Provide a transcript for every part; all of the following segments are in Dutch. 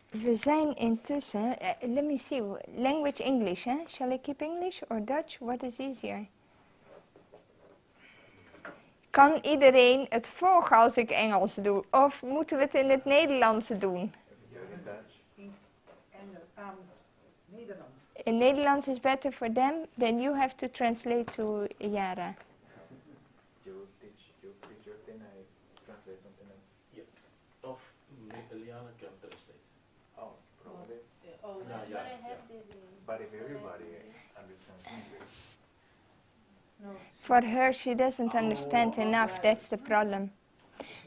We zijn intussen, let me see, language English, hè? Shall I keep English or Dutch? What is easier? Kan iedereen het volgen als ik Engels doe? Of moeten we het in het Nederlands doen? Nederlands. In Nederlands is better for them, then you have to translate to Yara. You teach your thing, I translate something else. Yeah. Of Liana can translate. Oh, probably. Yeah. But if everybody understands English. No. For her, she doesn't understand enough, that's the problem.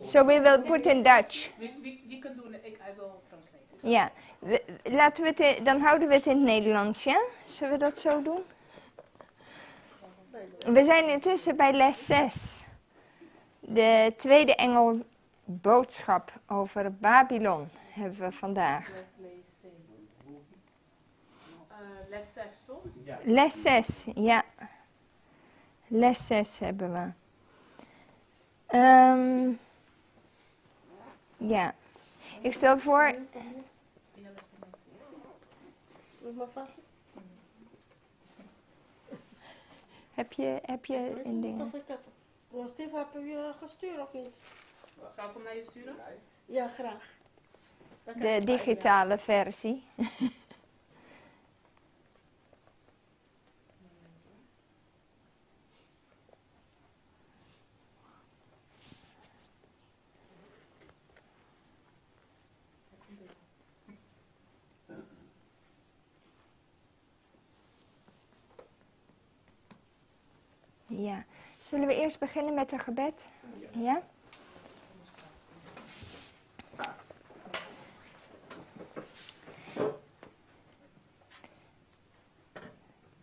So we will put in Dutch. We can do it. I will translate it. Ja, laten we het dan houden we het in het Nederlands, ja? Zullen we dat zo doen? We zijn intussen bij les 6. De tweede engelboodschap over Babylon hebben we vandaag. Les 6, toch? Ja. Les 6, ja. Les 6 hebben we. Ja. Ik stel voor... Heb je een ding? Steve, heb je je gestuurd of niet? Zal ik hem naar je sturen? Ja, graag. De digitale versie. Ja. Zullen we eerst beginnen met een gebed? Ja?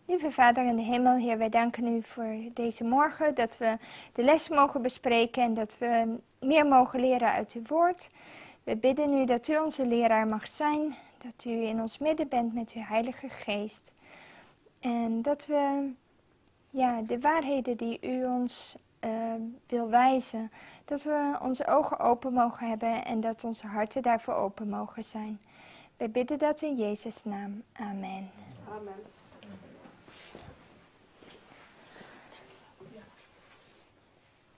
Lieve Vader in de hemel, Heer, wij danken u voor deze morgen, dat we de les mogen bespreken en dat we meer mogen leren uit uw woord. We bidden u dat u onze leraar mag zijn, dat u in ons midden bent met uw Heilige Geest. En dat we de waarheden die u ons wil wijzen, dat we onze ogen open mogen hebben en dat onze harten daarvoor open mogen zijn. Wij bidden dat in Jezus' naam. Amen. Amen.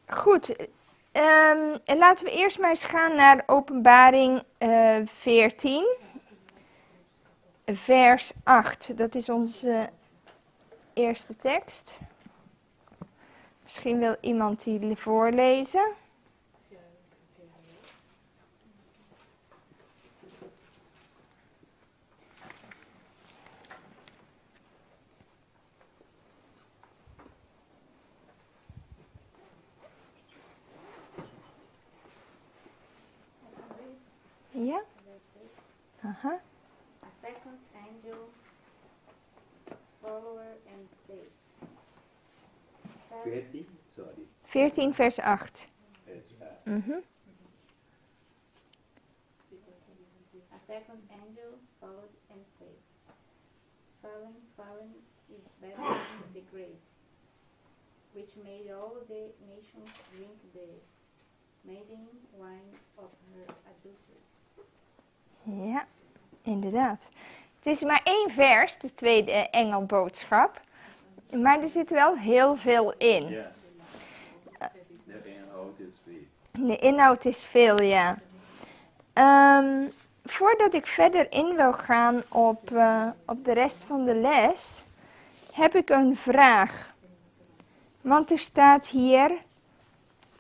Goed, laten we eerst maar eens gaan naar Openbaring 14, vers 8. Dat is onze eerste tekst. Misschien wil iemand die voorlezen. Ja? Aha. A second angel, follower and saved. 14, sorry. 14 vers 8. Mhm. A second angel followed and saved. Fallen is Babylon the Great, which made all the nations drink the maiden wine of her adulteries. Ja, inderdaad. Het is maar 1 vers, de tweede engelboodschap. Maar er zit wel heel veel in. Ja. De inhoud is veel. De inhoud is veel, ja. Voordat ik verder in wil gaan op de rest van de les, heb ik een vraag. Want er staat hier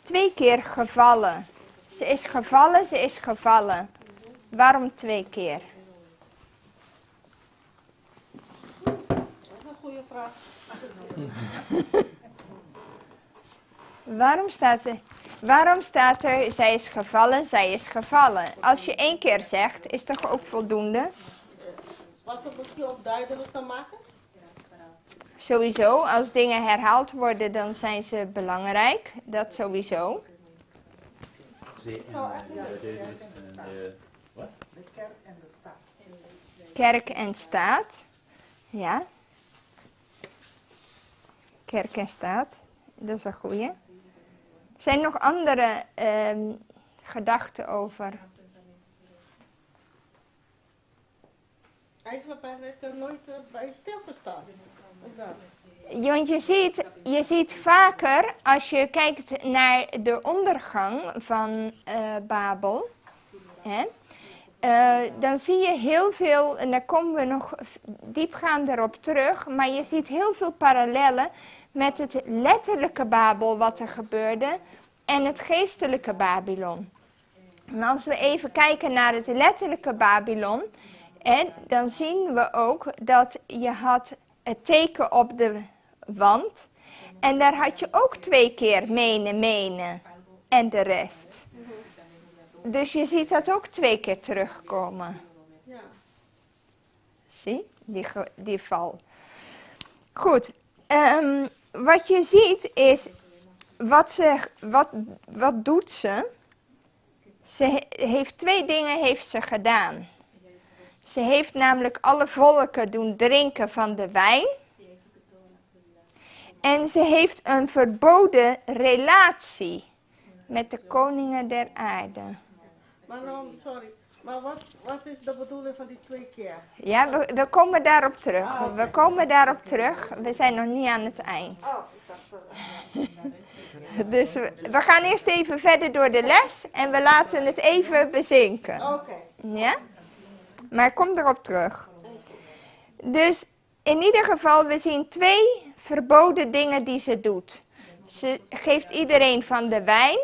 2 keer gevallen. Ze is gevallen, ze is gevallen. Waarom 2 keer? Dat is een goede vraag. Waarom staat er, zij is gevallen, zij is gevallen? Als je 1 keer zegt, is toch ook voldoende? Was het misschien ook duidelijk te maken? Sowieso, als dingen herhaald worden, dan zijn ze belangrijk. Dat sowieso. 2 en wat? De kerk en de staat. Kerk en staat. Ja. Kerk en staat. Dat is een goeie. Zijn er nog andere gedachten over? Eigenlijk ben ik er nooit bij stilgestaan. Ja. Want je ziet vaker, als je kijkt naar de ondergang van Babel, hè, dan zie je heel veel, en daar komen we nog diepgaander op terug, maar je ziet heel veel parallellen met het letterlijke Babel wat er gebeurde en het geestelijke Babylon. En als we even kijken naar het letterlijke Babylon, dan zien we ook dat je had het teken op de wand. En daar had je ook 2 keer mene en de rest. Dus je ziet dat ook 2 keer terugkomen. Ja. Zie, die val. Goed, wat je ziet is, wat doet ze? Ze heeft 2 dingen gedaan. Ze heeft namelijk alle volken doen drinken van de wijn. En ze heeft een verboden relatie met de koningen der aarde. Maar wat is de bedoeling van die 2 keer? Ja, we komen daarop terug. We komen daarop terug. We zijn nog niet aan het eind. Oh, ik dacht... Dus we gaan eerst even verder door de les en we laten het even bezinken. Oké. Ja? Maar ik kom erop terug. Dus in ieder geval, we zien 2 verboden dingen die ze doet. Ze geeft iedereen van de wijn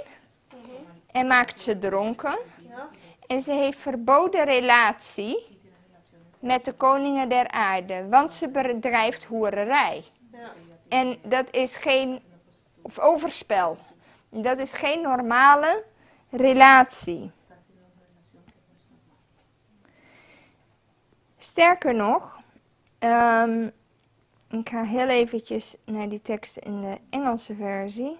en maakt ze dronken. Ja. En ze heeft verboden relatie met de koningen der aarde, want ze bedrijft hoererij. Ja. En dat is geen, of overspel, dat is geen normale relatie. Sterker nog, ik ga heel eventjes naar die teksten in de Engelse versie.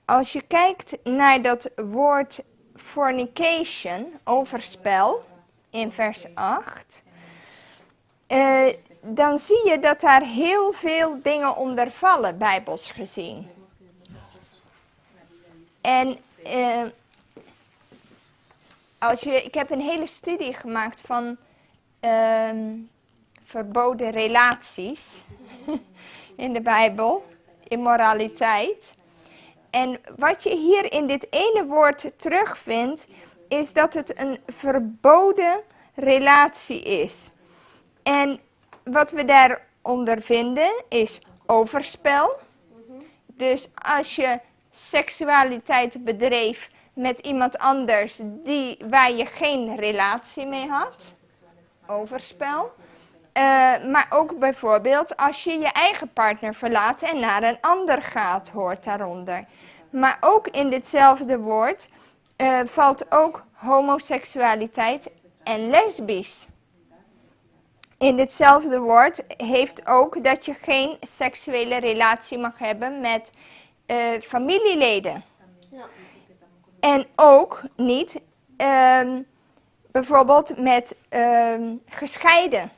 Als je kijkt naar dat woord fornication, overspel, in vers 8, dan zie je dat daar heel veel dingen onder vallen, bijbels gezien. En ik heb een hele studie gemaakt van verboden relaties in de Bijbel, immoraliteit. En wat je hier in dit ene woord terugvindt, is dat het een verboden relatie is. En wat we daaronder vinden is overspel. Dus als je seksualiteit bedreef met iemand anders waar je geen relatie mee had, overspel. Maar ook bijvoorbeeld als je je eigen partner verlaat en naar een ander gaat, hoort daaronder. Maar ook in ditzelfde woord valt ook homoseksualiteit en lesbisch. In ditzelfde woord heeft ook dat je geen seksuele relatie mag hebben met familieleden. Ja. En ook niet bijvoorbeeld met gescheiden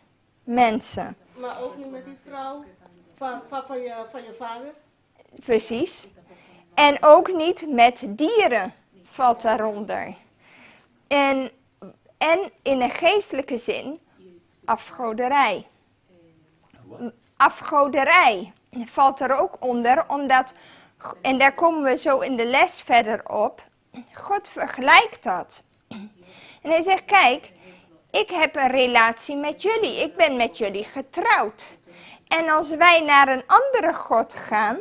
mensen. Maar ook niet met die vrouw van je vader? Precies. En ook niet met dieren valt daaronder. En in een geestelijke zin afgoderij. Afgoderij valt er ook onder, omdat, en daar komen we zo in de les verder op, God vergelijkt dat. En hij zegt, kijk, ik heb een relatie met jullie, ik ben met jullie getrouwd. En als wij naar een andere God gaan,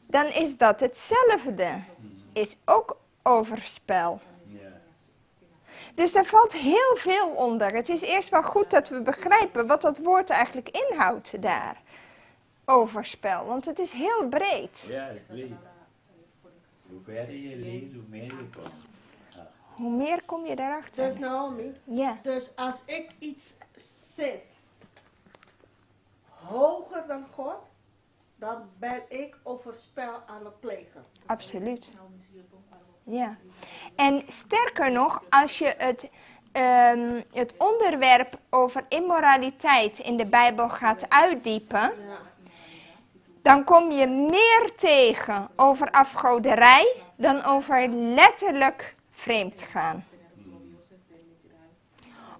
dan is dat hetzelfde. Is ook overspel. Dus daar valt heel veel onder. Het is eerst wel goed dat we begrijpen wat dat woord eigenlijk inhoudt daar. Overspel, want het is heel breed. Ja, het is breed. Hoe verder je leest, hoe meer je komt. Hoe meer kom je daarachter? Dus Naomi, Ja, dus als ik iets zit hoger dan God, dan ben ik overspel aan het plegen. absoluut. Ja. En sterker nog, als je het onderwerp over immoraliteit in de Bijbel gaat uitdiepen, Ja. dan kom je meer tegen over afgoderij dan over letterlijk vreemd gaan.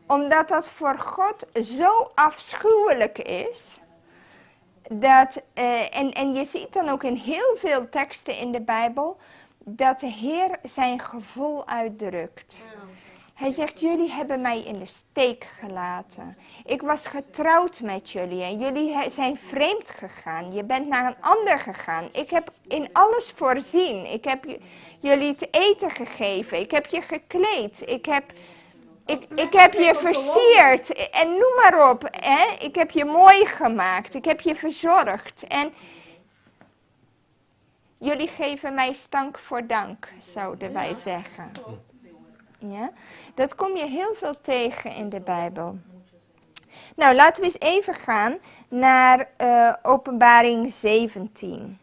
Omdat dat voor God zo afschuwelijk is. En je ziet dan ook in heel veel teksten in de Bijbel dat de Heer zijn gevoel uitdrukt. Hij zegt, jullie hebben mij in de steek gelaten. Ik was getrouwd met jullie en jullie zijn vreemd gegaan. Je bent naar een ander gegaan. Ik heb in alles voorzien. Ik heb jullie te eten gegeven. Ik heb je gekleed. Ik heb je versierd. En noem maar op. Hè? Ik heb je mooi gemaakt. Ik heb je verzorgd. En jullie geven mij stank voor dank, zouden wij zeggen. Ja? Dat kom je heel veel tegen in de Bijbel. Nou, laten we eens even gaan naar Openbaring 17.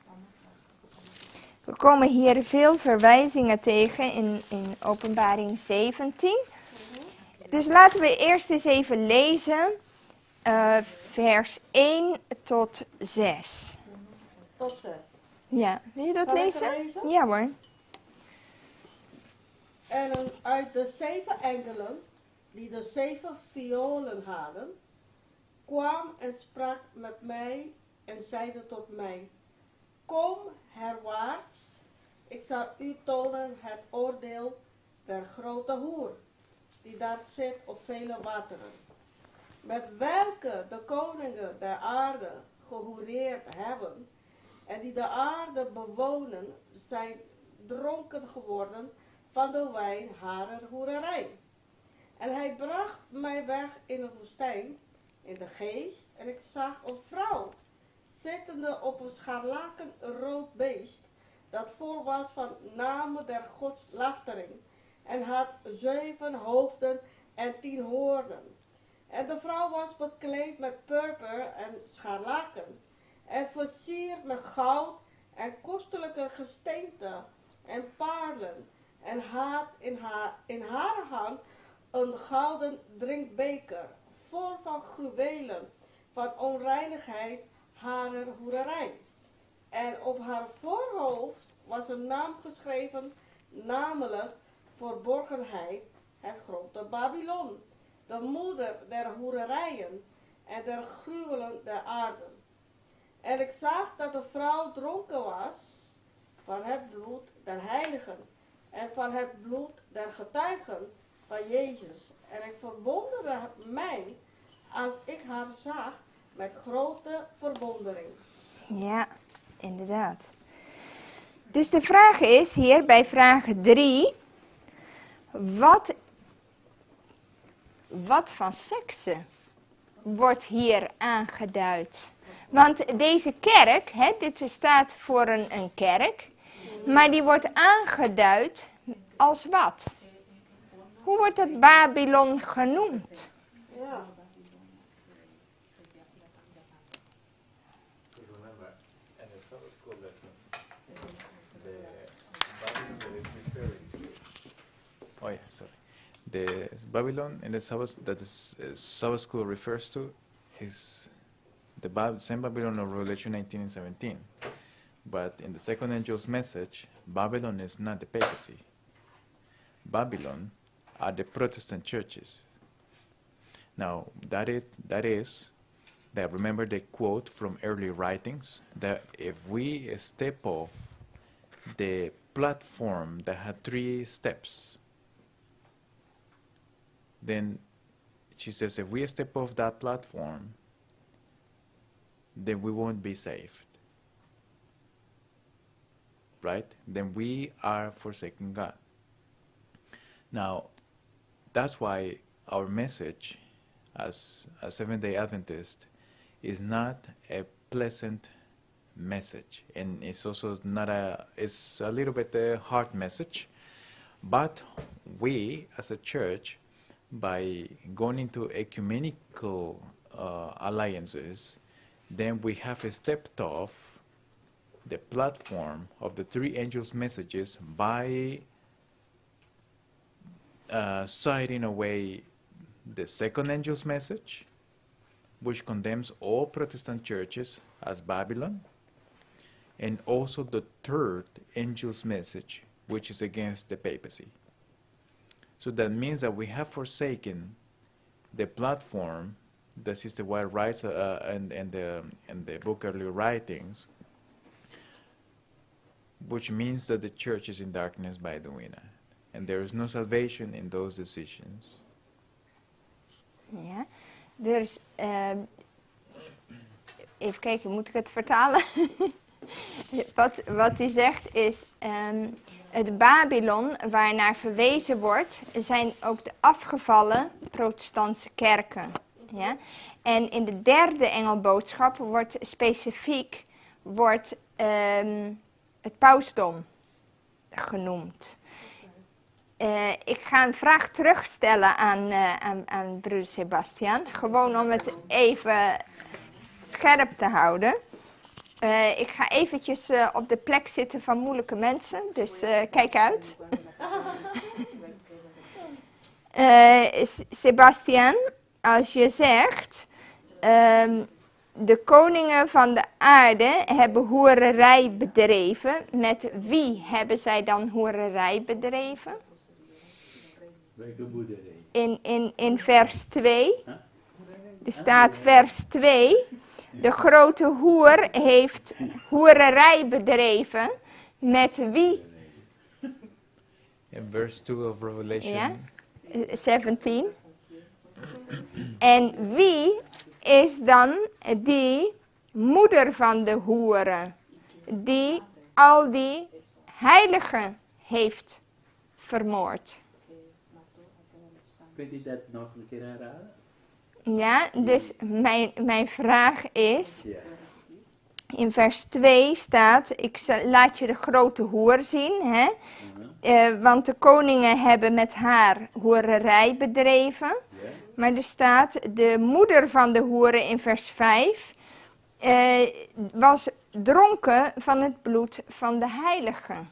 We komen hier veel verwijzingen tegen in Openbaring 17. Dus laten we eerst eens even lezen vers 1 tot 6. Tot 6. Ja, wil je dat Zal ik lezen? lezen? Ja hoor. En uit de 7 engelen, die de 7 violen hadden, kwam en sprak met mij en zeide tot mij, kom herwaarts, ik zal u tonen het oordeel der grote hoer, die daar zit op vele wateren, met welke de koningen der aarde gehoereerd hebben, en die de aarde bewonen, zijn dronken geworden van de wijn harer hoererij. En hij bracht mij weg in de woestijn, in de geest, en ik zag een vrouw, zittende op een scharlakenrood beest, dat vol was van namen der godslachtering, en had 7 hoofden en 10 hoornen. En de vrouw was bekleed met purper en scharlaken, en versierd met goud en kostelijke gesteenten en paarlen, en had in haar hand een gouden drinkbeker, vol van gruwelen, van onreinigheid harer hoererij. En op haar voorhoofd was een naam geschreven, namelijk verborgenheid, het grote Babylon, de moeder der hoererijen en der gruwelen der aarde. En ik zag dat de vrouw dronken was van het bloed der heiligen en van het bloed der getuigen van Jezus. En ik verwonderde mij als ik haar zag met grote verwondering. Ja, inderdaad. Dus de vraag is hier bij vraag 3, wat van seksen wordt hier aangeduid? Want deze kerk, dit staat voor een kerk, maar die wordt aangeduid als wat? Hoe wordt het Babylon genoemd? Ja. Remember, in the Sabbath school lesson, the Babylon that is referring to. Oh yeah, sorry. The Babylon in the Sabbath that is Sabbath school refers to is the same Babylon of Revelation 19 and 17. But in the second angel's message, Babylon is not the papacy. Babylon are the Protestant churches. Now, that is, remember the quote from early writings, that if we step off the platform that had 3 steps, then she says, if we step off that platform, then we won't be saved. Right? Then we are forsaking God. Now, that's why our message as a Seventh-day Adventist is not a pleasant message, and it's also not it's a little bit a hard message, but we as a church, by going into ecumenical alliances, then we have stepped off the platform of the 3 angels' messages by citing away the second angel's message, which condemns all Protestant churches as Babylon, and also the third angel's message, which is against the papacy. So that means that we have forsaken the platform that Sister White writes in the book Early Writings, which means that the church is in darkness by doing that. And there is no salvation in those decisions. Ja, dus even kijken, moet ik het vertalen? Wat hij zegt is, het Babylon waarnaar verwezen wordt, zijn ook de afgevallen protestantse kerken. Ja? En in de derde engelboodschap wordt specifiek het pausdom genoemd. Ik ga een vraag terugstellen aan broeder Sebastian, gewoon om het even scherp te houden. Ik ga eventjes op de plek zitten van moeilijke mensen, dus kijk uit. Sebastian, als je zegt, de koningen van de aarde hebben hoererij bedreven, met wie hebben zij dan hoererij bedreven? Welke boerderij? In vers 2, er staat vers 2, de grote hoer heeft hoererij bedreven, met wie? In verse 2 of Revelation. Ja, 17. En wie is dan die moeder van de hoeren, die al die heiligen heeft vermoord? Kunt u dat nog een keer herhalen? Ja, dus mijn vraag is, Ja. in vers 2 staat, laat je de grote hoer zien, hè? Want de koningen hebben met haar hoererij bedreven. Ja. Maar er staat, de moeder van de hoeren in vers 5 was dronken van het bloed van de heiligen.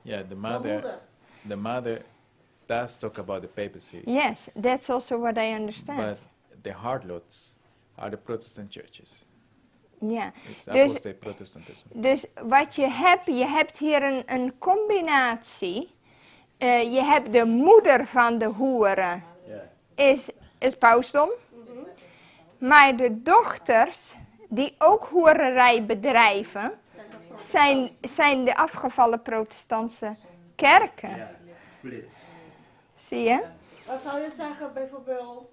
Yeah, De the mother does talk about the papacy. Yes, that's also what I understand. But the harlots are the Protestant churches. Ja, It's Dus- apostate Protestantism. dus wat je hebt hier een combinatie. Je hebt de moeder van de hoeren, Ja. is het pausdom. Maar de dochters, die ook hoererij bedrijven, zijn de afgevallen protestantse kerken. Ja. Splits. Zie je? Wat zou je zeggen bijvoorbeeld,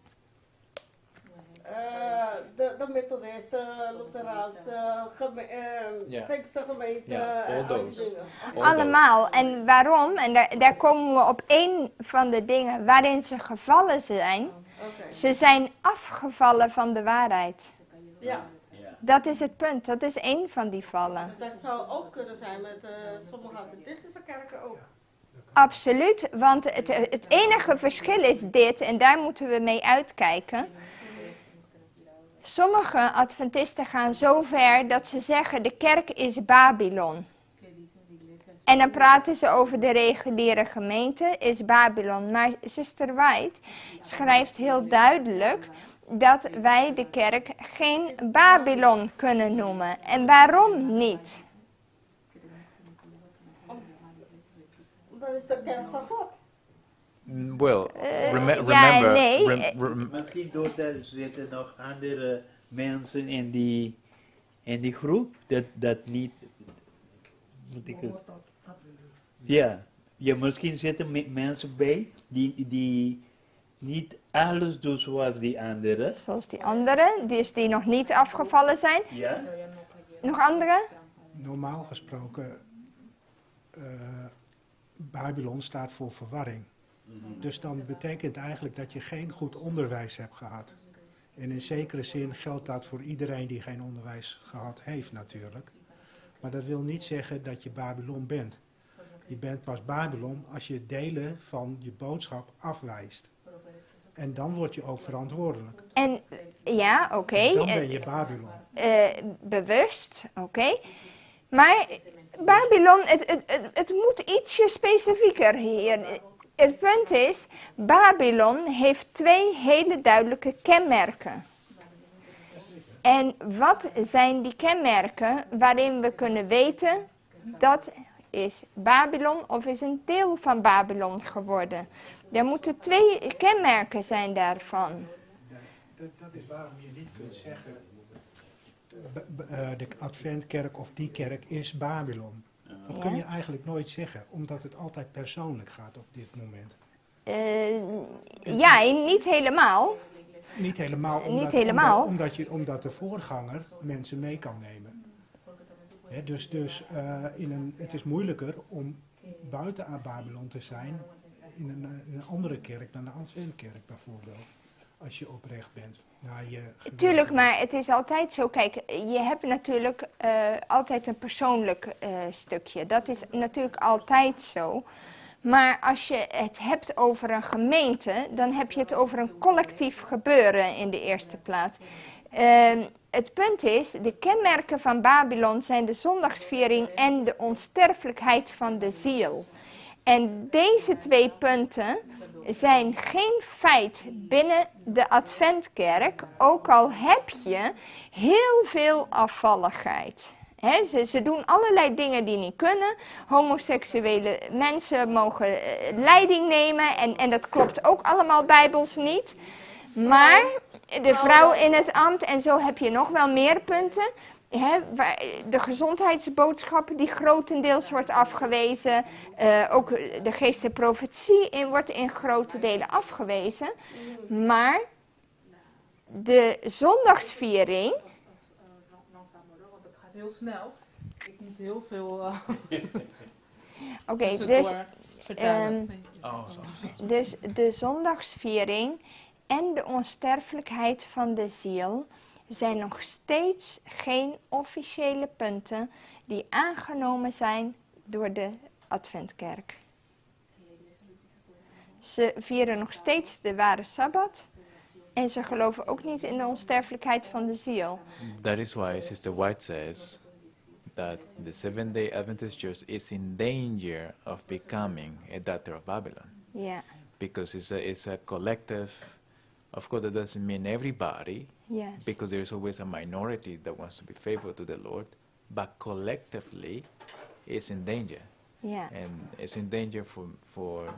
de Methodist, de Lutheraanse, Ja. Pinkster gemeente, Ja, all al die those. dingen. Allemaal. En waarom? En daar komen we op één van de dingen waarin ze gevallen zijn. Oké. Ze zijn afgevallen van de waarheid. Ja, Ja. Dat is het punt. Dat is één van die vallen. dus dat zou ook kunnen zijn met sommige adventistische kerken ook. Absoluut. Want het enige verschil is dit, en daar moeten we mee uitkijken. Sommige adventisten gaan zo ver dat ze zeggen de kerk is Babylon. En dan praten ze over de reguliere gemeente, is Babylon. Maar Sister White schrijft heel duidelijk dat wij de kerk geen Babylon kunnen noemen. En waarom niet? Dat is de kerk van God. Well, ja, remember, nee. Misschien doordat er zitten nog andere mensen in die groep dat niet. Moet ik het? Ja, misschien zitten mensen bij die niet alles doen zoals die anderen. Zoals die anderen, dus die nog niet afgevallen zijn. Ja? Nog anderen? Normaal gesproken, Babylon staat voor verwarring. Dus dan betekent eigenlijk dat je geen goed onderwijs hebt gehad. En in zekere zin geldt dat voor iedereen die geen onderwijs gehad heeft natuurlijk. Maar dat wil niet zeggen dat je Babylon bent. Je bent pas Babylon als je delen van je boodschap afwijst. En dan word je ook verantwoordelijk. En ja, oké. Dan ben je Babylon. Bewust, oké. Maar Babylon, het moet ietsje specifieker hier. Het punt is, Babylon heeft twee hele duidelijke kenmerken. En wat zijn die kenmerken waarin we kunnen weten dat is Babylon of is een deel van Babylon geworden. Er moeten 2 kenmerken zijn daarvan. Dat is waarom je niet kunt zeggen, de Adventkerk of die kerk is Babylon. Dat kun je eigenlijk nooit zeggen, omdat het altijd persoonlijk gaat op dit moment. Ja, niet helemaal. Niet helemaal, Niet helemaal. Omdat de voorganger mensen mee kan nemen. Hè, het is moeilijker om buiten aan Babylon te zijn in een andere kerk dan de Adventkerk bijvoorbeeld. Als je oprecht bent. Tuurlijk, maar het is altijd zo. Kijk, je hebt natuurlijk altijd een persoonlijk stukje. Dat is natuurlijk altijd zo. Maar als je het hebt over een gemeente, dan heb je het over een collectief gebeuren in de eerste plaats. Het punt is, de kenmerken van Babylon zijn de zondagsviering en de onsterfelijkheid van de ziel. En deze 2 punten zijn geen feit binnen de Adventkerk, ook al heb je heel veel afvalligheid. Ze doen allerlei dingen die niet kunnen. Homoseksuele mensen mogen leiding nemen en dat klopt ook allemaal bijbels niet. Maar de vrouw in het ambt, en zo heb je nog wel meer punten. De gezondheidsboodschap die grotendeels wordt afgewezen. Ook de geestelijke profetie wordt in grote delen afgewezen. Maar de zondagsviering... Want het gaat heel snel. Ik moet heel veel Oké, vertellen. Dus de zondagsviering en de onsterfelijkheid van de ziel zijn nog steeds geen officiële punten die aangenomen zijn door de Adventkerk. Ze vieren nog steeds de ware Sabbat en ze geloven ook niet in de onsterfelijkheid van de ziel. That is why Sister White says that the Seventh-day Adventist Church is in danger of becoming a daughter of Babylon. Yeah. Because it's a collective. Of course, that doesn't mean everybody, Yes. because there's always a minority that wants to be faithful to the Lord, but collectively, it's in danger. Yeah. And it's in danger for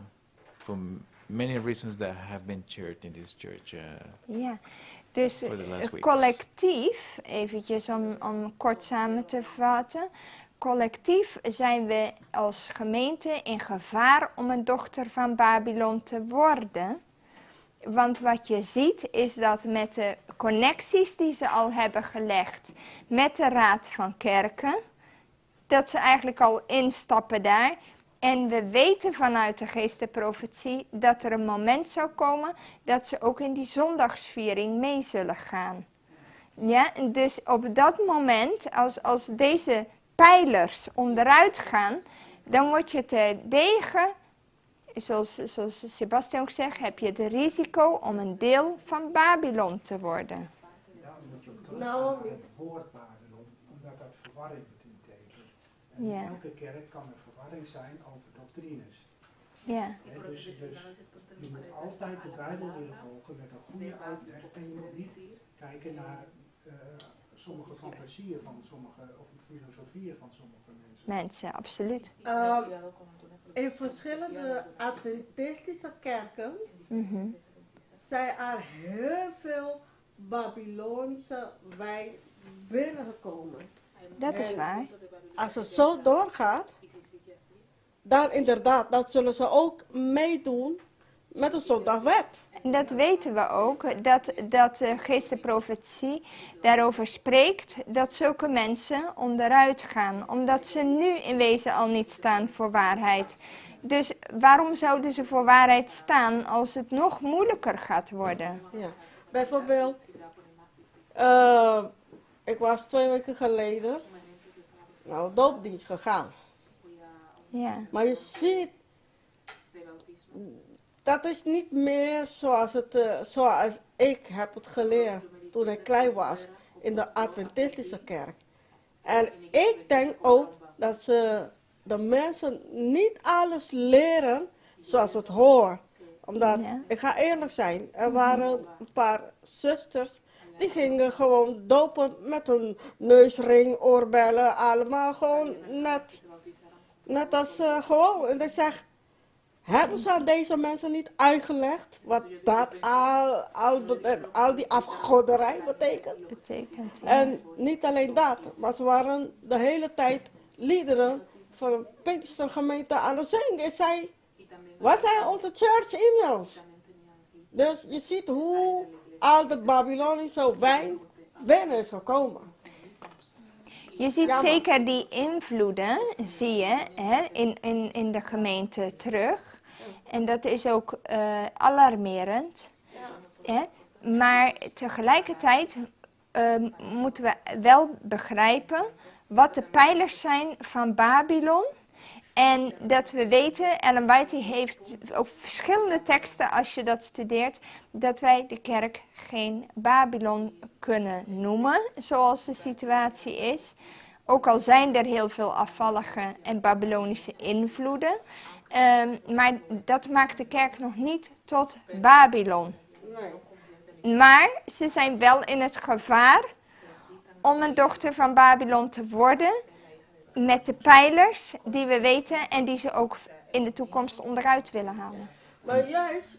many reasons that have been shared in this church. Ja, dus For the last weeks. collectief, eventjes om kort samen te vatten. Collectief zijn we als gemeente in gevaar om een dochter van Babylon te worden. Want wat je ziet is dat met de connecties die ze al hebben gelegd met de Raad van Kerken, dat ze eigenlijk al instappen daar. En we weten vanuit de geestenprofetie dat er een moment zou komen dat ze ook in die zondagsviering mee zullen gaan. Ja, dus op dat moment, als deze pijlers onderuit gaan, dan word je terdege, zoals Sebastian ook zegt, heb je het risico om een deel van Babylon te worden. Daarom moet je ook Nou, teruggaan naar het woord Babylon, omdat dat verwarring betekent. En Ja. in elke kerk kan er verwarring zijn over doctrines. Ja, Hè, dus je moet altijd de Bijbel willen volgen met een goede uitleg en je moet niet kijken naar sommige fantasieën van sommige, of filosofieën van sommige mensen. mensen, absoluut. In verschillende Adventistische kerken Mhm. zijn er heel veel Babylonische wijn binnengekomen. Dat is waar. Als het zo doorgaat, dan inderdaad, dan zullen ze ook meedoen met de zondagwet. En dat weten we ook, dat de geestenprofetie daarover spreekt, dat zulke mensen onderuit gaan. Omdat ze nu in wezen al niet staan voor waarheid. Dus waarom zouden ze voor waarheid staan als het nog moeilijker gaat worden? Ja. Bijvoorbeeld, ik was 2 weken geleden naar de doopdienst gegaan. Ja, Maar je ziet, dat is niet meer zoals ik heb het geleerd toen ik klein was in de Adventistische kerk. En ik denk ook dat de mensen niet alles leren zoals het hoort. Omdat, Ja. ik ga eerlijk zijn, er waren een paar zusters die gingen gewoon dopen met een neusring, oorbellen, allemaal gewoon net als gewoon. En ik zeg, hebben ze aan deze mensen niet uitgelegd wat dat al die afgoderij betekent? Betekent. Ja. En niet alleen dat, maar ze waren de hele tijd liederen van een Pinkstergemeente aan het zingen. Ik zei, wat zijn onze church e-mails? Dus je ziet hoe al het Babylonische wijn binnen is gekomen. Je ziet Jammer. zeker die invloeden, zie je, hè, in de gemeente terug. En dat is ook alarmerend. Hè? Maar tegelijkertijd moeten we wel begrijpen wat de pijlers zijn van Babylon. En dat we weten, Ellen White heeft ook verschillende teksten als je dat studeert, dat wij de kerk geen Babylon kunnen noemen, zoals de situatie is. Ook al zijn er heel veel afvallige en Babylonische invloeden. Maar dat maakt de kerk nog niet tot Babylon. Nee. Maar ze zijn wel in het gevaar om een dochter van Babylon te worden. Met de pijlers die we weten en die ze ook in de toekomst onderuit willen halen. Maar juist,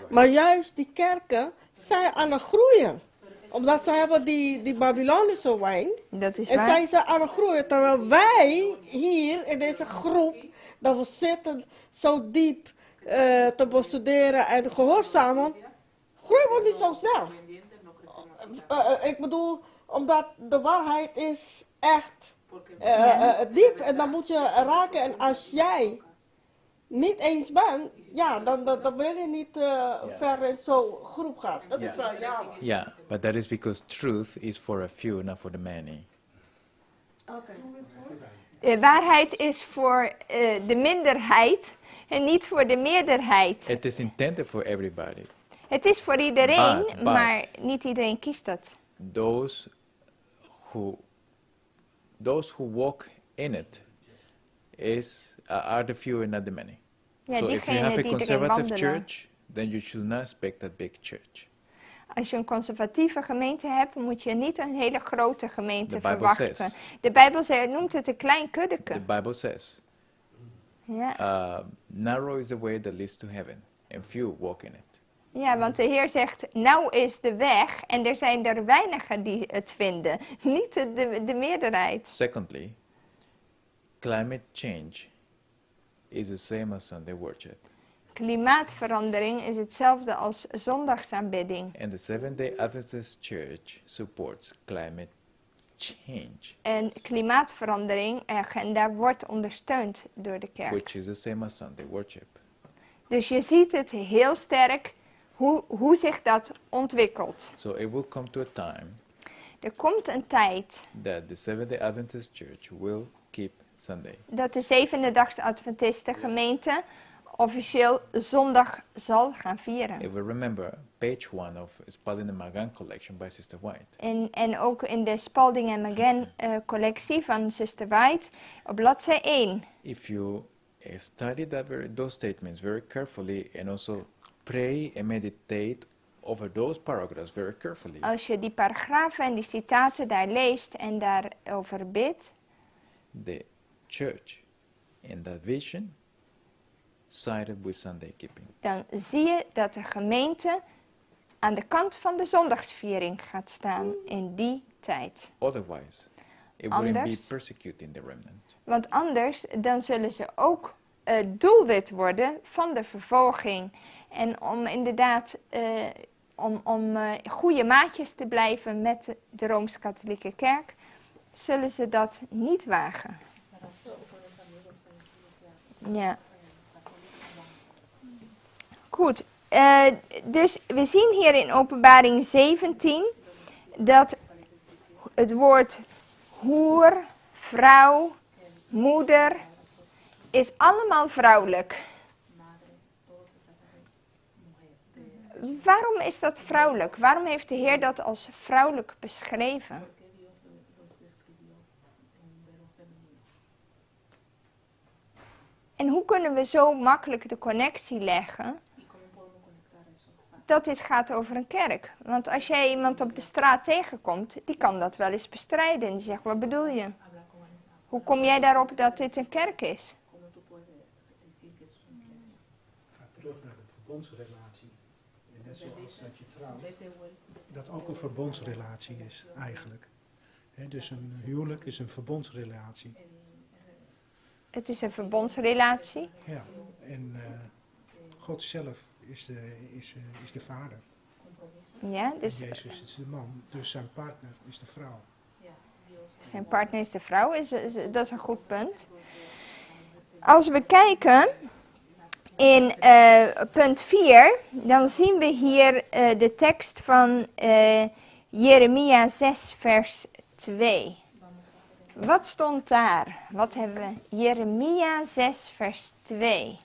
maar juist die kerken zijn aan het groeien. Omdat ze hebben die Babylonische wijn. Dat is En waar. zijn ze aan het groeien. Terwijl wij hier in deze groep, dat we zitten zo diep te bestuderen en gehoorzamen, groeien we niet zo snel. Ik bedoel, omdat de waarheid is echt diep en dan moet je raken. En als jij niet eens bent, ja, dan wil je niet ver in zo'n groep gaan. Dat is wel jammer. Yeah, but that is because truth is for a few, not for the many. Oké. De waarheid is voor de minderheid en niet voor de meerderheid. It is intended for everybody. Het is voor iedereen, But- maar niet iedereen kiest dat. Those who walk in it are the few and not the many. Ja, So if you diegenen have a die erin conservative wandelen. church, then you should not expect a big church. Als je een conservatieve gemeente hebt, moet je niet een hele grote gemeente The Bible verwachten. says. De Bijbel noemt het een klein kuddeke. The Bible says, Ja. narrow is the way that leads to heaven, and few walk in it. Ja, want de Heer zegt, nou is de weg en er zijn er weinigen die het vinden. Niet de meerderheid. Secondly, climate change is the same as Sunday worship. Klimaatverandering is hetzelfde als zondagsaanbidding. And the Seventh-day Adventist Church supports climate change, En klimaatverandering, agenda, wordt ondersteund door de kerk. which is the same as Sunday worship. Dus je ziet het heel sterk hoe zich dat ontwikkelt. So it will come to a time Er komt een tijd that the Seventh-day Adventist Church will keep Sunday. dat de Zevende-dags Adventisten gemeente officieel zondag zal gaan vieren. If we remember page 1 of Spalding and Magan collection by Sister White, En ook in de Spalding en Magan collectie van Sister White op bladzij 1. if you study those statements very carefully and also pray and meditate over those paragraphs very carefully, Als je die paragrafen en die citaten daar leest en daarover bidt, the church in that vision sided with Sunday keeping. dan zie je dat de gemeente aan de kant van de zondagsviering gaat staan in die tijd. Otherwise, it wouldn't be Anders? persecuting the remnant. Want anders dan zullen ze ook doelwit worden van de vervolging. En om inderdaad om goede maatjes te blijven met de Rooms-Katholieke Kerk, zullen ze dat niet wagen. Ja. Goed, dus we zien hier in Openbaring 17 dat het woord hoer, vrouw, moeder is allemaal vrouwelijk. Waarom is dat vrouwelijk? Waarom heeft de Heer dat als vrouwelijk beschreven? En hoe kunnen we zo makkelijk de connectie leggen dat dit gaat over een kerk? Want als jij iemand op de straat tegenkomt, die kan dat wel eens bestrijden. En die zegt, wat bedoel je? Hoe kom jij daarop dat dit een kerk is? ¿Cómo tú puedes decir que eso es una iglesia? Ga terug naar de verbondsrelatie. En net zoals dat je trouwt, Vete vuelta. dat ook een verbondsrelatie is eigenlijk. Hè, dus een huwelijk is een verbondsrelatie. Het is een verbondsrelatie. Ja, en God zelf is de vader. Ja, En dus Jezus is de man, dus zijn partner is de vrouw. zijn partner is de vrouw. Dat is een goed punt. Als we kijken in punt 4, dan zien we hier de tekst van Jeremia 6 vers 2. Wat stond daar? Wat hebben we? Jeremia 6 vers 2.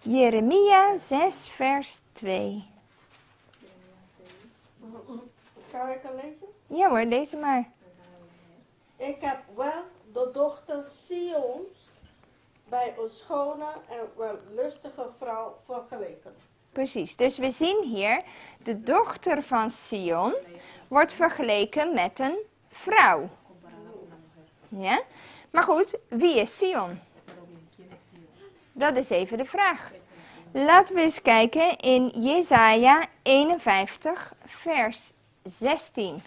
Jeremia 6 vers 2. Zou ik het lezen? Ja hoor, lees het maar. Ik heb wel de dochter Sions bij een schone en wel lustige vrouw vergeleken. Precies, dus we zien hier, de dochter van Sion wordt vergeleken met een vrouw. Ja? Maar goed, wie is Sion? Dat is even de vraag. Laten we eens kijken in Jesaja 51 vers 16.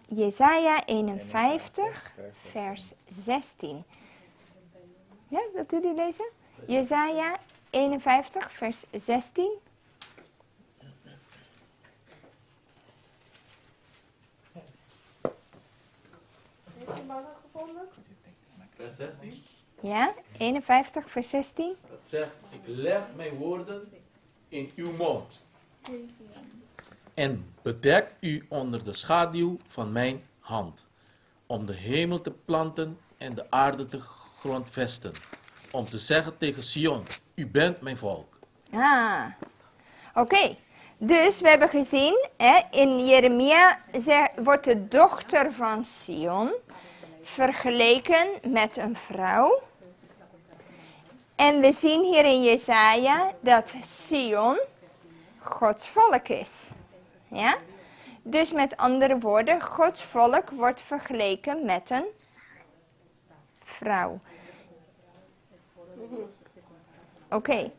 Jesaja 51 vers 16. Ja, dat u die lezen? Jesaja 51 vers 16. Heeft u maar gevonden? Vers 16. Ja, 51 vers 16. Dat zegt, ik leg mijn woorden in uw mond. En bedek u onder de schaduw van mijn hand. Om de hemel te planten en de aarde te grondvesten. Om te zeggen tegen Sion, u bent mijn volk. Oké. Dus we hebben gezien, in Jeremia wordt de dochter van Sion vergeleken met een vrouw. En we zien hier in Jesaja dat Sion Gods volk is. Ja? Dus met andere woorden, Gods volk wordt vergeleken met een vrouw. Oké.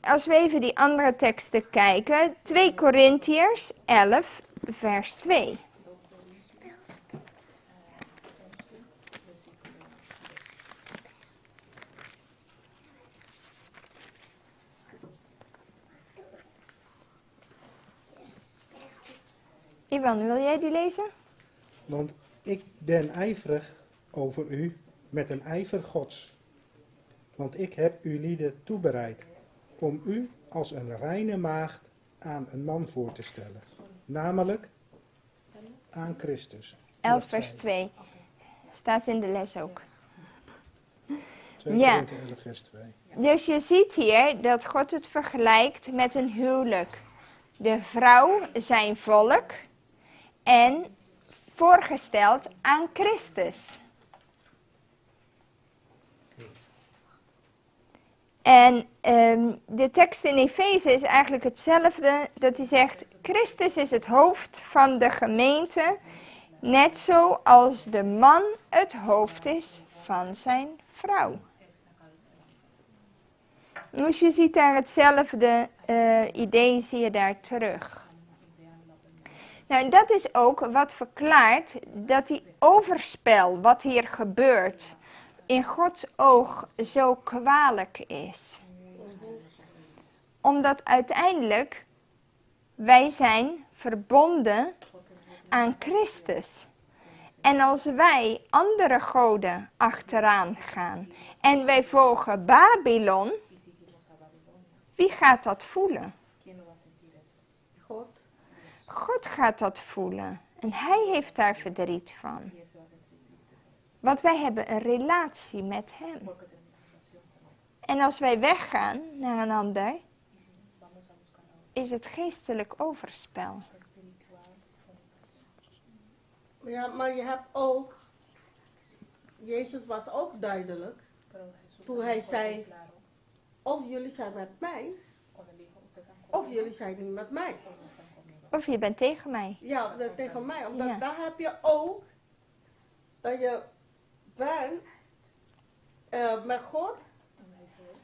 Als we even die andere teksten kijken, 2 Korintiërs 11 vers 2. Ivan, wil jij die lezen? Want ik ben ijverig over u met een ijver Gods. Want ik heb u lieden toebereid om u als een reine maagd aan een man voor te stellen. Namelijk aan Christus. 11 vers 2. Staat in de les ook. 2 Ja. Korinthe 11 vers 2. Dus je ziet hier dat God het vergelijkt met een huwelijk. De vrouw zijn volk en voorgesteld aan Christus. En de tekst in Efeze is eigenlijk hetzelfde, dat hij zegt, Christus is het hoofd van de gemeente, net zoals de man het hoofd is van zijn vrouw. Dus je ziet daar hetzelfde idee, zie je daar terug. Nou, en dat is ook wat verklaart dat die overspel, wat hier gebeurt, in Gods oog zo kwalijk is. Omdat uiteindelijk wij zijn verbonden aan Christus. En als wij andere goden achteraan gaan en wij volgen Babylon, wie gaat dat voelen? God. God gaat dat voelen. En hij heeft daar verdriet van. Want wij hebben een relatie met hem. En als wij weggaan naar een ander, is het geestelijk overspel. Ja, maar je hebt ook, Jezus was ook duidelijk toen hij zei, of jullie zijn met mij, of jullie zijn niet met mij. Of je bent tegen mij. Ja, tegen mij. Omdat Ja. daar heb je ook, dat je bent met God,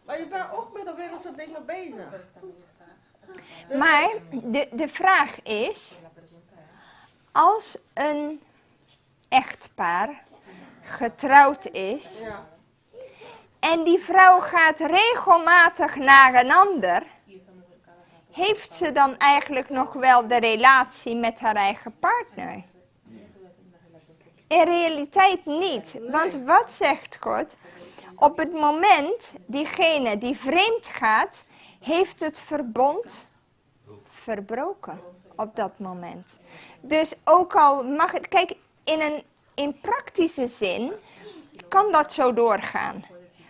maar je bent ook met de wereldse dingen bezig. Maar de vraag is, als een echtpaar getrouwd is Ja. en die vrouw gaat regelmatig naar een ander, heeft ze dan eigenlijk nog wel de relatie met haar eigen partner? In realiteit niet. Want wat zegt God? Op het moment diegene die vreemd gaat, heeft het verbond verbroken. Op dat moment. Dus ook al mag het... Kijk, in praktische zin kan dat zo doorgaan.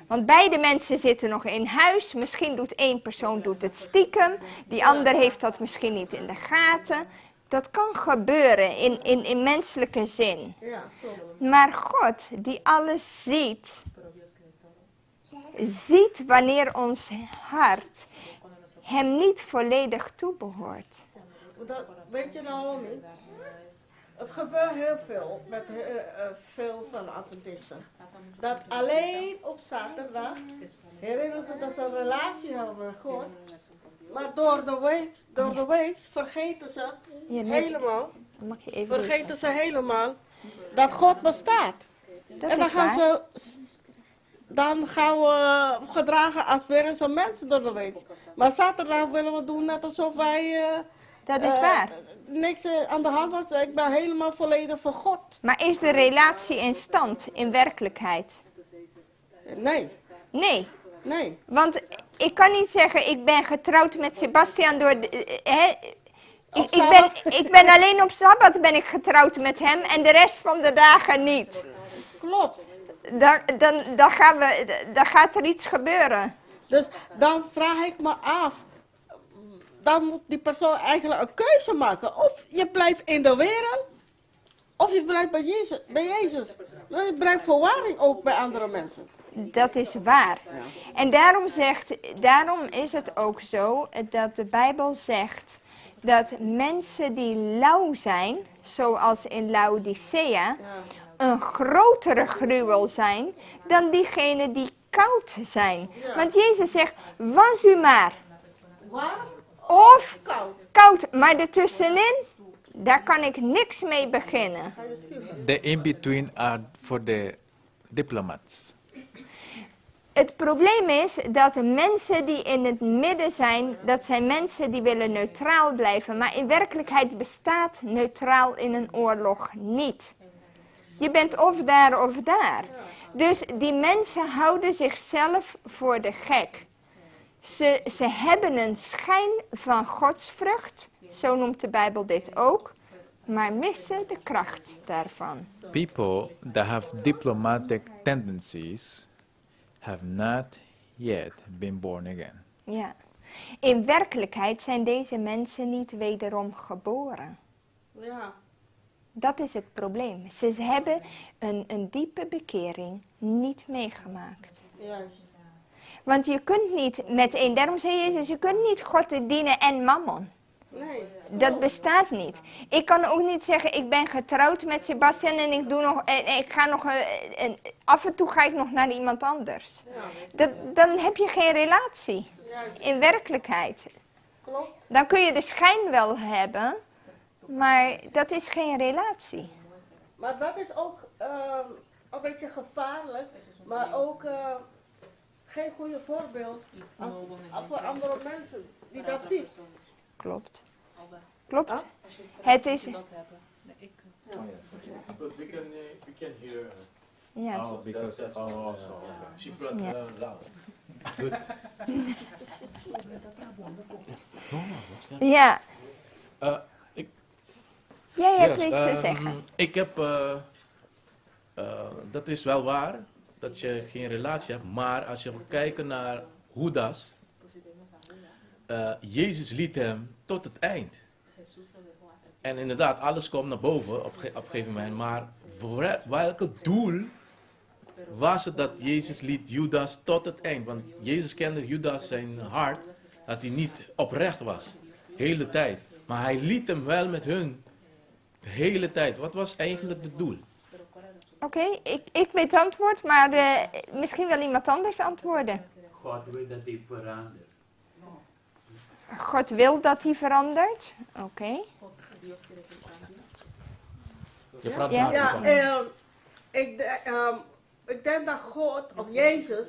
Want beide mensen zitten nog in huis. Misschien doet één persoon het stiekem. Die ander heeft dat misschien niet in de gaten. Dat kan gebeuren in menselijke zin. Ja, klopt. Maar God, die alles ziet, ziet wanneer ons hart hem niet volledig toebehoort. Weet je nou niet? Het gebeurt heel veel met veel van de Adventisten. Dat alleen op zaterdag herinneren ze dat ze een relatie hebben met God. Maar door de week vergeten ze helemaal, Mag je even vergeten ze helemaal dat God bestaat. Dat En dan is gaan waar. dan gaan we gedragen als wereldse mensen door de week. Maar zaterdag willen we doen net alsof wij Dat is waar. niks aan de hand was. Ik ben helemaal volledig voor God. Maar is de relatie in stand in werkelijkheid? Nee, Nee. nee. Want ik kan niet zeggen, ik ben getrouwd met Sebastian door... Ik ben alleen op Sabbat ben ik getrouwd met hem en de rest van de dagen niet. Klopt. Dan gaat er iets gebeuren. Dus dan vraag ik me af. Dan moet die persoon eigenlijk een keuze maken. Of je blijft in de wereld. Of je blijft bij Jezus. Dan je brengt verwarring ook bij andere mensen. Dat is waar. En daarom is het ook zo dat de Bijbel zegt dat mensen die lauw zijn, zoals in Laodicea, een grotere gruwel zijn dan diegenen die koud zijn. Want Jezus zegt, was u maar. Warm Of koud. koud, maar ertussenin, daar kan ik niks mee beginnen. The in-between are for the diplomats. Het probleem is dat de mensen die in het midden zijn, dat zijn mensen die willen neutraal blijven. Maar in werkelijkheid bestaat neutraal in een oorlog niet. Je bent of daar of daar. Dus die mensen houden zichzelf voor de gek. Ze hebben een schijn van godsvrucht, zo noemt de Bijbel dit ook, maar missen de kracht daarvan. People that have diplomatic tendencies have not yet been born again. Ja. In werkelijkheid zijn deze mensen niet wederom geboren. Ja. Dat is het probleem. Ze hebben een diepe bekering niet meegemaakt. Juist. Want je kunt niet met één, daarom zei Jezus, je kunt niet God dienen en mammon. Nee. Dat bestaat niet. Ik kan ook niet zeggen, ik ben getrouwd met Sebastian en ik ga nog, af en toe ga ik nog naar iemand anders. Dan heb je geen relatie. In werkelijkheid. Klopt. Dan kun je de schijn wel hebben, maar dat is geen relatie. Maar dat is ook een beetje gevaarlijk. Maar ook geen goede voorbeeld voor andere mensen die dat zien. Klopt. Klopt. Ah? Het is... dat hebben. Nee, ik... But we can hear. Ja. Oh, because also. She brought Yeah. loud. Good. Ja. Jij hebt Yes, niks te zeggen. Ik heb, dat is wel waar, dat je geen relatie hebt, maar als je kijkt naar Judas, Jezus liet hem tot het eind. En inderdaad, alles komt naar boven op een gegeven moment. Maar voor welke doel was het dat Jezus liet Judas tot het eind? Want Jezus kende Judas zijn hart, dat hij niet oprecht was. De hele tijd. Maar hij liet hem wel met hun. De hele tijd. Wat was eigenlijk het doel? Oké, ik weet het antwoord, maar misschien wil iemand anders antwoorden. God wil dat hij verandert. God wil dat hij verandert. Oké. Je praat Ja. daar. Ik denk dat God of Jezus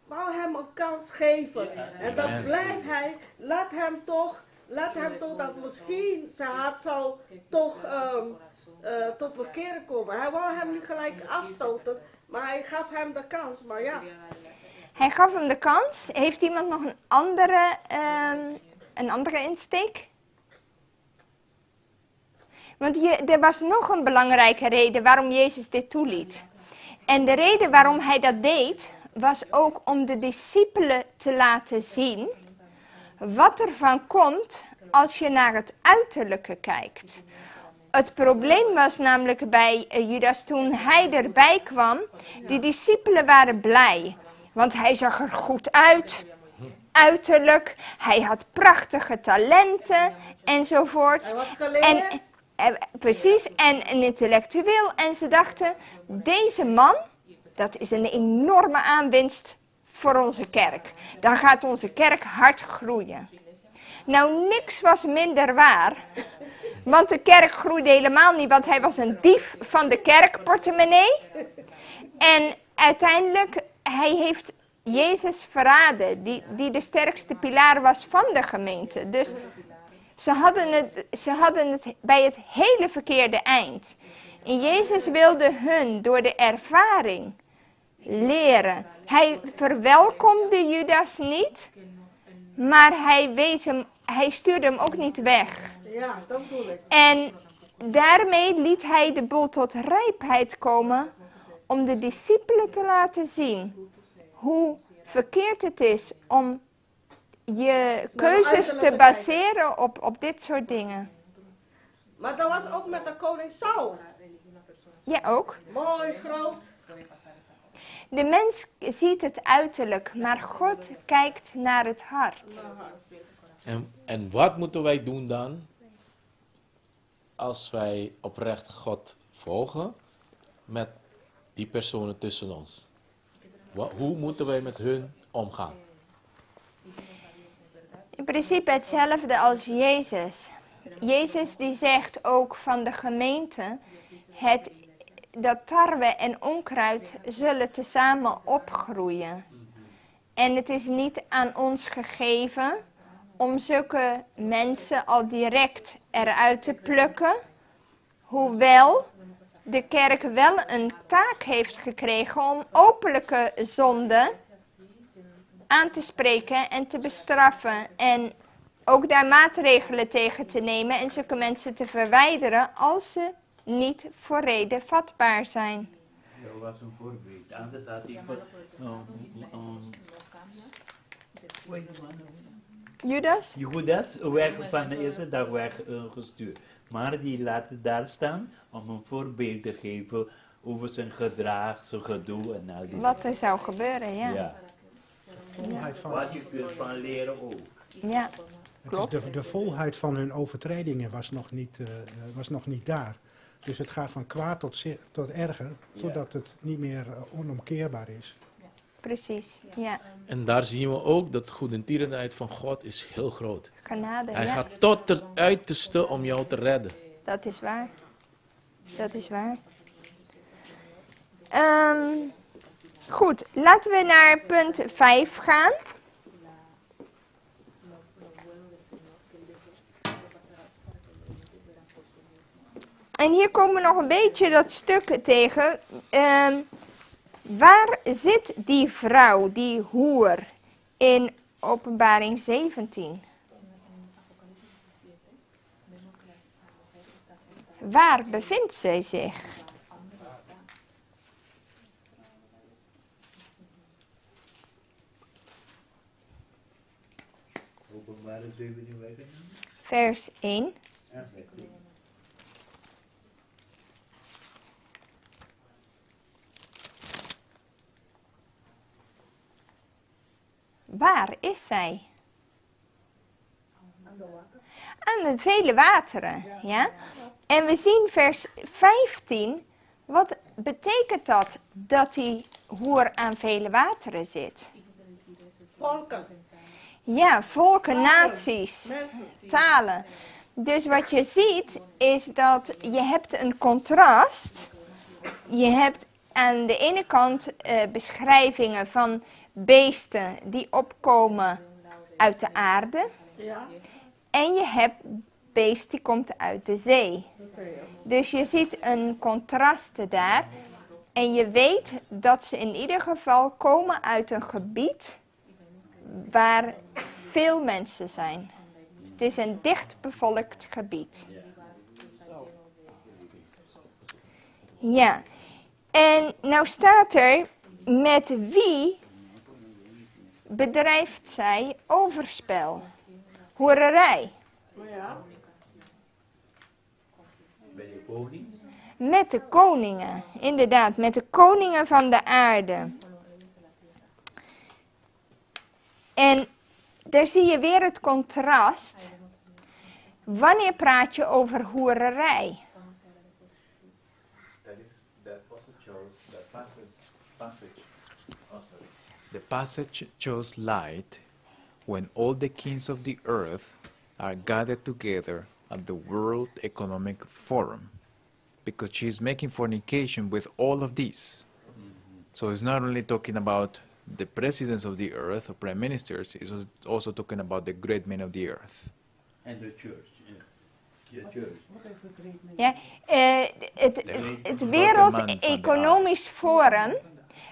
wou hem een kans geven. En dan Amen. blijft hij, laat hem toch dat misschien zijn hart zou toch tot bekeren komen. Hij wou hem niet gelijk afstoten, maar hij gaf hem de kans. Maar ja, Hij gaf hem de kans. Heeft iemand nog een andere insteek? Want er was nog een belangrijke reden waarom Jezus dit toeliet. En de reden waarom hij dat deed, was ook om de discipelen te laten zien wat er van komt als je naar het uiterlijke kijkt. Het probleem was namelijk bij Judas toen hij erbij kwam, die discipelen waren blij. Want hij zag er goed uit, uiterlijk, hij had prachtige talenten enzovoort. hij was geleerd. Precies, en een intellectueel. En ze dachten, deze man, dat is een enorme aanwinst voor onze kerk. Dan gaat onze kerk hard groeien. Nou, niks was minder waar. Want de kerk groeide helemaal niet, want hij was een dief van de kerkportemonnee. En uiteindelijk, hij heeft Jezus verraden, die de sterkste pilaar was van de gemeente. Dus ze hadden het bij het hele verkeerde eind. En Jezus wilde hun door de ervaring leren. Hij verwelkomde Judas niet, maar hij stuurde hem ook niet weg. Ja, dat bedoel ik. En daarmee liet hij de boel tot rijpheid komen om de discipelen te laten zien hoe verkeerd het is om je keuzes te baseren op dit soort dingen. Maar dat was ook met de koning Saul. Ja, ook. Mooi, groot. De mens ziet het uiterlijk, maar God kijkt naar het hart. En wat moeten wij doen dan? Als wij oprecht God volgen met die personen tussen ons. Hoe moeten wij met hun omgaan? In principe hetzelfde als Jezus. Jezus die zegt ook van de gemeente, dat tarwe en onkruid zullen tezamen opgroeien. En het is niet aan ons gegeven om zulke mensen al direct eruit te plukken. Hoewel de kerk wel een taak heeft gekregen om openlijke zonden aan te spreken en te bestraffen. En ook daar maatregelen tegen te nemen en zulke mensen te verwijderen als ze niet voor reden vatbaar zijn. Dat was een voorbeeld. Anders had hij Judas weg van de eerste dag weggestuurd. Maar die laten daar staan om een voorbeeld te geven over zijn gedrag, zijn gedoe en al die Wat er zou gebeuren, ja. Ja. Volheid van, Wat je kunt van leren ook. Ja. het is de volheid van hun overtredingen was nog niet daar. Dus het gaat van kwaad tot erger, totdat het niet meer onomkeerbaar is. Precies, ja. En daar zien we ook dat de goedertierenheid van God is heel groot. Genade, Hij ja. gaat tot het uiterste om jou te redden. Dat is waar. Dat is waar. Goed, laten we naar punt 5 gaan. En hier komen we nog een beetje dat stuk tegen. Waar zit die vrouw, die hoer, in Openbaring 17? Waar bevindt zij zich? Openbare 17 weggenomen? vers 1. Ja, vers 1. Waar is zij? Aan de vele wateren, ja? En we zien vers 15, wat betekent dat, dat die hoer aan vele wateren zit? Volken, Ja, volken, naties, mensen. talen. Dus wat je ziet, is dat je hebt een contrast. Je hebt aan de ene kant beschrijvingen van beesten die opkomen uit de aarde. Ja, En je hebt beest die komt uit de zee. oké. Dus je ziet een contrast daar. En je weet dat ze in ieder geval komen uit een gebied waar veel mensen zijn. Het is een dicht bevolkt gebied. Ja. En nou staat er, met wie bedrijft zij overspel? Hoererij. Maar ja, Bij de koning? Met de koningen, inderdaad, met de koningen van de aarde. En daar zie je weer het contrast. Wanneer praat je over hoererij? That also shows the passage. Oh, sorry. The passage shows light when all the kings of the earth are gathered together at the World Economic Forum, because she's making fornication with all of these. So it's not only talking about the presidents of the earth or prime ministers, it's also talking about the great men of the earth. En de church. Ja. De church. Ja, het Wereld Economisch Forum,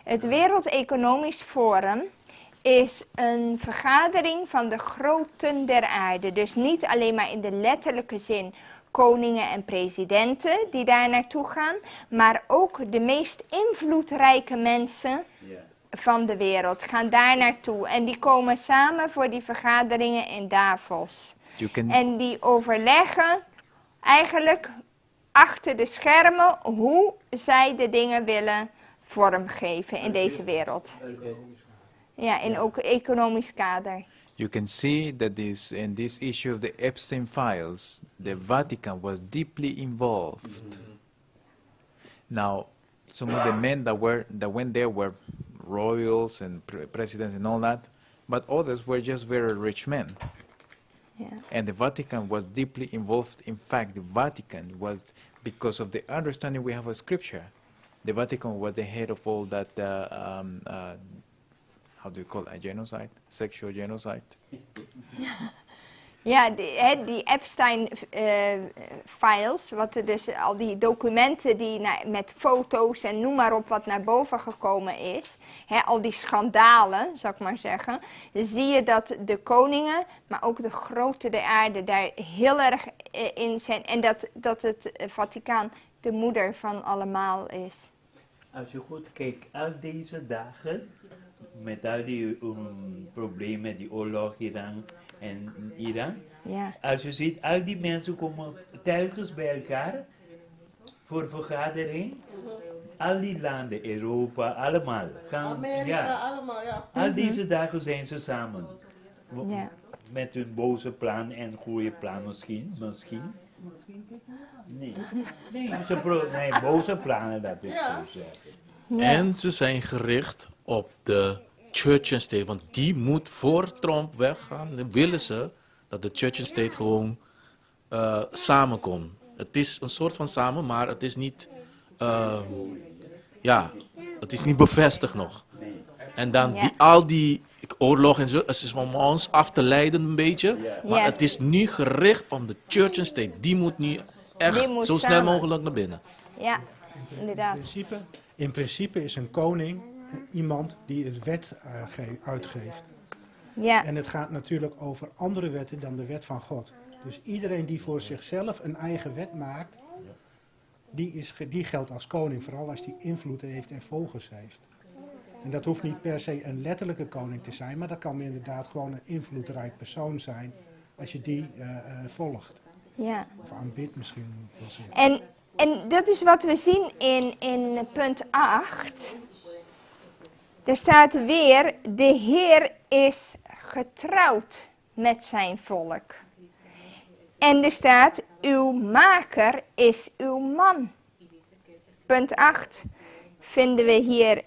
het Wereld Economisch Forum is een vergadering van de groten der aarde. Dus niet alleen maar in de letterlijke zin koningen en presidenten die daar naartoe gaan, maar ook de meest invloedrijke mensen Ja. van de wereld gaan daar naartoe. En die komen samen voor die vergaderingen in Davos. You can En die overleggen eigenlijk achter de schermen hoe zij de dingen willen vormgeven in deze wereld. Ja, in ook economisch kader. You can see that in this issue of the Epstein files, the Vatican was deeply involved. Now, some of the men that went there were royals and presidents and all that, but others were just very rich men. Ja. And the Vatican was deeply involved. In fact, the Vatican was, because of the understanding we have of Scripture, the Vatican was the head of all that, how do you call it, a genocide? Sexual genocide? Ja, die Epstein-files, wat er dus al die documenten die met foto's en noem maar op wat naar boven gekomen is, al die schandalen, zou ik maar zeggen, dan zie je dat de koningen, maar ook de groten der aarde daar heel erg in zijn en dat het Vaticaan de moeder van allemaal is. Als je goed kijkt, al deze dagen, met al die problemen, die oorlog Iran en Iran, Ja. als je ziet, al die mensen komen telkens bij elkaar voor vergadering. Al die landen, Europa, allemaal. Amerika, allemaal, ja. Al deze dagen zijn ze samen. Ja. Met hun boze plan en goede plan misschien. Nee, boze plannen, dat ik Ja. zo zeggen. Ja. En ze zijn gericht op de church and state, want die moet voor Trump weggaan. Dan willen ze dat de church and state gewoon samenkomt. Het is een soort van samen, maar het is niet, het is niet bevestigd nog. En dan Ja. al die oorlog en zo, het is om ons af te leiden een beetje. Maar Ja. het is nu gericht om de church and state. Die moet nu echt Die moet zo snel samen. mogelijk naar binnen. Ja, inderdaad. In principe is een koning iemand die een wet uitgeeft. Ja, En het gaat natuurlijk over andere wetten dan de wet van God. Dus iedereen die voor zichzelf een eigen wet maakt, die geldt als koning. Vooral als die invloed heeft en volgers heeft. En dat hoeft niet per se een letterlijke koning te zijn, maar dat kan inderdaad gewoon een invloedrijk persoon zijn als je die volgt. Ja. Of aanbidt misschien moet ik wel zeggen. En dat is wat we zien in punt 8. Er staat weer, de Heer is getrouwd met zijn volk. En er staat, uw maker is uw man. Punt 8 vinden we hier.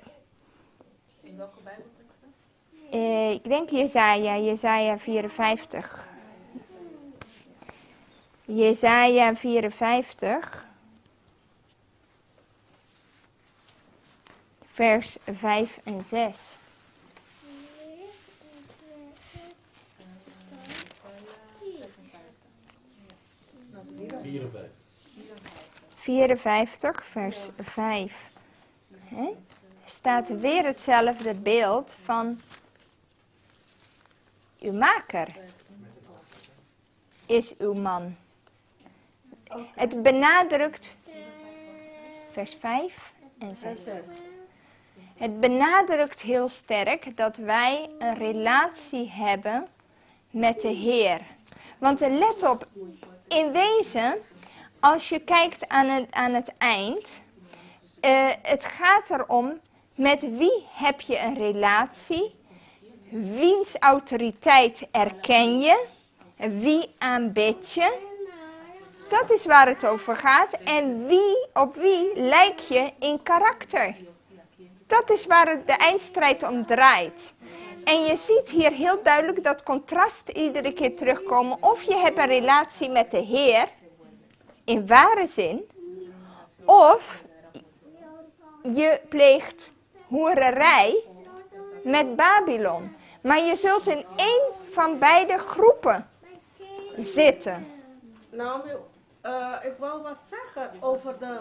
In welke Bijbelteksten? Ik denk Jesaja 54. Jesaja 54. Vers 5 en 6. Ja. 54. 54, vers 5. Staat weer hetzelfde beeld van uw maker is uw man. Het benadrukt, vers 5 en 6. Het benadrukt heel sterk dat wij een relatie hebben met de Heer. Want let op, in wezen, als je kijkt aan het eind, het gaat erom met wie heb je een relatie, wiens autoriteit erken je, wie aanbid je. Dat is waar het over gaat. En op wie lijk je in karakter. Dat is waar de eindstrijd om draait. En je ziet hier heel duidelijk dat contrast iedere keer terugkomen. Of je hebt een relatie met de Heer, in ware zin. Of je pleegt hoererij met Babylon. Maar je zult in één van beide groepen zitten. Nou, ik wil wat zeggen over de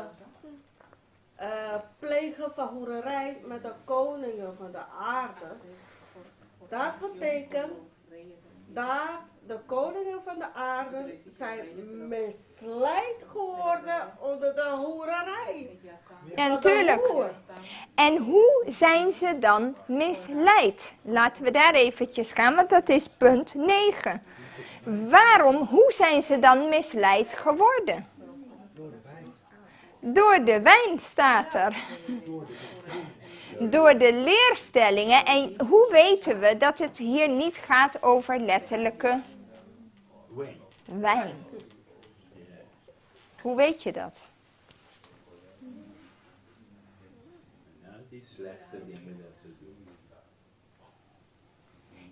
plegen van hoererij met de koningen van de aarde. Dat betekent dat de koningen van de aarde zijn misleid geworden onder de hoererij. Ja, natuurlijk. En hoe zijn ze dan misleid? Laten we daar eventjes gaan, want dat is punt 9. Hoe zijn ze dan misleid geworden? Door de wijn staat er. Door de leerstellingen. En hoe weten we dat het hier niet gaat over letterlijke wijn? Hoe weet je dat? Die slechte dingen dat ze doen.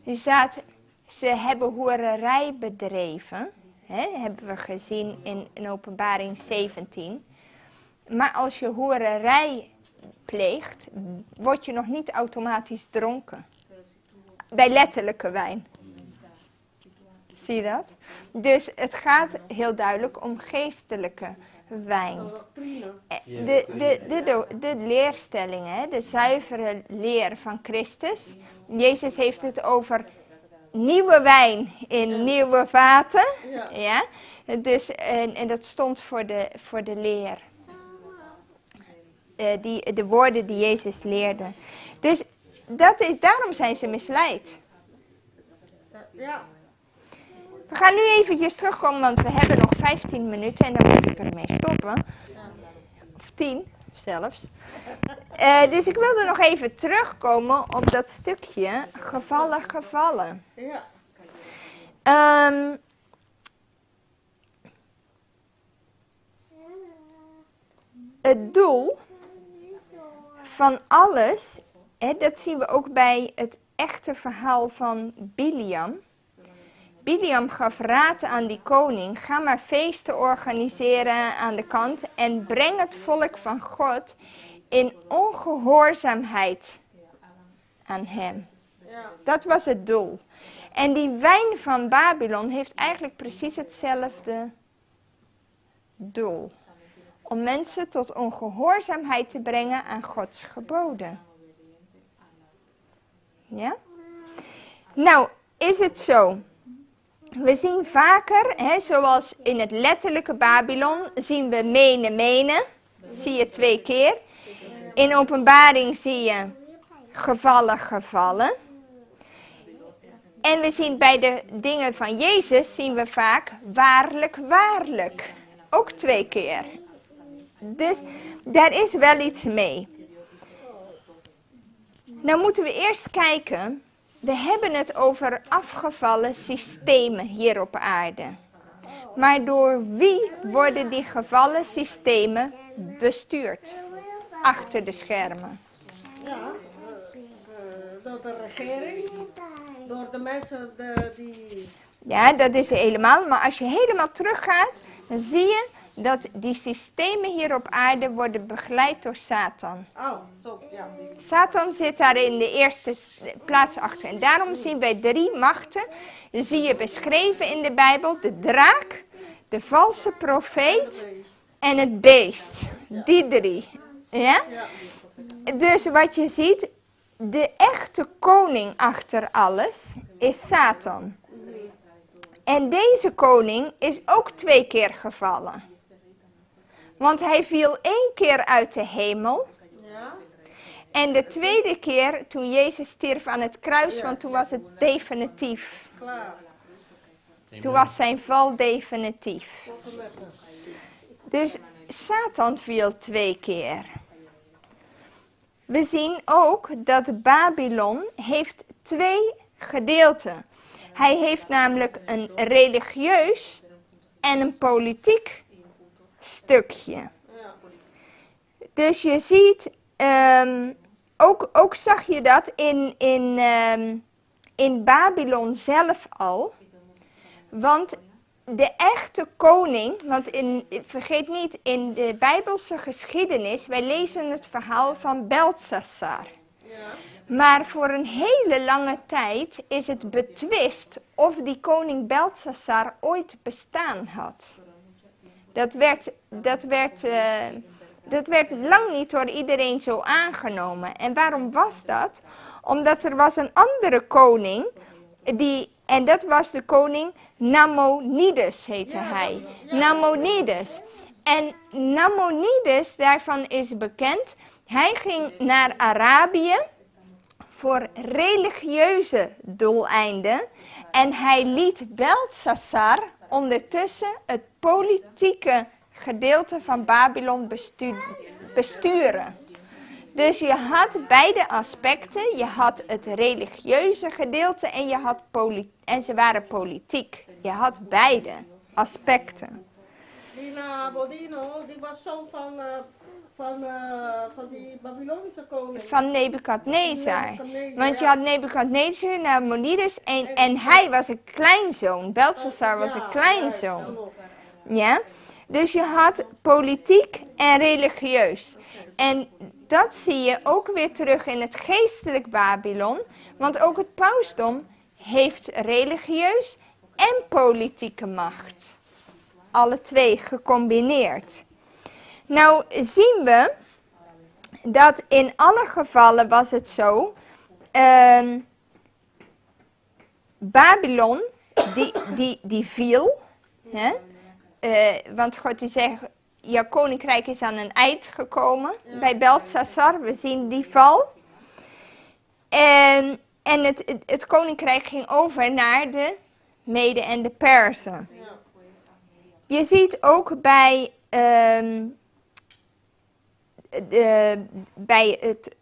Er staat, ze hebben hoererij bedreven. Hebben we gezien in Openbaring 17. Maar als je hoererij pleegt, word je nog niet automatisch dronken. Bij letterlijke wijn. Zie je dat? Dus het gaat heel duidelijk om geestelijke wijn. De leerstellingen, de zuivere leer van Christus. Jezus heeft het over nieuwe wijn in nieuwe vaten. Ja? Dus, en dat stond voor de leer. De woorden die Jezus leerde. Dus daarom zijn ze misleid. Ja. We gaan nu eventjes terugkomen, want we hebben nog 15 minuten en dan moet ik ermee stoppen. Of 10 zelfs. Dus ik wilde nog even terugkomen op dat stukje gevallen. Ja. Het doel van alles, dat zien we ook bij het echte verhaal van Biliam. Biliam gaf raad aan die koning, ga maar feesten organiseren aan de kant en breng het volk van God in ongehoorzaamheid aan hem. Dat was het doel. En die wijn van Babylon heeft eigenlijk precies hetzelfde doel. Om mensen tot ongehoorzaamheid te brengen aan Gods geboden. Ja? Nou, is het zo. We zien vaker, zoals in het letterlijke Babylon, zien we mene. Zie je 2 keer. In Openbaring zie je gevallen. En we zien bij de dingen van Jezus, zien we vaak waarlijk. Ook 2 keer. Dus daar is wel iets mee. Nou moeten we eerst kijken, we hebben het over afgevallen systemen hier op aarde. Maar door wie worden die gevallen systemen bestuurd? Achter de schermen. Ja, door de regering, door de mensen die... Ja, dat is helemaal. Maar als je helemaal teruggaat, dan zie je dat die systemen hier op aarde worden begeleid door Satan. Oh, zo, ja. Satan zit daar in de eerste plaats achter. En daarom zien wij 3 machten. Die zie je beschreven in de Bijbel. De draak, de valse profeet en het beest. Die 3. Ja? Dus wat je ziet, de echte koning achter alles is Satan. En deze koning is ook 2 keer gevallen. Want hij viel 1 keer uit de hemel. Ja? En de 2e keer toen Jezus stierf aan het kruis, want toen was het definitief. Klaar. Toen was zijn val definitief. Dus Satan viel 2 keer. We zien ook dat Babylon heeft 2 gedeelten. Hij heeft namelijk een religieus en een politiek stukje. Dus je ziet, ook zag je dat in Babylon zelf al. Want de echte koning, want vergeet niet, in de Bijbelse geschiedenis, wij lezen het verhaal van Beltsassar. Maar voor een hele lange tijd is het betwist of die koning Beltsassar ooit bestaan had. Dat werd lang niet door iedereen zo aangenomen. En waarom was dat? Omdat er was een andere koning, en dat was de koning Nabonides heette hij. Nabonides. En Nabonides, daarvan is bekend, hij ging naar Arabië voor religieuze doeleinden. En hij liet Beltsassar ondertussen het politieke gedeelte van Babylon besturen. Dus je had beide aspecten. Je had het religieuze gedeelte en ze waren politiek. Je had beide aspecten. Die Nabonino, die was zoon van die Babylonische koning. Van Nebukadnezar. Want je had Nebukadnezar, Nabonides en hij was een kleinzoon. Beltsassar was een kleinzoon. Ja? Dus je had politiek en religieus. En dat zie je ook weer terug in het geestelijk Babylon. Want ook het pausdom heeft religieus en politieke macht. Alle 2 gecombineerd. Nou zien we dat in alle gevallen was het zo. Babylon, die viel. Hè? Want God die zegt, jouw koninkrijk is aan een eind gekomen. Bij Beltsassar, we zien die val. En het koninkrijk ging over naar de Mede en de Perzen. Je ziet ook bij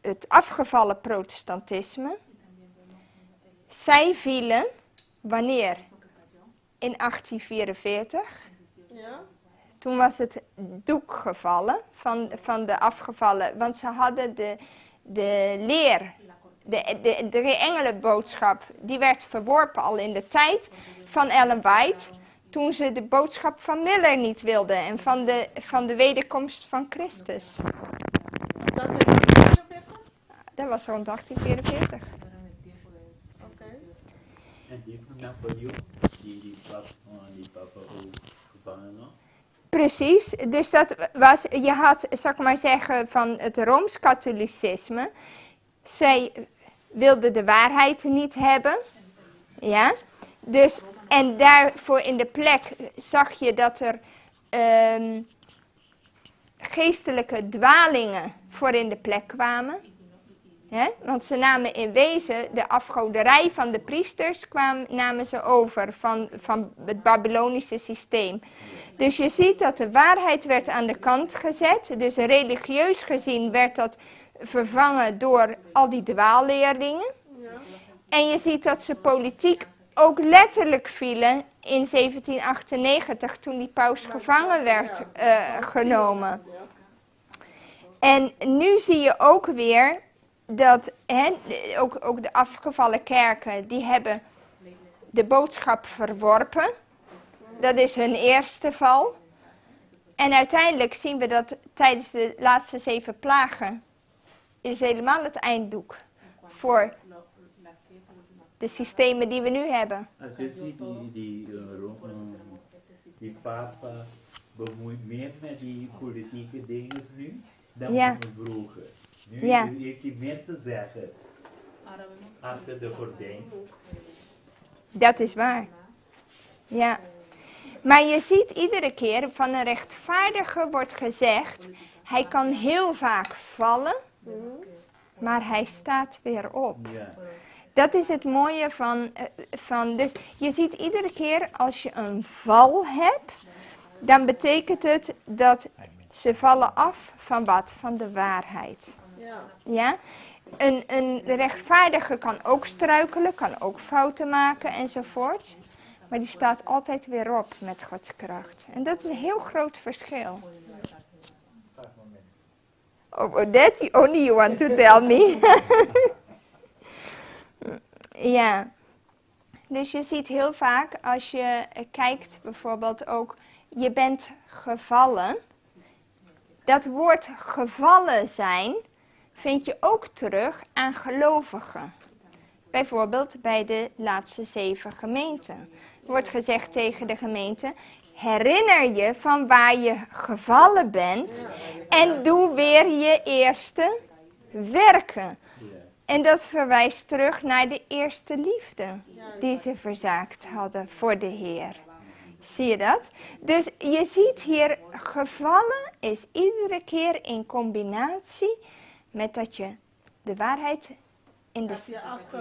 het afgevallen protestantisme. Zij vielen, wanneer? In 1844. Ja? Toen was het doek gevallen van de afgevallen, want ze hadden de leer, de engelenboodschap, die werd verworpen al in de tijd van Ellen White, toen ze de boodschap van Miller niet wilden en van de wederkomst van Christus. Dat is 1844? Dat was rond 1844. Oké. En die van Napoleon, die papa ook gevangen nog? Precies, dus dat was, je had, zal ik maar zeggen, van het Rooms-Katholicisme. Zij wilden de waarheid niet hebben. Ja, dus, en daarvoor in de plek zag je dat er geestelijke dwalingen voor in de plek kwamen. Hè? Want ze namen in wezen de afgoderij van de priesters namen ze over van het Babylonische systeem. Dus je ziet dat de waarheid werd aan de kant gezet. Dus religieus gezien werd dat vervangen door al die dwaalleerlingen. En je ziet dat ze politiek ook letterlijk vielen in 1798 toen die paus gevangen werd genomen. En nu zie je ook weer dat ook de afgevallen kerken, die hebben de boodschap verworpen. Dat is hun eerste val. En uiteindelijk zien we dat tijdens de laatste 7 plagen is helemaal het einddoek voor de systemen die we nu hebben. Als je ziet die papa bemoeit meer met die politieke dingen nu dan vroeger. Nu heeft hij meer te zeggen achter de gordijn. Dat is waar. Ja. Maar je ziet iedere keer van een rechtvaardige wordt gezegd, hij kan heel vaak vallen, maar hij staat weer op. Ja. Dat is het mooie van dus je ziet iedere keer als je een val hebt, dan betekent het dat ze vallen af van wat? Van de waarheid. Ja? Een rechtvaardige kan ook struikelen, kan ook fouten maken enzovoort. Maar die staat altijd weer op met Gods kracht. En dat is een heel groot verschil. Oh, that only you want to tell me. Ja. Dus je ziet heel vaak als je kijkt bijvoorbeeld ook, je bent gevallen. Dat woord gevallen zijn vind je ook terug aan gelovigen. Bijvoorbeeld bij de laatste 7 gemeenten. Er wordt gezegd tegen de gemeente, herinner je van waar je gevallen bent en doe weer je eerste werken. En dat verwijst terug naar de eerste liefde die ze verzaakt hadden voor de Heer. Zie je dat? Dus je ziet hier, gevallen is iedere keer in combinatie met dat je de waarheid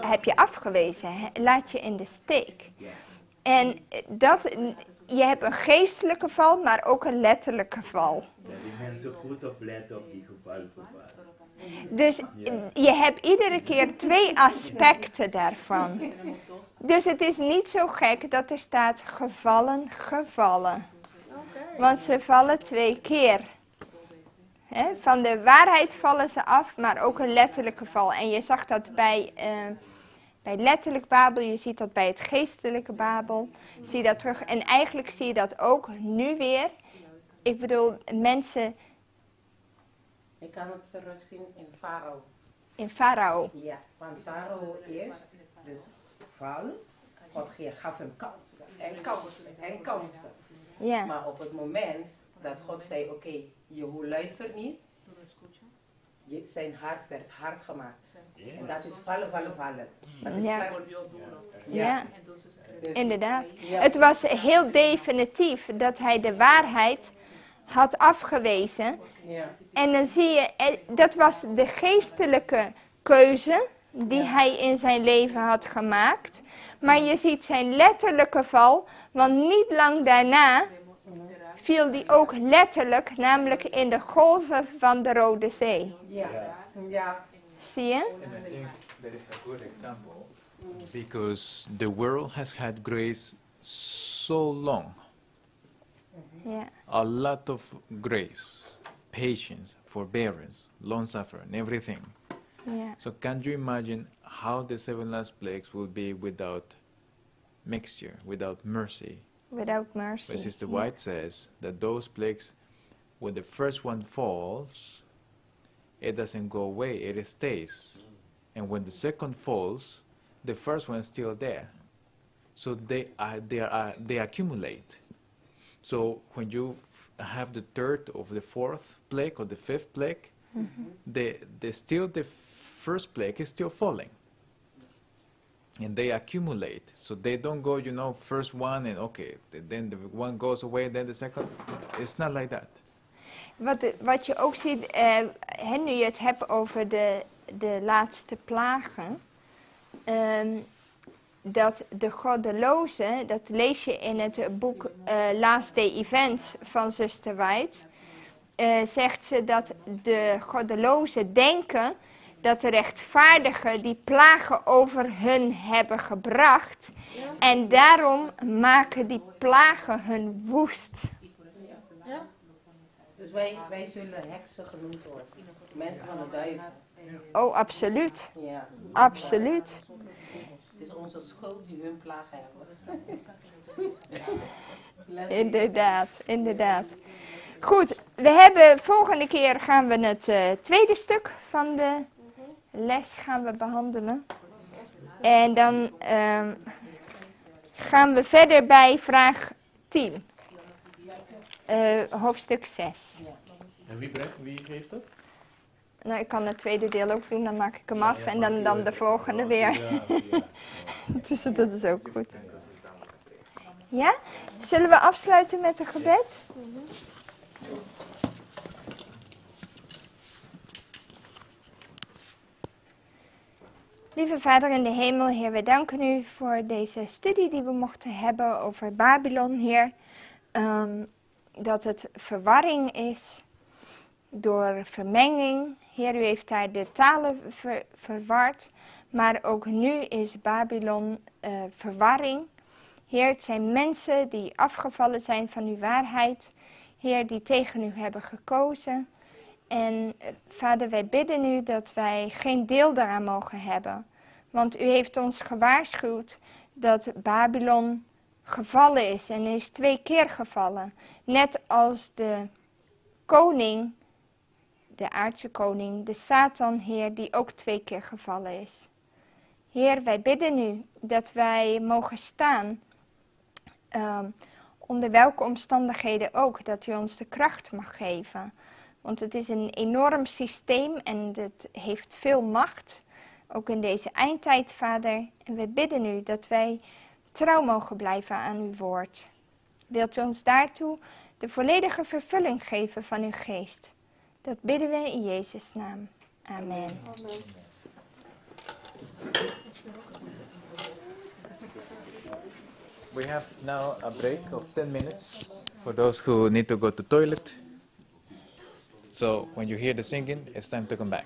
heb je afgewezen, laat je in de steek. En je hebt een geestelijke val, maar ook een letterlijke val. Ja, die mensen goed opletten op die gevallen. Dus je hebt iedere keer 2 aspecten daarvan. Dus het is niet zo gek dat er staat gevallen, gevallen. Want ze vallen 2 keer. Van de waarheid vallen ze af, maar ook een letterlijke val. En je zag dat bij letterlijk Babel, je ziet dat bij het geestelijke Babel. Zie je dat terug. En eigenlijk zie je dat ook nu weer. Ik bedoel, mensen... Ik kan het terugzien in Farao. In Farao. Ja, want Farao eerst, dus vallen, God gaf hem kansen en kansen en kansen. Ja. Maar op het moment dat God zei, oké, je luistert niet, zijn hart werd hard gemaakt. En dat is vallen, vallen, vallen. Dat is ja. Inderdaad. Ja. Het was heel definitief dat hij de waarheid had afgewezen. Ja. En dan zie je, dat was de geestelijke keuze die hij in zijn leven had gemaakt. Maar je ziet zijn letterlijke val, want niet lang daarna viel die ook letterlijk, namelijk in de golven van de Rode Zee. Ja. Ja. Zie je? And I think that is a good example because the world has had grace so long. Yeah. A lot of grace, patience, forbearance, long suffering, everything. Yeah. So can you imagine how the 7 last plagues will be without mixture, without mercy? Without mercy. But Sister White says that those plagues, when the first one falls, it doesn't go away, it stays. And when the second falls, the first one is still there. So they accumulate. So when you have the 3rd or the 4th plague or the 5th plague, the first plague is still falling. And they accumulate. So they don't go, first one and okay, then the one goes away, then the second. It's not like that. wat je ook ziet, nu je het hebt over de laatste plagen, dat de goddelozen, dat lees je in het boek Last Day Events van zuster White, zegt ze dat de goddelozen denken dat de rechtvaardigen die plagen over hun hebben gebracht. En daarom maken die plagen hun woest. Ja. Dus wij zullen heksen genoemd worden. Mensen van de duivel. Oh, absoluut. Ja. Absoluut. Het is onze schuld die hun plagen hebben. Inderdaad, inderdaad. Goed, volgende keer gaan we het tweede stuk van de les gaan we behandelen. En dan gaan we verder bij vraag 10. Hoofdstuk 6. En wie geeft dat? Nou, ik kan het tweede deel ook doen, dan maak ik hem af en dan de volgende weer. Dus dat is ook goed. Ja? Zullen we afsluiten met een gebed? Lieve Vader in de hemel, Heer, we danken u voor deze studie die we mochten hebben over Babylon, Heer. Dat het verwarring is door vermenging. Heer, u heeft daar de talen verward, maar ook nu is Babylon verwarring. Heer, het zijn mensen die afgevallen zijn van uw waarheid. Heer, die tegen u hebben gekozen. En Vader, wij bidden u dat wij geen deel daaraan mogen hebben. Want u heeft ons gewaarschuwd dat Babylon gevallen is en is 2 keer gevallen. Net als de koning, de aardse koning, de Satan, Heer, die ook 2 keer gevallen is. Heer, wij bidden u dat wij mogen staan, onder welke omstandigheden ook, dat u ons de kracht mag geven. Want het is een enorm systeem en het heeft veel macht, ook in deze eindtijd, Vader. En we bidden u dat wij trouw mogen blijven aan uw woord. Wilt u ons daartoe de volledige vervulling geven van uw geest? Dat bidden we in Jezus' naam. Amen. We have now a break of 10 minutes for those who need to go to toilet. So when you hear the singing, it's time to come back.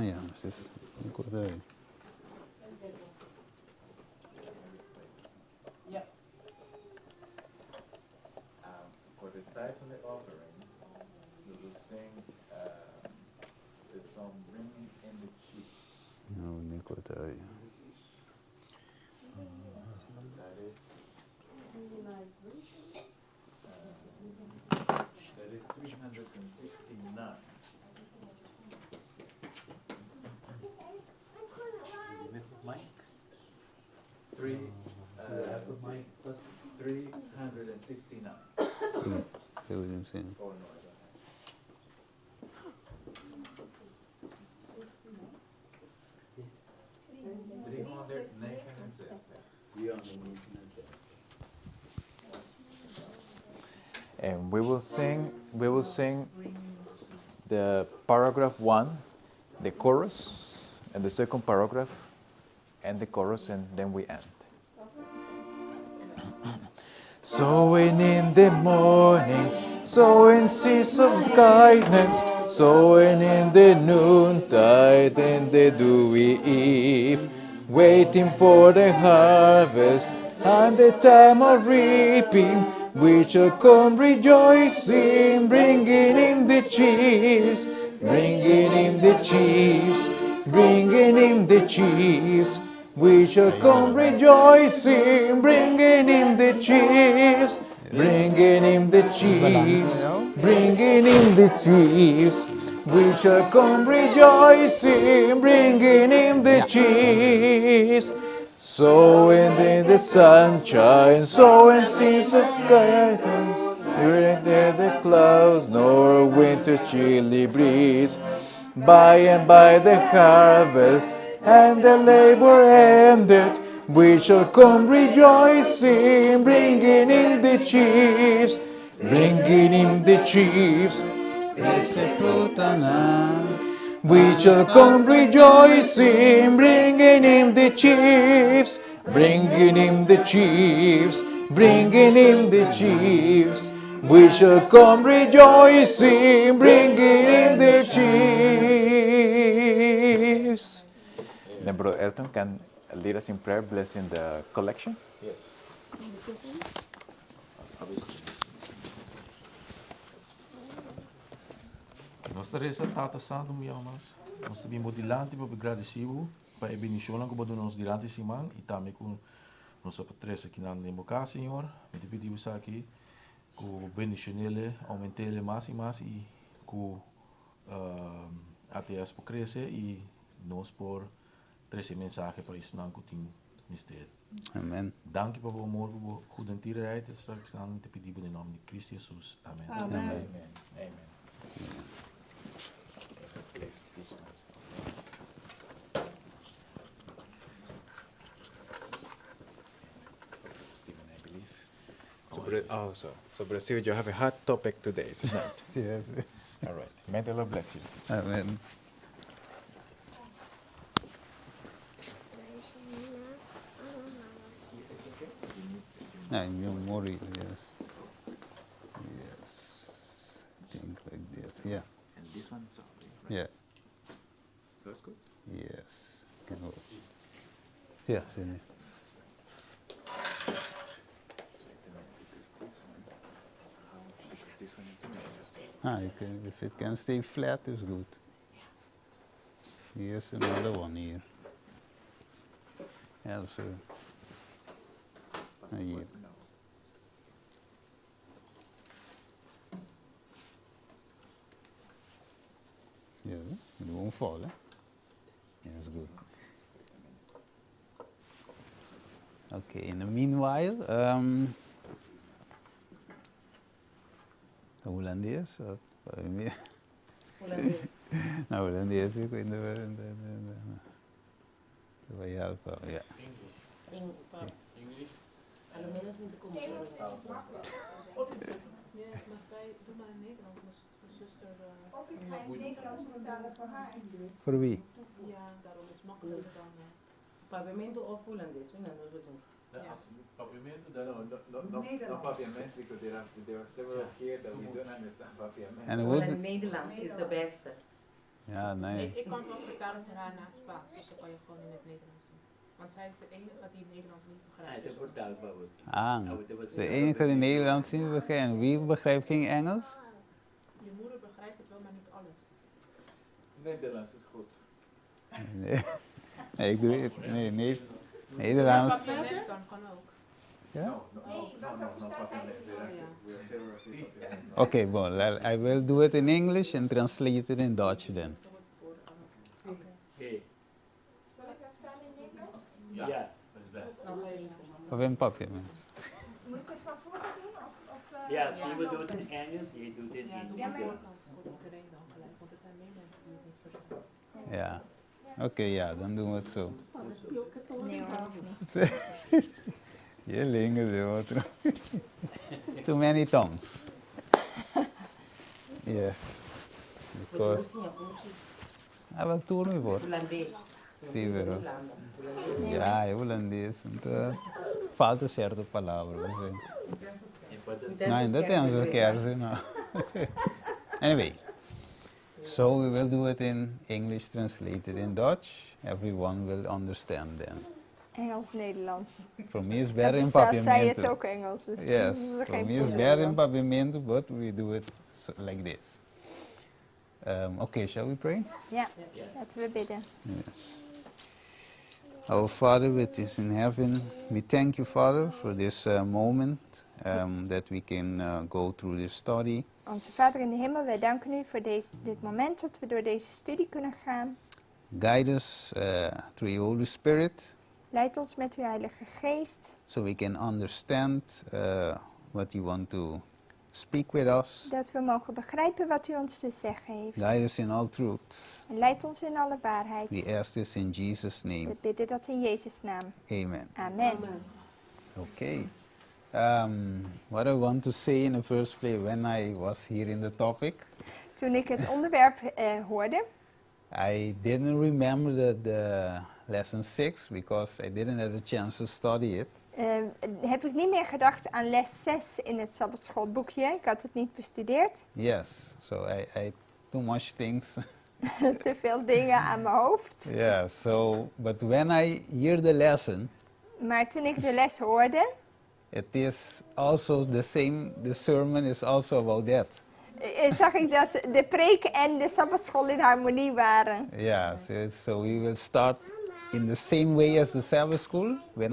Ah ja, precies. Ik hoor dat. Ja. For the tithe and the offerings, we will sing the song Ringing in the Chief. Nou, ik hoor dat. That is 369. Three, 369. Heel goed zin. Oh, no, and we will sing the paragraph 1, the chorus, and the second paragraph, and the chorus, and then we end. Sowing in the morning, sowing seeds of kindness, sowing in the noontide and the dewy eve, waiting for the harvest and the time of reaping, we shall come rejoicing, bringing in the chiefs, bringing in the chiefs, bringing in the chiefs. We shall come rejoicing, bringing in the chiefs, bringing in the chiefs, bringing in the chiefs. We shall come rejoicing, bringing in the chiefs. Sowing in the sunshine, sowing seeds of guidance, during the clouds, nor winter's chilly breeze. By and by the harvest and the labor ended, we shall come rejoicing, bringing in the chiefs, bringing in the chiefs. We shall come rejoicing, bringing in the chiefs, bringing in the chiefs, bringing in the chiefs. We shall come rejoicing, bringing in the chiefs. Then Brother Elton can lead us in prayer, blessing the collection. Yes. Nós teresa tata santo mi amas. Nós também modelante para agradecido para a bendição que pode nos durante a semana e também com nossa patresa que na democracia, Senhor. Me pedimos aqui com bendicionele aumentele mais e mais e com até as por crescer e nós por trazer mensagem para isso não que tem mistério. Amen. Dank u voor morgen goede tierenheid. En straks dan te pedimos in naam van Christus Jezus. Amen. Amen. Amen. Amen. Place these ones. Stephen, I believe. So Brazil, you have a hot topic today, isn't it? Yes. All right. May the Lord bless you. Amen. Memory, yes. Yes. Think like that, yeah. And this one, so right? Yeah. That's good. Yes. Can work. Yeah, see me. This one is the main. You can, if it can stay flat, it's good. Here's another one here. Also. Hier. Ja, it won't fall, eh? Yeah, that's good. Okay, in the meanwhile, Holandees? Holandees. Nou, Holandees, ik weet niet waar je helpen, ja. English. Al menos niet komen. Nee, maar zij, doe maar in Nederland, mijn zuster. Of ik ga in het Nederlands vertalen voor haar. Voor wie? Ja, daarom is het makkelijker dan. Pavimento of Holandees, we gaan dat doen. Pavimento, no papiaments, because there are several here that we don't understand papiaments. And Well, Nederlands is de beste. Ja, nee. Ik kan het wel vertalen voor haar naar het Spaans, dus dan kan je gewoon in het Nederlands doen. Want zij is de enige die het Nederlands niet begrijpt. Het wordt vertaalbaar was. De enige die Nederlands niet begrijpt. En wie begrijpt geen Engels? Je moeder begrijpt het wel, maar niet alles. Nederlands is goed. Nee, nee ik doe het. Nee, Nederlands. Als je net dan kan ook. Ja? Oh, Okay, well, I will do it in English and translate it in Dutch then. Hey. Zal ik dat vertalen in Nederlands? Ja, Dat is best. Of in papier, man. Moet ik het van voren doen? ja, Steven doet het in Engels, jij doet het in Ja, doe Ja, maar maar- voor iedereen dan gelijk, want er zijn meer mensen die het niet verstaan. Ja. Oké, ja, dan doen we het zo. Nee hoor, hoeft niet. Je linken zo. Too many tongues. Yes. Because I will tour me for. Holandees. Sí, pero. Ya, es holandés. Entonces, falta ciertas palabras. ¿Sí? No, en dat tenemos que hacer, no. Anyway, so we will do it in English translated in Dutch. Everyone will understand then. Engels-Nederlands. For me it's En better in verstaat zij het papiamento. ook Engels, dus Yes, dat is for geen me it's probleem. better in papiamento, but we do it like this. Okay, shall we pray? Ja, laten we bidden. Yes. Our Father which is in heaven, we thank you, Father, for this moment that we can go through this study. Onze Vader in de hemel, wij danken u voor dit moment dat we door deze studie kunnen gaan. Guide us through your Holy Spirit Leid ons met uw Heilige Geest, so we can understand what you want to speak with us. dat we mogen begrijpen wat u ons te zeggen heeft. Guide us in all truth. En leid ons in alle waarheid. We ask this in Jesus' name. We bidden dat in Jezus' naam. Amen. Amen. Okay. What I want to say in the first place when I was here in the topic, Toen ik het onderwerp hoorde, I didn't remember the lesson 6 because I didn't have a chance to study it. heb ik niet meer gedacht aan les 6 in het Sabbatschoolboekje. Ik had het niet bestudeerd. Yes, so I too much things. Te veel dingen aan mijn hoofd. Yeah, so but when I hear the lesson, Maar toen ik de les hoorde, it is also the same. The sermon is also about that. zag ik dat de preek en de Sabbatschool in harmonie waren. Yeah, so we will start in the same way as the Sabbath school when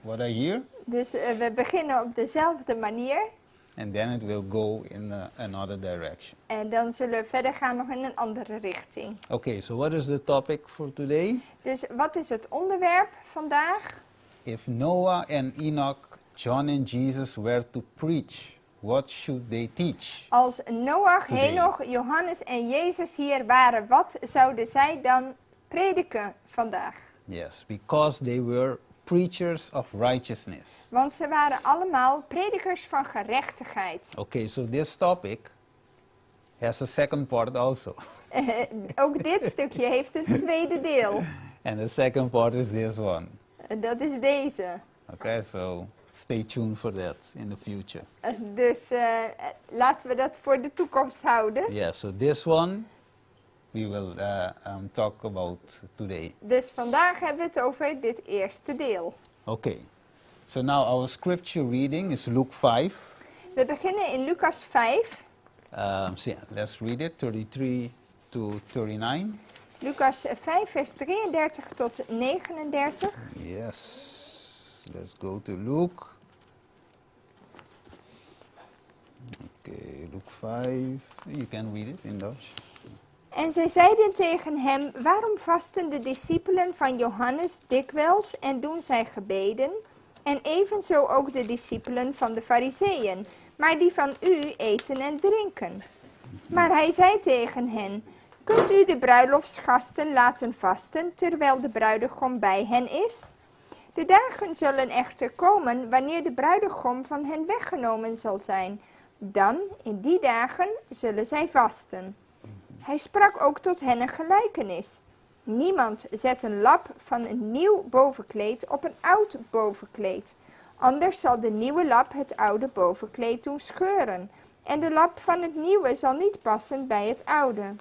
what I hear, Dus we beginnen op dezelfde manier. and then it will go in another direction. En dan zullen we verder gaan nog in een andere richting. Okay, so what is the topic for today? Dus wat is het onderwerp vandaag? If Noah and Enoch, John and Jesus were to preach, what should they teach? Als Noach, Today. Henoch, Johannes en Jezus hier waren, wat zouden zij dan prediken vandaag? Yes, because they were preachers of righteousness. Want ze waren allemaal predikers van gerechtigheid. Okay, so this topic has a second part also. Ook dit stukje heeft een tweede deel. And the second part is this one. En dat is deze. Okay, so stay tuned for that in the future. Dus laten we dat voor de toekomst houden. Yeah, so this one we will talk about today. Dus vandaag hebben we het over dit eerste deel. Okay, so now our scripture reading is Luke 5. We beginnen in Lucas 5. So yeah, let's read it, 33 to 39. Lucas 5 vers 33 tot 39. Yes, let's go to Luke. Okay, Luke 5. You can read it in Dutch. En zij zeiden tegen hem, waarom vasten de discipelen van Johannes dikwijls en doen zij gebeden? En evenzo ook de discipelen van de Farizeeën, maar die van u eten en drinken. Maar hij zei tegen hen, kunt u de bruiloftsgasten laten vasten, terwijl de bruidegom bij hen is? De dagen zullen echter komen wanneer de bruidegom van hen weggenomen zal zijn. Dan, in die dagen, zullen zij vasten. Hij sprak ook tot hen een gelijkenis. Niemand zet een lap van een nieuw bovenkleed op een oud bovenkleed. Anders zal de nieuwe lap het oude bovenkleed doen scheuren. En de lap van het nieuwe zal niet passen bij het oude.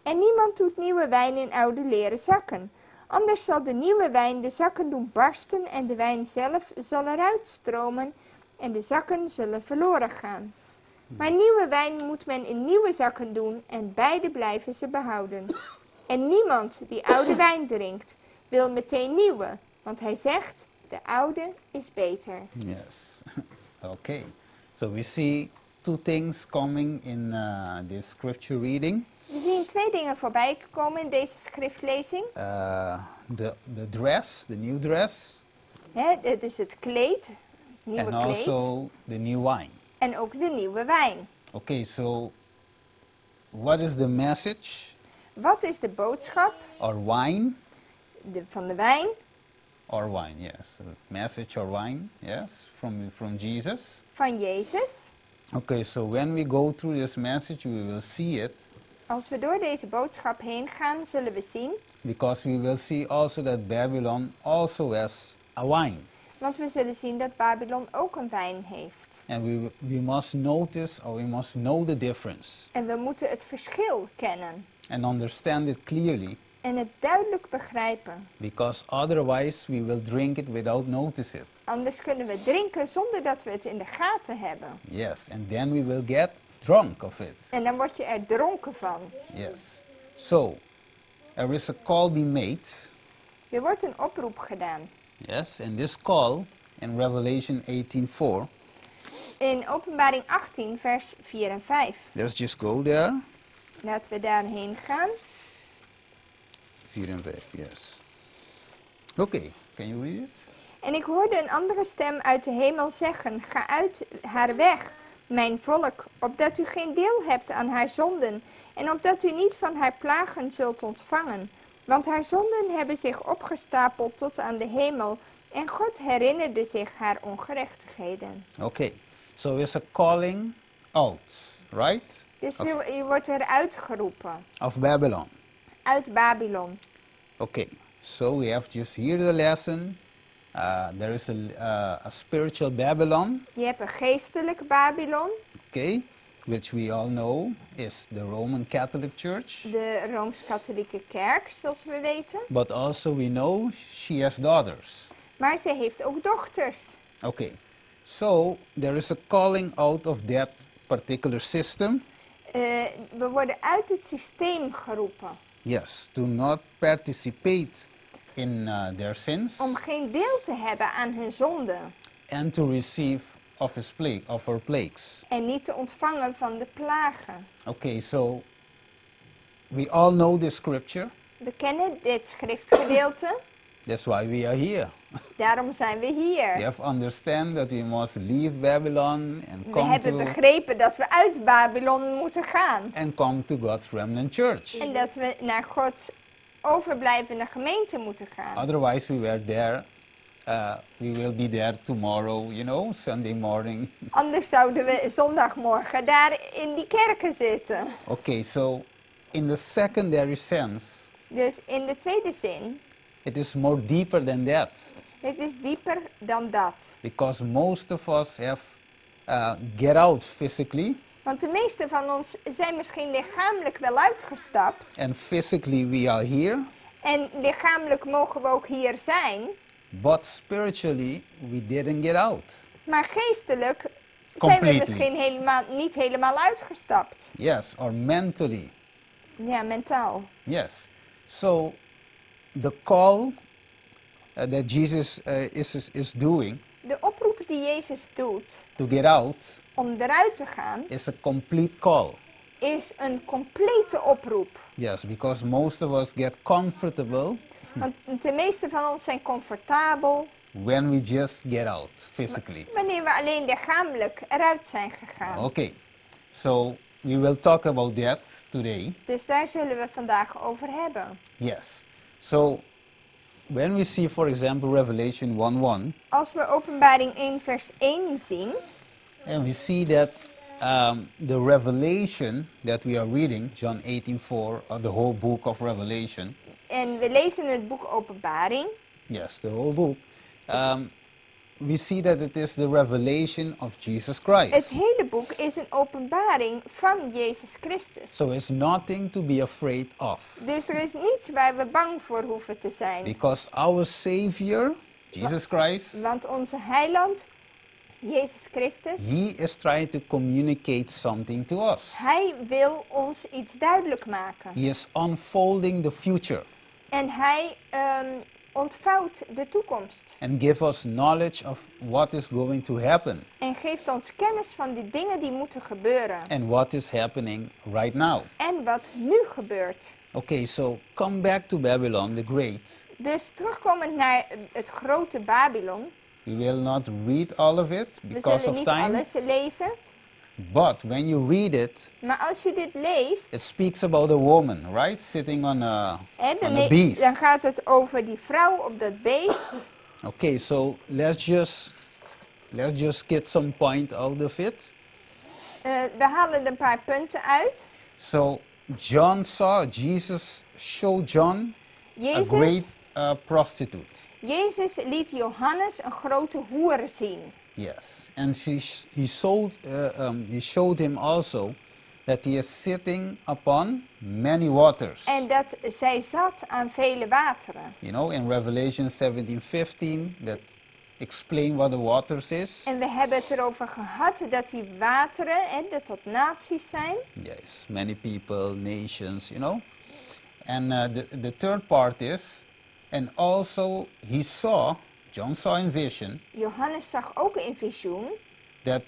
En niemand doet nieuwe wijn in oude leren zakken. Anders zal de nieuwe wijn de zakken doen barsten en de wijn zelf zal eruit stromen en de zakken zullen verloren gaan. Maar nieuwe wijn moet men in nieuwe zakken doen en beide blijven ze behouden. En niemand die oude wijn drinkt, wil meteen nieuwe, want hij zegt, de oude is beter. Yes. Okay. So we see two things coming in this scripture reading. We zien twee dingen voorbij komen in deze schriftlezing. The dress, the new dress, Dus het kleed, het nieuwe and kleed. also the new wine. En ook de nieuwe wijn. Okay, so what is the message Wat is de boodschap or wine? van de wijn? Or wine, yes. Message or wine, yes, from Jesus. Van Jezus. Okay, so when we go through this message, we will see it Als we door deze boodschap heen gaan, zullen we zien. because we will see also that Babylon also has a wine. Want we zullen zien dat Babylon ook een wijn heeft. And we must notice or we must know the difference En we moeten het verschil kennen. and understand it clearly En het duidelijk begrijpen. because otherwise we will drink it without notice it. Anders kunnen we drinken zonder dat we het in de gaten hebben. Yes, and then we will get drunk of it. En dan word je er dronken van. Yes. So, there is a call being made. Er wordt een oproep gedaan. Yes, and this call in Revelation 18:4. In Openbaring 18, vers 4 en 5. Let's just go there. Laten we daarheen gaan. 4 and 5, yes. Okay, can you read it? En ik hoorde een andere stem uit de hemel zeggen, ga uit haar weg, mijn volk, opdat u geen deel hebt aan haar zonden en opdat u niet van haar plagen zult ontvangen. Want haar zonden hebben zich opgestapeld tot aan de hemel en God herinnerde zich haar ongerechtigheden. Okay, so it's a calling out, right? Dus je wordt eruit geroepen, Of Babylon. uit Babylon. Okay, so we have just here the lesson. There is a spiritual Babylon, Je hebt een geestelijk Babylon, okay, which we all know is the Roman Catholic Church. de Rooms-Katholieke Kerk, zoals we weten. But also we know she has daughters. Maar ze heeft ook dochters. Okay, so there is a calling out of that particular system. We worden uit het systeem geroepen. Yes, to not participate in their sins Om geen deel te hebben aan hun zonde. and to receive of his plague, of her plagues. En niet te ontvangen van de plagen. Okay, so we all know the scripture. We kennen dit schriftgedeelte. That's why we are here. Daarom zijn we We hier. have to understand that we must leave Babylon and We come hebben to begrepen dat we uit Babylon moeten gaan. to God's remnant church. En dat we naar Gods overblijvende gemeente moeten gaan. Otherwise, we were there. We will be there tomorrow, you know, Sunday morning. Anders zouden we zondagmorgen daar in die kerken zitten. Okay, so in the secondary sense, Dus in de tweede zin, it is more deeper than that. het is dieper dan dat. Because most of us have get out physically, Want de meeste van ons zijn misschien lichamelijk wel uitgestapt. and physically we are here, En lichamelijk mogen we ook hier zijn. but spiritually we didn't get out. Maar geestelijk zijn we Completely. misschien niet helemaal uitgestapt. Yes, or mentally. Ja, mentaal. Yes. So the call that Jesus is doing De oproep die Jezus doet to get out om eruit te gaan, is a complete call. is een complete oproep. Yes, because most of us get comfortable Want de meeste van ons zijn comfortabel when we just get out physically. wanneer we alleen lichamelijk eruit zijn gegaan. Okay, so we will talk about that today. Dus daar zullen we vandaag over hebben. Yes. So when we see, for example, Revelation 1:1, Als we Openbaring 1 vers 1 zien, and we see that the revelation that we are reading, John 18:4, or the whole book of Revelation. en we lezen het boek Openbaring, Yes, the whole book. we see that it is the revelation of Jesus Het Christ. hele boek is een openbaring van Jezus Christus. So it's nothing to be afraid of. Dus er is niets waar we bang voor hoeven te zijn. Because our Savior, Jesus Christ, Want onze heiland, Jezus Christus, He is trying to communicate something to us. hij wil ons iets duidelijk maken. He is unfolding the future En hij ontvouwt de toekomst. and give us knowledge of what is going to happen En geeft ons kennis van de dingen die moeten gebeuren. and what is happening right now. En wat nu gebeurt. Okay, so come back to Babylon the Great. Dus terugkomend naar het grote Babylon. We will not read all of it We because zullen of niet time, alles lezen. but when you read it, Maar als je dit leest, it speaks about a woman, right? Sitting on a beast. dan gaat het over die vrouw op dat beest. Okay, so let's just get some point out of it. We halen er een paar punten uit. So Jesus showed John a Jezus, great prostitute. Jezus liet Johannes een grote hoer zien. Yes, and he showed him also that he is sitting upon many waters. En dat zij zat aan vele wateren. You know, in Revelation 17:15, that explain what the waters is. En we hebben het erover gehad dat die wateren, dat naties zijn. Yes, many people, nations, you know. And the third part is, and also John saw in vision, Johannes zag ook in visioen that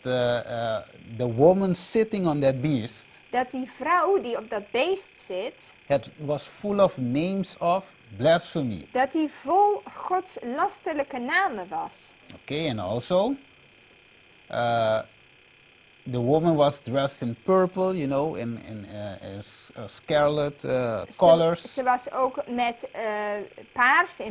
the woman sitting on that beast dat die vrouw die op dat beest zit, was full of names of blasphemy. dat die vol Gods lasterlijke namen was. Okay, and also the woman was dressed in purple, you know, in scarlet colors. Ze was ook met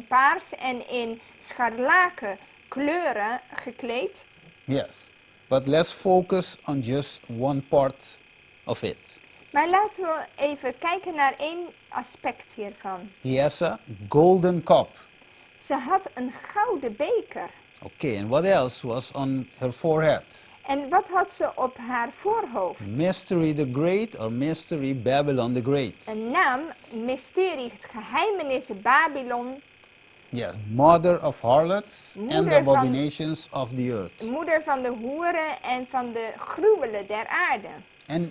paars en in scharlaken kleuren gekleed. Yes, but let's focus on just one part of it. Maar laten we even kijken naar één aspect hiervan. He has a golden cup. Ze had een gouden beker. Okay, and what else was on her forehead? En wat had ze op haar voorhoofd? Mystery the Great, or Mystery Babylon the Great. Een naam, mysterie, het geheimenis Babylon. Yes, mother of harlots and the Moeder van- abominations of the earth. Moeder van de hoeren en van de gruwelen der aarde.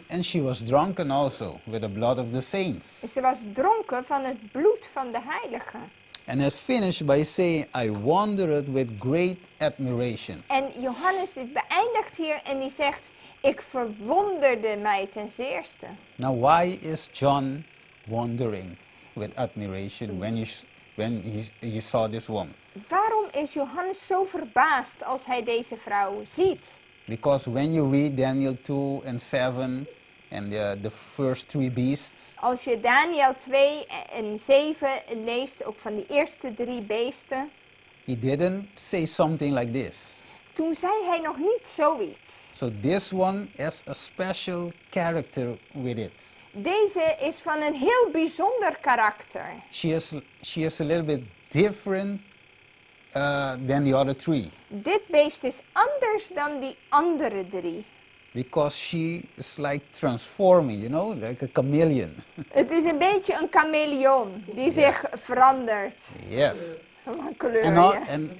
And she was drunken also with the blood of the saints. Ze was dronken van het bloed van de heiligen. And it finished by saying, I wondered with great admiration. En Johannes beëindigt hier en die zegt, ik verwonderde mij ten zeerste. Now why is John wondering with admiration when he saw this woman? Waarom is Johannes zo verbaasd als hij deze vrouw ziet? Because when you read Daniel 2 and 7 and the first three beasts, Als je Daniel 2 en 7 leest, ook van die eerste 3 beesten, he didn't say something like this. toen zei hij nog niet zoiets. So this one has a special character with it. Deze is van een heel bijzonder karakter. She is a little bit different than the other three. Dit beest is anders dan die andere 3. Because she is like transforming, you know, like a chameleon. Het is een beetje een chameleon die zich verandert. Yes. Van kleur.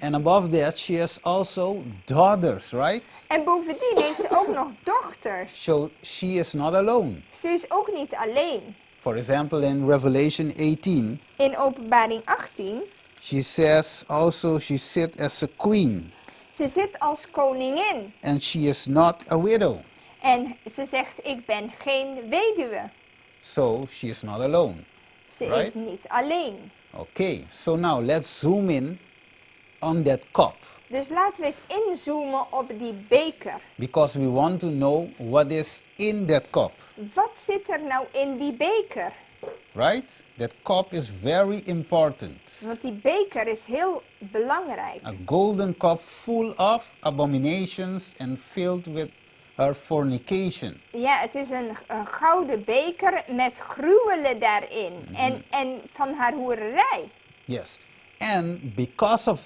And above that, she has also daughters, right? En bovendien heeft ze ook nog dochters. So she is not alone. Ze is ook niet alleen. For example, in Revelation 18, In Openbaring 18, she says also she sits as a queen, ze zit als koningin. and she is not a widow. En ze zegt, ik ben geen weduwe. So she is not alone. Ze is Right. niet alleen. Okay, so now let's zoom in on that cup, Dus laten we eens inzoomen op die beker. because we want to know what is in that cup, Wat zit er nou in die beker? right? That cup is very important. Want die beker is heel belangrijk. A golden cup full of abominations and filled with her fornication. Ja, het is een gouden beker met gruwelen daarin. En van haar hoererij. Yes. And because of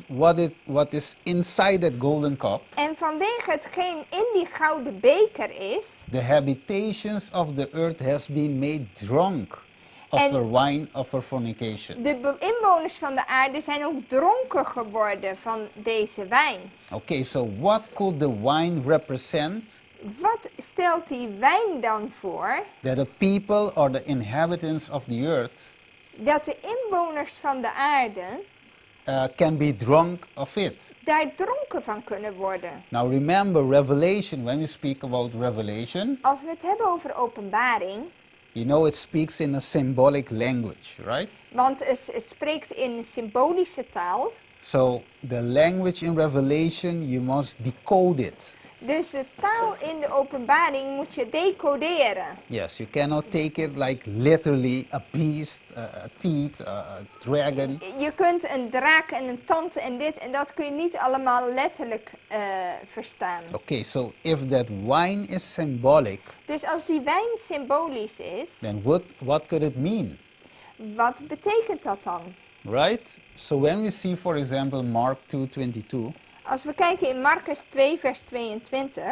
what is inside that golden cup, En vanwege hetgeen in die gouden beker is, the habitations of the earth has been made drunk of En- the wine of her fornication. de inwoners van de aarde zijn ook dronken geworden van deze wijn. Okay, so what could the wine represent? Wat stelt die wijn dan voor? That the people or the inhabitants of the earth Dat de inwoners van de aarde can be drunk of it. daar dronken van kunnen worden. Now remember Revelation, when we speak about Revelation, Als we het hebben over openbaring, you know it speaks in a symbolic language, right? want het spreekt in symbolische taal. So the language in Revelation, you must decode it. Dus de taal in de openbaring moet je decoderen. Yes, you cannot take it like literally a beast, a teeth, a dragon. Je kunt een draak en een tand en dit en dat kun je niet allemaal letterlijk verstaan. Okay, so if that wine is symbolic, Dus als die wijn symbolisch is, then what could it mean? wat betekent dat dan? Right? So when we see, for example, Mark 2:22, Als we kijken in Marcus 2 vers 22,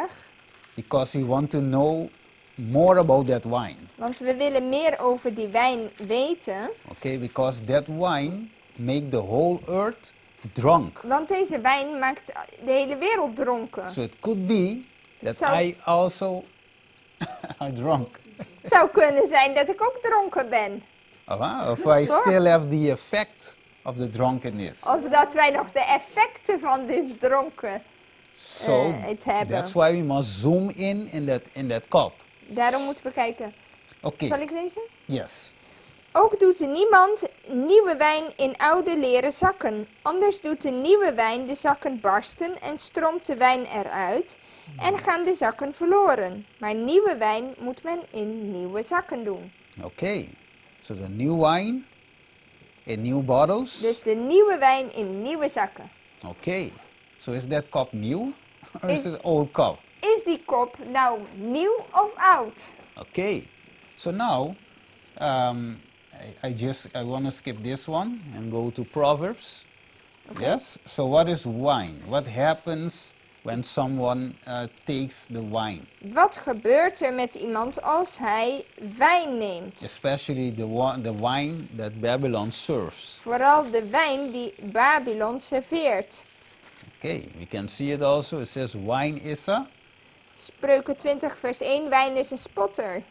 because we want to know more about that wine. want we willen meer over die wijn weten, Okay, because that wine make the whole earth drunk. want deze wijn maakt de hele wereld dronken. So it could be that Zou- I also are drunk. Het zou kunnen zijn dat ik ook dronken ben. Of I Toch? still have the effect of the drunkenness. Of dat wij nog de effecten van dit dronken So het hebben. that's why we must zoom in that cup. Daarom moeten we kijken. Okay. Zal ik lezen? Yes. Ook doet niemand nieuwe wijn in oude leren zakken. Anders doet de nieuwe wijn de zakken barsten en stroomt de wijn eruit en gaan de zakken verloren. Maar nieuwe wijn moet men in nieuwe zakken doen. Okay. So the new wine in new bottles. Dus de nieuwe wijn in nieuwe zakken. Okay. So is that cup new or is Is- it old cup? Is die kop nou nieuw of oud? Okay. So now I want to skip this one and go to Proverbs. Okay. Yes. So what is wine? What happens when someone takes the wine? Wat gebeurt er met iemand als hij wijn neemt? Especially the wine that Babylon serves. Vooral de wijn die Babylon serveert. Okay, we can see it also. It says wine is a. Spreuken 20 vers 1, wijn is een spotter.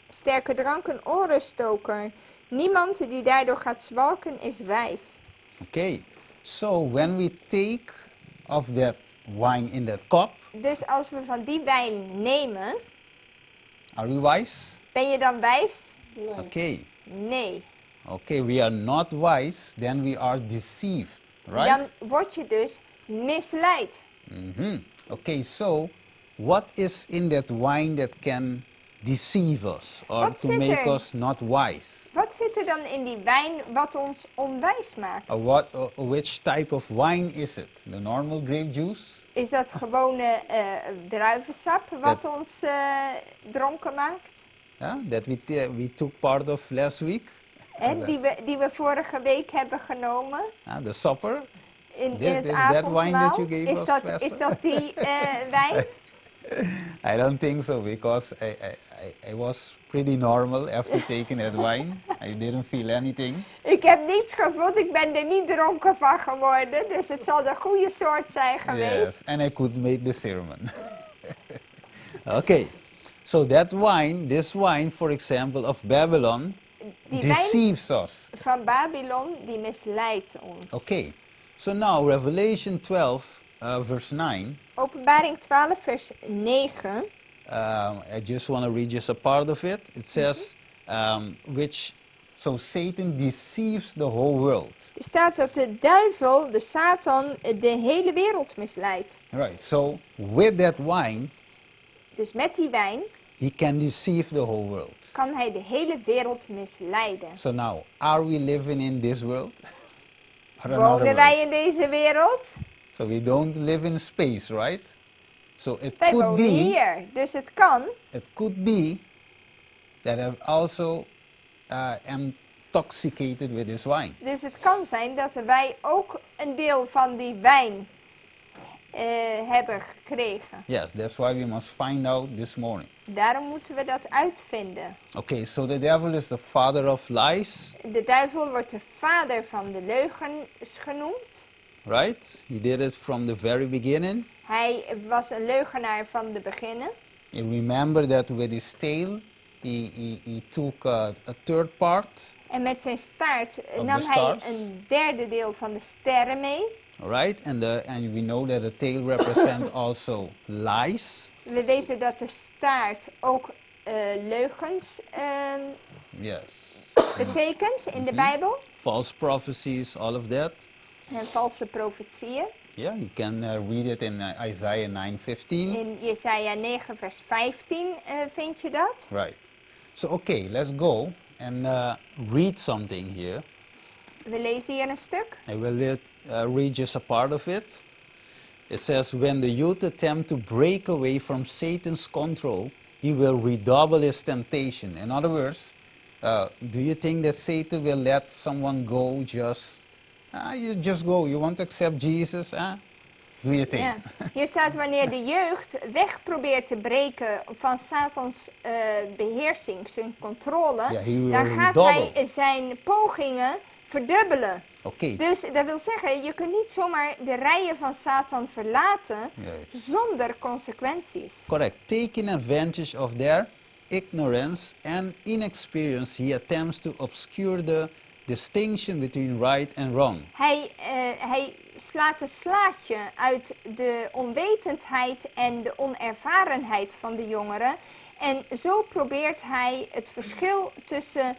Sterke drank een orenstoker. Niemand die daardoor gaat zwalken is wijs. Okay, so when we take of that wine in that cup, Dus als we van die wijn nemen, are we wise? ben je dan wijs? Okay, Nee. okay, we are not wise, then we are deceived, right? Dan word je dus misleid. Okay, so what is in that wine that can deceive us or Wat to zit make er? us not wise? Wat zit er dan in die wijn wat ons onwijs maakt? Which type of wine is it? The normal grape juice? Is dat gewone druivensap wat ons dronken maakt? Yeah, that we took part of last week? En die we vorige week hebben genomen The supper? in Is het that wine that avondmaal. you gave us, Is dat die wijn? I don't think so, because I was pretty normal after taking that wine. I didn't feel anything. Ik heb niets gevoeld, ik ben er niet dronken van geworden, dus het zal de goede soort zijn geweest. Yes, and I could make the sermon. Okay, so that wine, this wine, for example, of Babylon, Die deceives us. Van Babylon, die misleidt ons. Okay, so now Revelation 12, verse 9. Openbaring 12, vers 9. I just want to read just a part of it. It says, so Satan deceives the whole world. Er staat dat de duivel, de Satan, de hele wereld misleidt. Right, so with that wine, Dus met die wijn he can deceive the whole world. kan hij de hele wereld misleiden. So now, are we living in this world? Or another Wonen wij world? in deze wereld? So we don't live in space, right? So it Wij could wonen be, hier. Dus het kan it could be that I also am intoxicated with this wine. Dus het kan zijn dat wij ook een deel van die wijn hebben gekregen. Yes, that's why we must find out this morning. Daarom moeten we dat uitvinden. Okay, so the devil is the father of lies, De duivel wordt de vader van de leugens genoemd. right? He did it from the very beginning. Hij was een leugenaar van de beginnen. You remember that with his tail, he took a third part, En met zijn staart Of nam the hij stars. een derde deel van de sterren mee. right? And we know that the tail represents also lies. We weten dat de staart ook leugens Yes. betekent in de Bijbel. False prophecies, all of that. En valse profetieën. Yeah, you can read it in Isaiah 9:15. In Jesaja 9 vers 15 vind je dat. Right. So, okay, let's go and read something here. We lezen hier een stuk. I will read just a part of it. It says, when the youth attempt to break away from Satan's control, he will redouble his temptation. In other words, do you think that Satan will let someone go just, you just go, you want to accept Jesus, do you think? Ja. Hier staat wanneer de jeugd weg probeert te breken van Satans beheersing, zijn controle, Ja, he will dan gaat redouble. hij zijn pogingen verdubbelen. Okay. Dus dat wil zeggen, je kunt niet zomaar de rijen van Satan verlaten Yes. zonder consequenties. Correct. Taking advantage of their ignorance and inexperience, he attempts to obscure the distinction between right and wrong. Hij slaat een slaatje uit de onwetendheid en de onervarenheid van de jongeren. En zo probeert hij het verschil tussen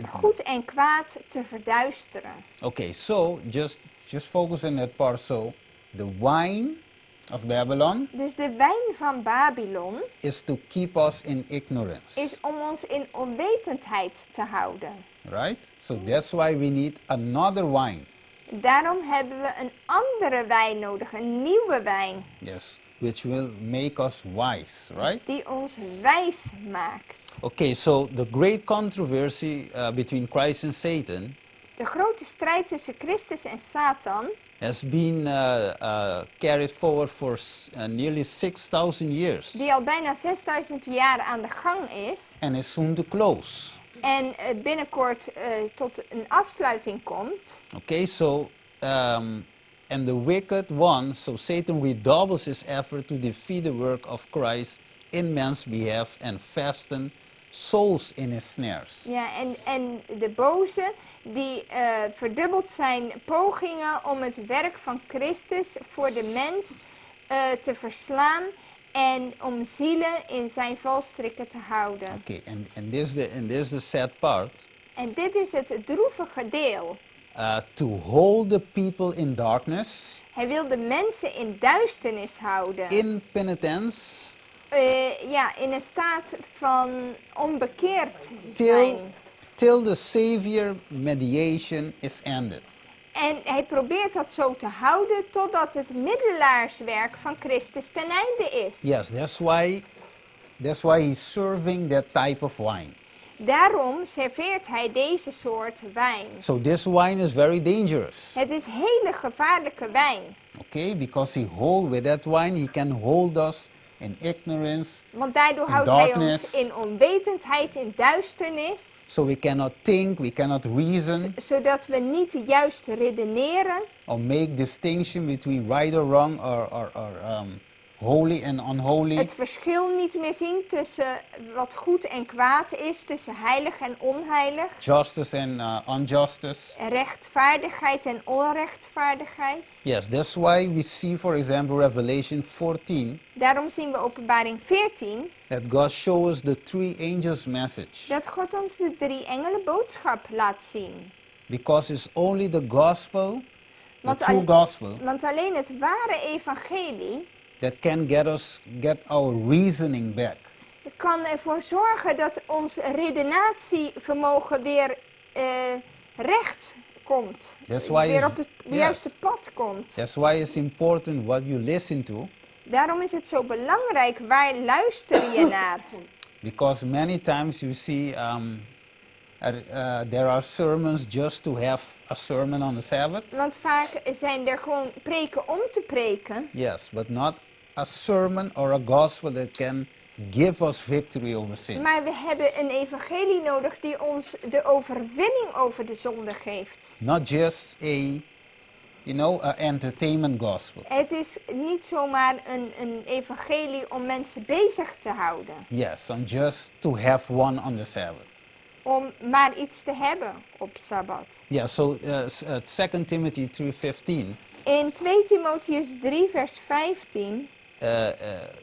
goed en kwaad te verduisteren. Okay, so just focus on that part. So the wine of Babylon Dus de wijn van Babylon is to keep us in ignorance, is om ons in onwetendheid te houden. right? So that's why we need another wine. Daarom hebben we een andere wijn nodig, een nieuwe wijn, Yes, which will make us wise, right? die ons wijs maakt. Okay, so the great controversy between Christ and Satan De grote strijd tussen Christus en Satan has been carried forward for nearly 6,000 years die al bijna 6000 jaar aan de gang is and is soon to close. en binnenkort tot een afsluiting komt. Okay, so and the wicked one, so Satan redoubles his effort to defeat the work of Christ in man's behalf and fasten souls in his snares. Ja, en de boze die verdubbelt zijn pogingen om het werk van Christus voor de mens te verslaan en om zielen in zijn valstrikken te houden. Okay, and this is the sad part. En dit is het droevige deel. To hold the people in darkness, Hij wil de mensen in duisternis houden. in penitence, In een staat van onbekeerd zijn. till the Savior mediation is ended. En hij probeert dat zo te houden totdat het middelaarswerk van Christus ten einde is. Yes, that's why he's serving that type of wine. Daarom serveert hij deze soort wijn. So this wine is very dangerous. Het is hele gevaarlijke wijn. Okay, because with that wine, he can hold us in ignorance, Want daardoor in houdt hij darkness. ons in onwetendheid, in duisternis. so we cannot think, we cannot reason, Zodat we niet juist redeneren. or make distinction between right or wrong, or holy and unholy. Het verschil niet meer zien tussen wat goed en kwaad is. Tussen heilig en onheilig. Justice and injustice. Rechtvaardigheid en onrechtvaardigheid. Yes, that's why we see, for example, Revelation 14, Daarom zien we Openbaring 14. that God shows us the three angels' message. Dat God ons de 3 engelen boodschap laat zien. Because it's only the gospel, the Want true gospel, Want alleen het ware evangelie that can get our reasoning back. kan ervoor zorgen dat ons redenatievermogen weer recht komt. That's why Weer it's- op het yes. juiste pad komt. That's why it's important what you listen to, Daarom is het zo belangrijk, waar luister je naar? because many times you see There are sermons just to have a sermon on the Sabbath. Want vaak zijn er gewoon preken om te preken. Yes, but not a sermon or a gospel that can give us victory over sin. Maar we hebben een evangelie nodig die ons de overwinning over de zonde geeft. Not just a entertainment gospel. Het is niet zomaar een evangelie om mensen bezig te houden. Yes, and just to have one on the Sabbath. Om maar iets te hebben op Sabbat. Yeah, so 2 Timothy 3:15. In 2 Timotheus 3 vers 15.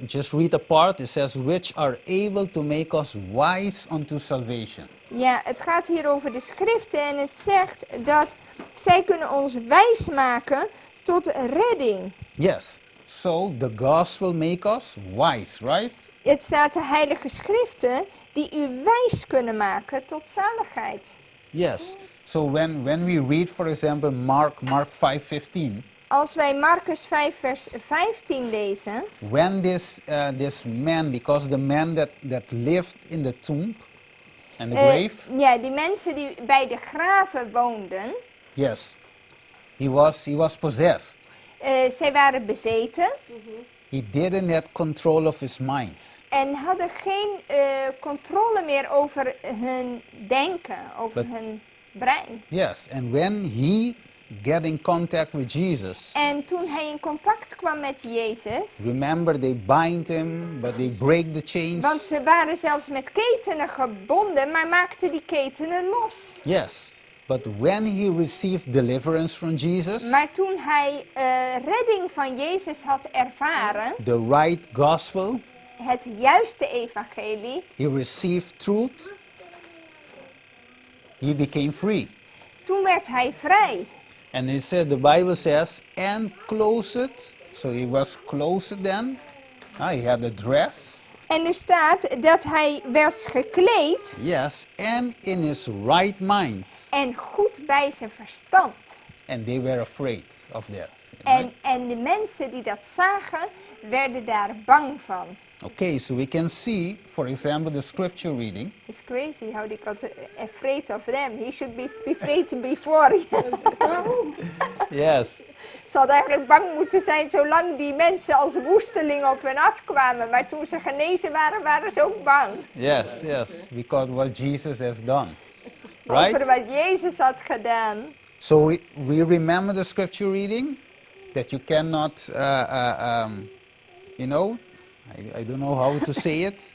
Just read the part. It says, which are able to make us wise unto salvation. Ja, het gaat hier over de schriften en het zegt dat zij kunnen ons wijs maken tot redding. Yes, so the gospel make us wise, right? Het staat de heilige schriften die u wijs kunnen maken tot zaligheid. Yes, so when we read, for example, Mark 5:15. Als wij Marcus 5 vers 15 lezen. When this man, because the man that lived in the tomb and the grave. Ja, die mensen die bij de graven woonden. Yes, he was possessed. Zij waren bezeten. He didn't have control of his mind. En hadden geen controle meer over hun denken, over hun brein. Yes, and when he get in contact with Jesus. En toen hij in contact kwam met Jezus. Remember, they bind him, but they break the chains. Want ze waren zelfs met ketenen gebonden, maar maakten die ketenen los. Yes, but when he received deliverance from Jesus. Maar toen hij redding van Jezus had ervaren. The right gospel. Het juiste evangelie. He received truth. He became free. Toen werd hij vrij. And he said, the Bible says, and clothed. So he was clothed then. He had a dress. En er staat dat hij werd gekleed. Yes, and in his right mind. En goed bij zijn verstand. And they were afraid of that. En de mensen die dat zagen, werden daar bang van. Okay, so we can see, for example, the scripture reading. It's crazy how they got afraid of them. He should be afraid before. Yes. Ze hadden eigenlijk bang moeten zijn zolang die mensen als woestelingen op hen afkwamen. Maar toen ze genezen waren, waren ze ook bang. Yes, because what Jesus has done. Right? Over wat Jezus had gedaan. So we remember the scripture reading that you cannot, I don't know how to say it,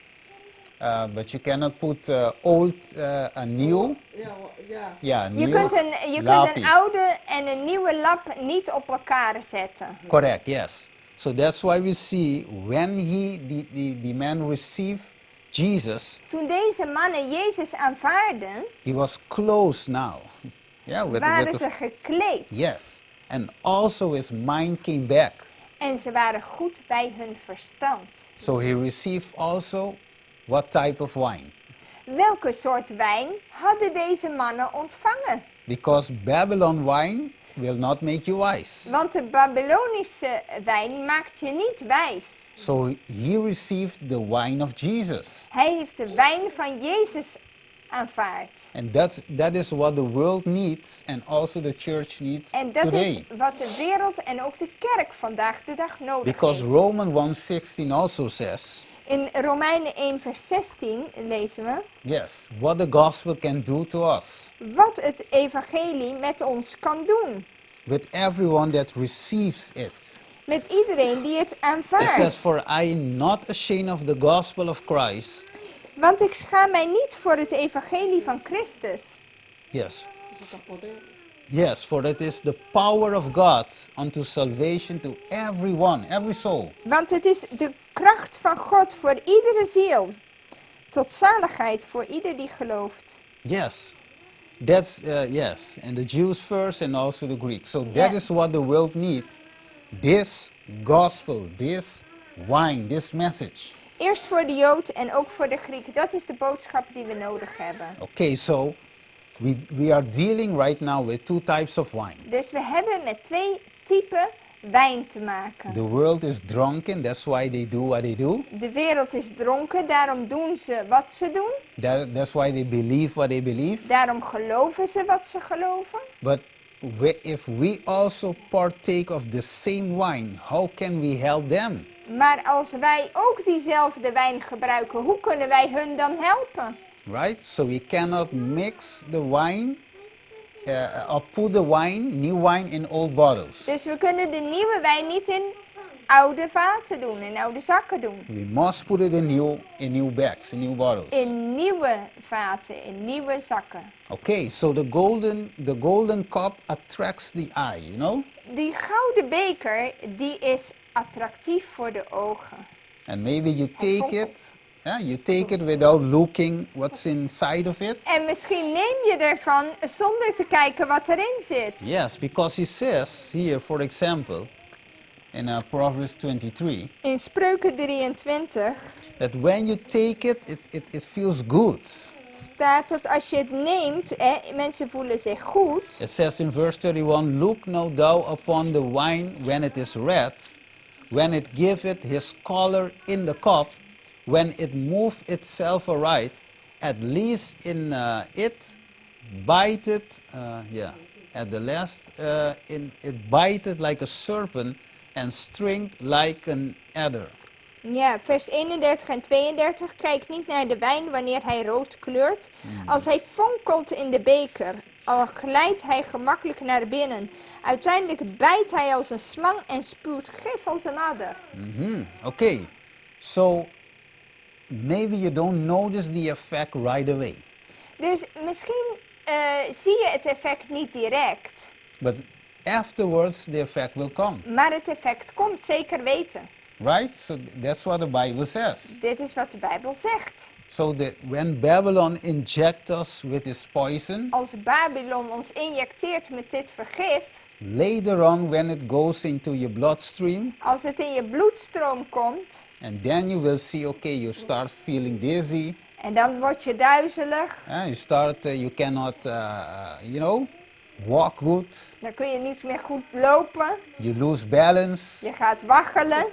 but you cannot put old and new. Ja, je kunt een oude en een nieuwe lap niet op elkaar zetten. Correct, yes. So that's why we see when the man received Jesus. Toen deze mannen Jezus aanvaarden. He was clothed now. Yeah, waren ze gekleed. Yes, and also his mind came back. En ze waren goed bij hun verstand. So he received also what type of wine? Welke soort wijn hadden deze mannen ontvangen? Because Babylon wine will not make you wise. Want de Babylonische wijn maakt je niet wijs. So he received the wine of Jesus. Hij heeft de wijn van Jezus aanvaard. And that is what the world needs and also the church needs today. En dat is wat de wereld en ook de kerk vandaag de dag nodig heeft. Because Romans 1:16 also says. In Romeinen 1 vers 16 lezen we. Yes, what the gospel can do to us. Wat het evangelie met ons kan doen. With everyone that receives it. Met iedereen die het aanvaardt. It says, for I am not ashamed of the gospel of Christ. Want ik schaam mij niet voor het evangelie van Christus. Yes. Yes, for it is the power of God unto salvation to everyone, every soul. Want het is de kracht van God voor iedere ziel. Tot zaligheid voor ieder die gelooft. Yes. That's, yes. And the Jews first and also the Greeks. So that is what the world needs. This gospel, this wine, this message. Eerst voor de Jood en ook voor de Griek. Dat is de boodschap die we nodig hebben. Okay, so we are dealing right now with two types of wine. Dus we hebben met twee typen wijn te maken. The world is drunken, that's why they do what they do. De wereld is dronken, daarom doen ze wat ze doen. That's why they believe what they believe. Daarom geloven ze wat ze geloven. But if we also partake of the same wine, how can we help them? Maar als wij ook diezelfde wijn gebruiken, hoe kunnen wij hun dan helpen? Right? So we cannot mix the wine or put the wine, new wine, in old bottles. Dus we kunnen de nieuwe wijn niet in oude vaten doen, in oude zakken doen. We must put it in new bags, in new bottles. In nieuwe vaten, in nieuwe zakken. Okay, so the golden cup attracts the eye, you know? Die gouden beker, die is attractief voor de ogen. And maybe you take it, you take it without looking what's inside of it. En misschien neem je ervan zonder te kijken wat erin zit. Yes, because he says here, for example, in Proverbs 23, In Spreuken 23 that when you take it, it feels good. staat dat als je het neemt, mensen voelen zich goed. It says in verse 31, look now thou upon the wine when it is red, when it giveth his color in the cup, when it move itself aright, at least in it biteth, at the last, it biteth like a serpent and stringed like an adder. Ja, vers 31 en 32. Kijk niet naar de wijn wanneer hij rood kleurt. Als hij fonkelt in de beker, al glijdt hij gemakkelijk naar binnen. Uiteindelijk bijt hij als een slang en spuwt gif als een adder. Okay, so maybe you don't notice the effect right away. Dus misschien zie je het effect niet direct. But afterwards the effect will come. Maar het effect komt, zeker weten. Right? So that's what the Bible says. Dit is wat de Bijbel zegt. So that when Babylon injects us with its poison, Als Babylon ons injecteert met dit vergif, later on when it goes into your bloodstream, als het in je bloedstroom komt, and then you will see, okay, you start feeling dizzy. en dan word je duizelig, You start, you cannot, walk good. dan kun je niet meer goed lopen, You lose balance, je gaat waggelen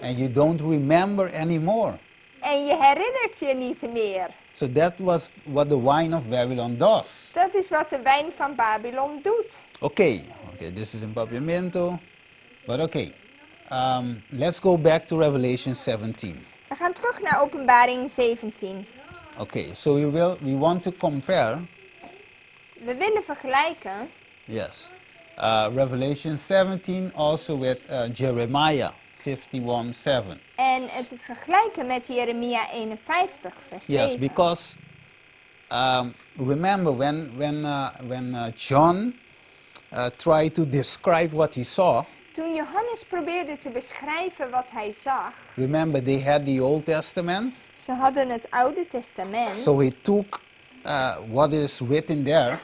and you don't remember anymore. en je herinnert je niet meer. So that was what the wine of Babylon does. Dat is wat de wijn van Babylon doet. Okay, this is in papiamento, but okay. Let's go back to Revelation 17. We gaan terug naar Openbaring 17. Okay, so we want to compare, We willen vergelijken yes, Revelation 17 also with Jeremiah 51:7. en het vergelijken met Jeremia 51 vers 7. Yes, because remember when John tried to describe what he saw. Toen Johannes probeerde te beschrijven wat hij zag, Remember they had the Old Testament. ze hadden het Oude Testament. So he took what is written there,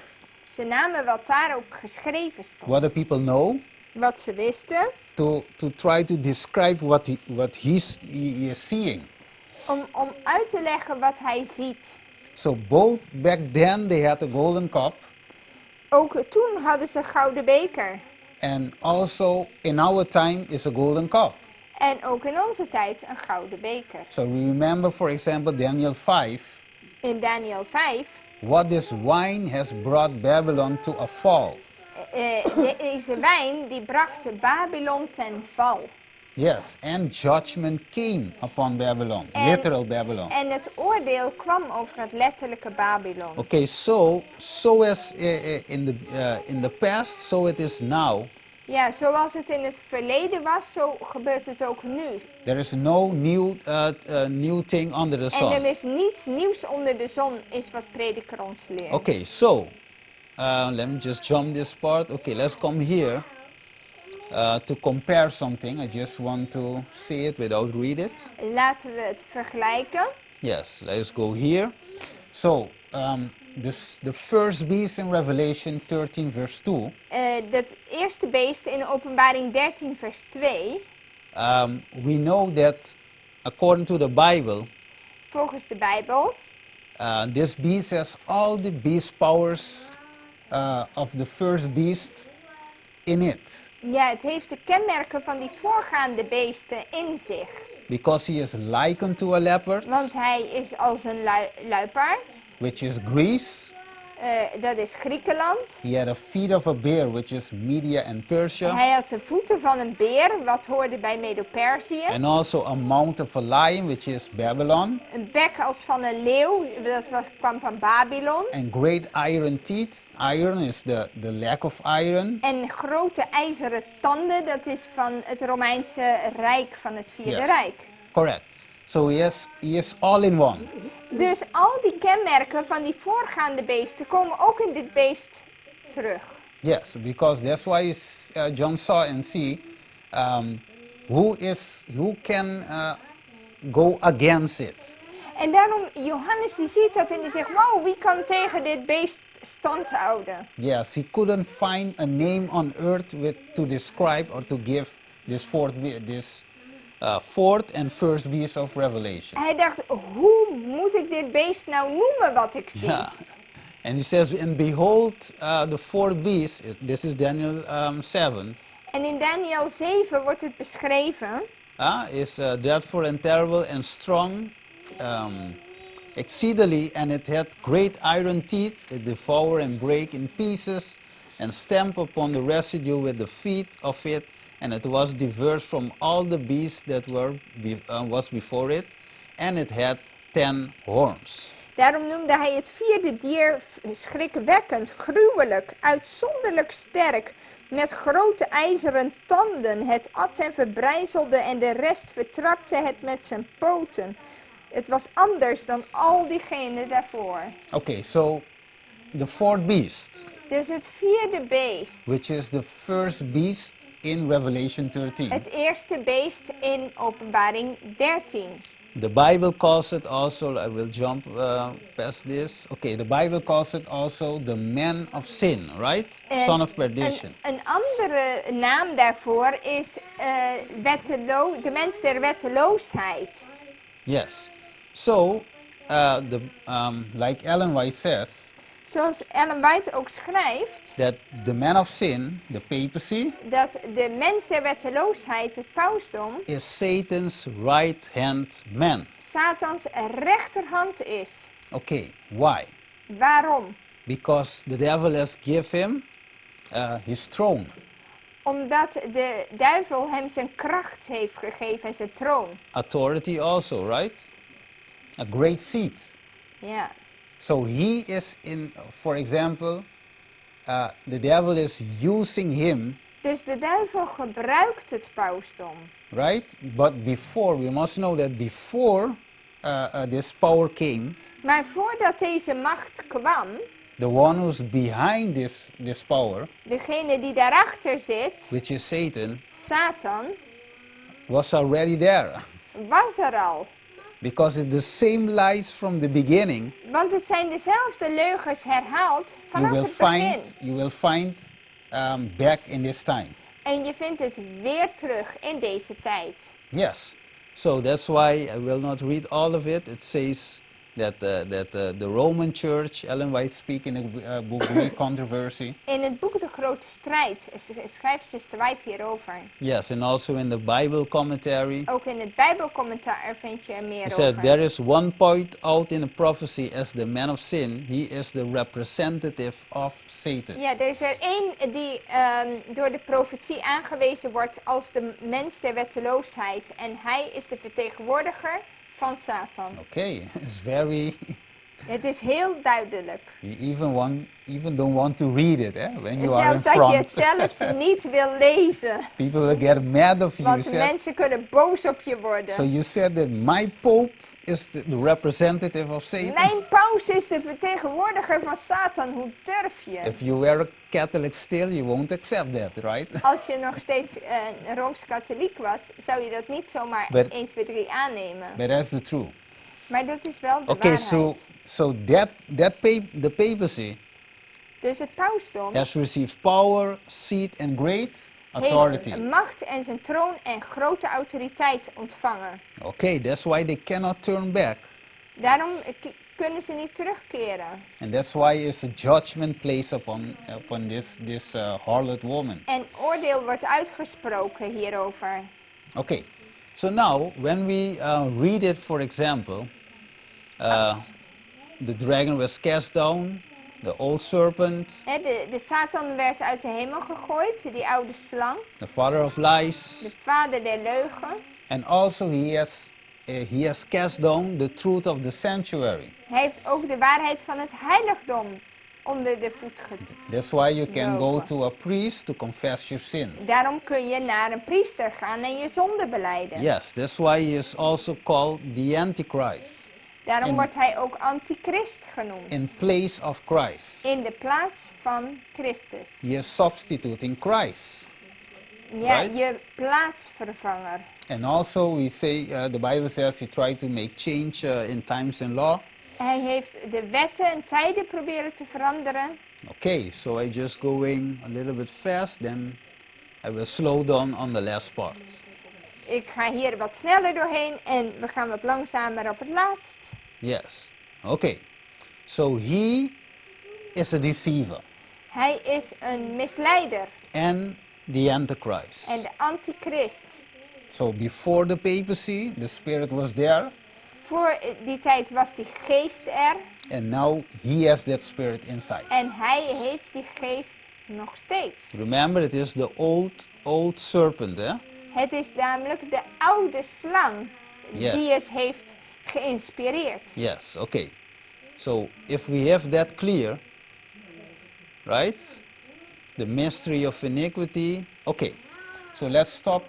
Ze namen wat daar ook geschreven stond, what the people know, wat ze wisten, to try to describe what he is seeing. om uit te leggen wat hij ziet. So both back then they had a golden cup, Ook toen hadden ze een gouden beker. and also in our time is a golden cup. En ook in onze tijd een gouden beker. So remember, for example, Daniel 5, In Daniel 5, what this wine has brought Babylon to a fall. Deze wijn die bracht Babylon ten val. Yes, and judgment came upon Babylon, En- literal Babylon. En het oordeel kwam over het letterlijke Babylon. Okay, so as in the past, so it is now. Ja, zoals het in het verleden was, zo gebeurt het ook nu. There is no new thing under the En er sun. is niets nieuws onder de zon, is wat prediker ons leert. Okay, so let me just jump this part. Okay, let's come here to compare something. I just want to see it without read it. Laten we het vergelijken. Yes, let's go here. So, the first beast in Revelation 13 verse 2. Dat eerste beest in Openbaring 13 vers 2. We know that according to the Bible, Volgens de Bijbel, this beast has all the beast powers of the first beast in it. Ja, het heeft de kenmerken van die voorgaande beesten in zich. Because he is likened to a leopard, Want hij is als een luipaard. which is Greece. Dat is Griekenland. He had the feet of a bear, which is Media and Persia. Hij had de voeten van een beer, wat hoorde bij Medo-Perzië. And also a mount of a lion, which is Babylon. Een bek als van een leeuw, kwam van Babylon. And great iron teeth. Iron is the lack of iron. En grote ijzeren tanden, dat is van het Romeinse Rijk, van het Vierde Rijk. Correct. So he is all in one. Dus al die kenmerken van die voorgaande beesten komen ook in dit beest terug. Yes, because that's why John saw and see who can go against it. En daarom, Johannes die ziet dat en die zegt, wow, wie kan tegen dit beest stand houden? Yes, he couldn't find a name on earth to describe or to give this fourth and first beast of Revelation. Hij dacht, hoe moet ik dit beest nou noemen wat ik zie? Yeah. And he says, and behold, the fourth beast, this is Daniel 7. En in Daniel 7 wordt het beschreven. Is dreadful and terrible and strong, exceedingly, and it had great iron teeth, it devour and break in pieces, and stamp upon the residue with the feet of it, and it was diverse from all the beasts that was before it, and it had 10 horns. Daarom noemde hij het vierde dier schrikwekkend, gruwelijk, uitzonderlijk sterk, met grote ijzeren tanden. Het at en verbrijzelde en de rest vertrapte het met zijn poten. Het was anders dan al diegenen daarvoor. Okay, so the fourth beast. Dus het vierde beest. Which is the first beast in Revelation 13. Het eerste beest in Openbaring 13. The Bible calls it also, I will jump past this. Okay, the Bible calls it also the man of sin, right? Son of perdition. Een andere naam daarvoor is de mens der wetteloosheid. Yes. So, like Ellen White says, zoals Ellen White ook schrijft, that the man of sin, the papacy, dat de mens der wetteloosheid, het pausdom, is Satan's right-hand man. Satans rechterhand is. Okay, why? Waarom? Because the devil has given him his throne. Omdat de duivel hem zijn kracht heeft gegeven en zijn troon. Authority also, right? A great seat. Ja. So he is for example, the devil is using him. Dus de duivel gebruikt het pausdom. Right? But before, we must know that before this power came. Maar voordat deze macht kwam. The one who's behind this power. Degene die daarachter zit. Which is Satan. Satan. Was already there. Was er al. Because it's the same lies from the beginning. Want het zijn dezelfde leugens herhaald vanaf het begin. You will find back in this time. En je vindt het weer terug in deze tijd. Yes. So that's why I will not read all of it. It says that the Roman Church, Ellen White speak in the book Great Controversy. In het boek De Grote Strijd schrijft Zuster White hierover. Yes, and also in the Bible commentary. Ook in het Bijbelcommentaar vind je er meer over. Said there is one point out in the prophecy as the man of sin. He is the representative of Satan. Ja, er is er één die door de profetie aangewezen wordt als de mens der wetteloosheid. En hij is de vertegenwoordiger van Satan. Okay, it's very. Het is heel duidelijk. You even don't want to read it, when you are in front. Zelfs dat je het zelfs niet wil lezen. People will get mad of you. Want mensen kunnen boos op je worden. So you said that my Pope is the representative of Satan. Mijn paus is de vertegenwoordiger van Satan. Hoe durf je? If you were a Catholic still, you won't accept that, right? Als je nog steeds een Rooms-Katholiek was, zou je dat niet zomaar 1, 2, 3 aannemen. But that's the truth. Maar dat is wel de waarheid. So the papacy. Dus het pausdom has received power, seat and great authority. Heeft macht en zijn troon en grote autoriteit ontvangen. Okay, that's why they cannot turn back. Daarom kunnen ze niet terugkeren. And that's why it's a judgment placed upon this harlot woman. En oordeel wordt uitgesproken hierover. Okay, so now when we read it, for example, the dragon was cast down, the old serpent, De Satan werd uit de hemel gegooid, die oude slang, the father of lies, de vader der leugen. and also he has cast down the truth of the sanctuary. Hij heeft ook de waarheid van het heiligdom onder de voet gedoken. That's why you can go to a priest to confess your sins. Daarom kun je naar een priester gaan en je zonde belijden. Yes, that's why he is also called the Antichrist. Daarom wordt hij ook antichrist genoemd. In place of Christ. In de plaats van Christus. He is substituting Christ. Ja, Right? je plaatsvervanger. And also we say, the Bible says he tried to make change in times and law. Hij heeft de wetten en tijden proberen te veranderen. Okay, so I just going a little bit fast, then I will slow down on the last part. Ik ga hier wat sneller doorheen en we gaan wat langzamer op het laatst. Yes. Okay. So he is a deceiver. Hij is een misleider And the Antichrist. en de antichrist. So before the papacy, the spirit was there. Voor die tijd was die geest er And now he has that spirit inside. en hij heeft die geest nog steeds. Remember, it is the old serpent, eh? Het is namelijk de oude slang Yes. die het heeft geïnspireerd. Yes, okay. So if we have that clear, right? The mystery of iniquity. Okay, so let's stop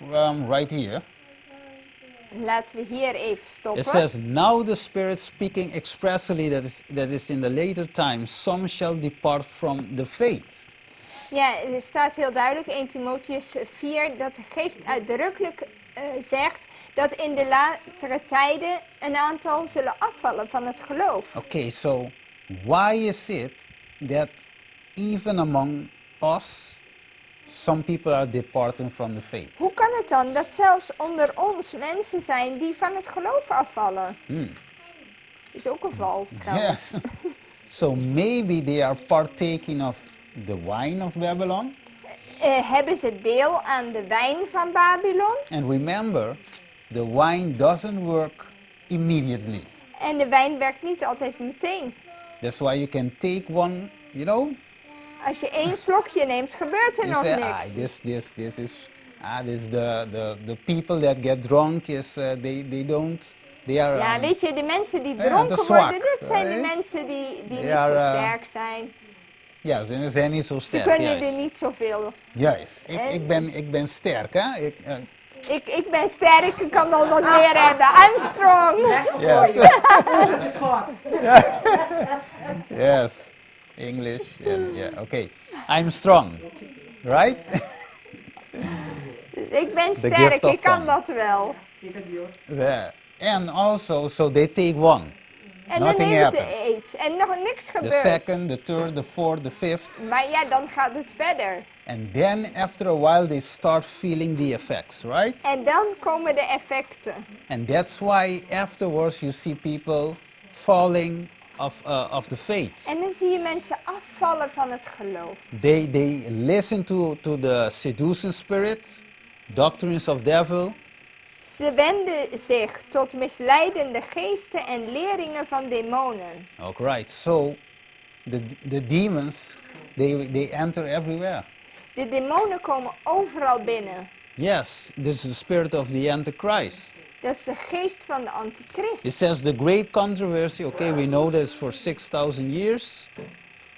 right here. Laten we hier even stoppen. It says, now the Spirit speaking expressly that is in the later times, some shall depart from the faith. Ja, er staat heel duidelijk 1 Timotheus 4 dat de geest uitdrukkelijk zegt dat in de latere tijden een aantal zullen afvallen van het geloof. Okay, so why is it that even among us, some people are departing from the faith? Hoe kan het dan dat zelfs onder ons mensen zijn die van het geloof afvallen? Is ook een val trouwens. Yes. So maybe they are partaking of the wine of Babylon. Hebben ze deel aan de wijn van Babylon? And remember, the wine doesn't work immediately. En de wijn werkt niet altijd meteen. That's why you can take one, you know. Als je 1 slokje neemt, gebeurt er You nog say, niks. this is the people that get drunk is they don't. They are, Ja, weet je, de mensen die ja, dronken te zwak, worden, dit zijn de hè? mensen die niet They are, zo sterk zijn. Ja, ze zijn niet zo Ze sterk. kunnen Juist. er niet zoveel. Juist. En- Ik ben sterk, hè? Ik ben sterk, ik kan wel wat meer hebben. I'm strong. Yes. Dat is God. Yes. English. Yeah. Okay. I'm strong. Right? Dus ik ben The gift sterk, of ik kan tongue. dat wel. Yeah. And also, so they take one. En dan Nothing nemen ze happens. iets en nog niks The gebeurt. second, the third, the fourth, the fifth. Maar ja, dan gaat het verder. And then after a while they start feeling the effects, right? En dan komen de effecten. And that's why afterwards you see people falling of the faith. En dan zie je mensen afvallen van het geloof. They listen to the seducing spirit, doctrines of devil, Ze wenden zich tot misleidende geesten en leringen van demonen. okay, right? So the demons they enter everywhere. De demonen komen overal binnen. Yes, this is the spirit of the Antichrist. Dat is de geest van de antichrist. It says the great controversy. Okay, we know that it's for 6,000 years.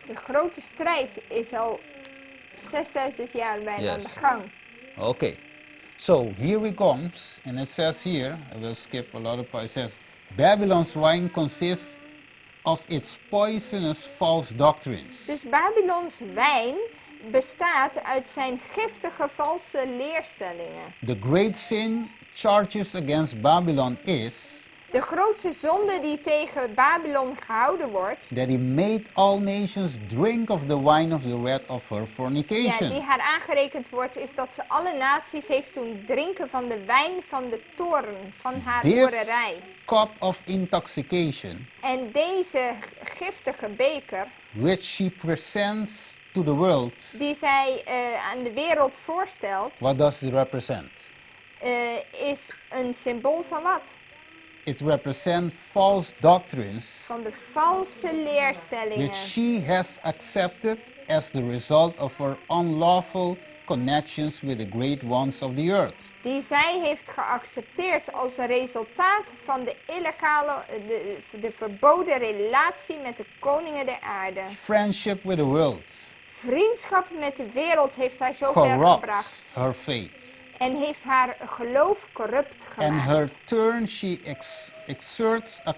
De grote strijd is al 6000 jaar bijna aan de Yes. gang. Okay, so here we comes, and it says here, I will skip a lot of parts. It says, Babylon's wine consists of its poisonous false doctrines. Dus Babylons wijn bestaat uit zijn giftige valse leerstellingen. The great sin charges against Babylon is De grootste zonde die tegen Babylon gehouden wordt. that he made all nations drink of the wine of the wrath of her Ja, fornication. die haar aangerekend wordt, is dat ze alle naties heeft doen drinken van de wijn van de toorn, van haar This torenrij. cup of intoxication, En deze giftige beker, which she presents to the world, die zij aan de wereld voorstelt, what does it represent? is een symbool van wat? It represents false doctrines Van de valse leerstellingen. which she has accepted as the result of her unlawful connections with the great ones of the earth. Die zij heeft geaccepteerd als een resultaat van de illegale, de verboden relatie met de koningen der aarde. Friendship with the world Vriendschap met de wereld heeft zij zo ver corrupts gebracht. her faith. En heeft haar geloof corrupt And her gemaakt. turn she exerts a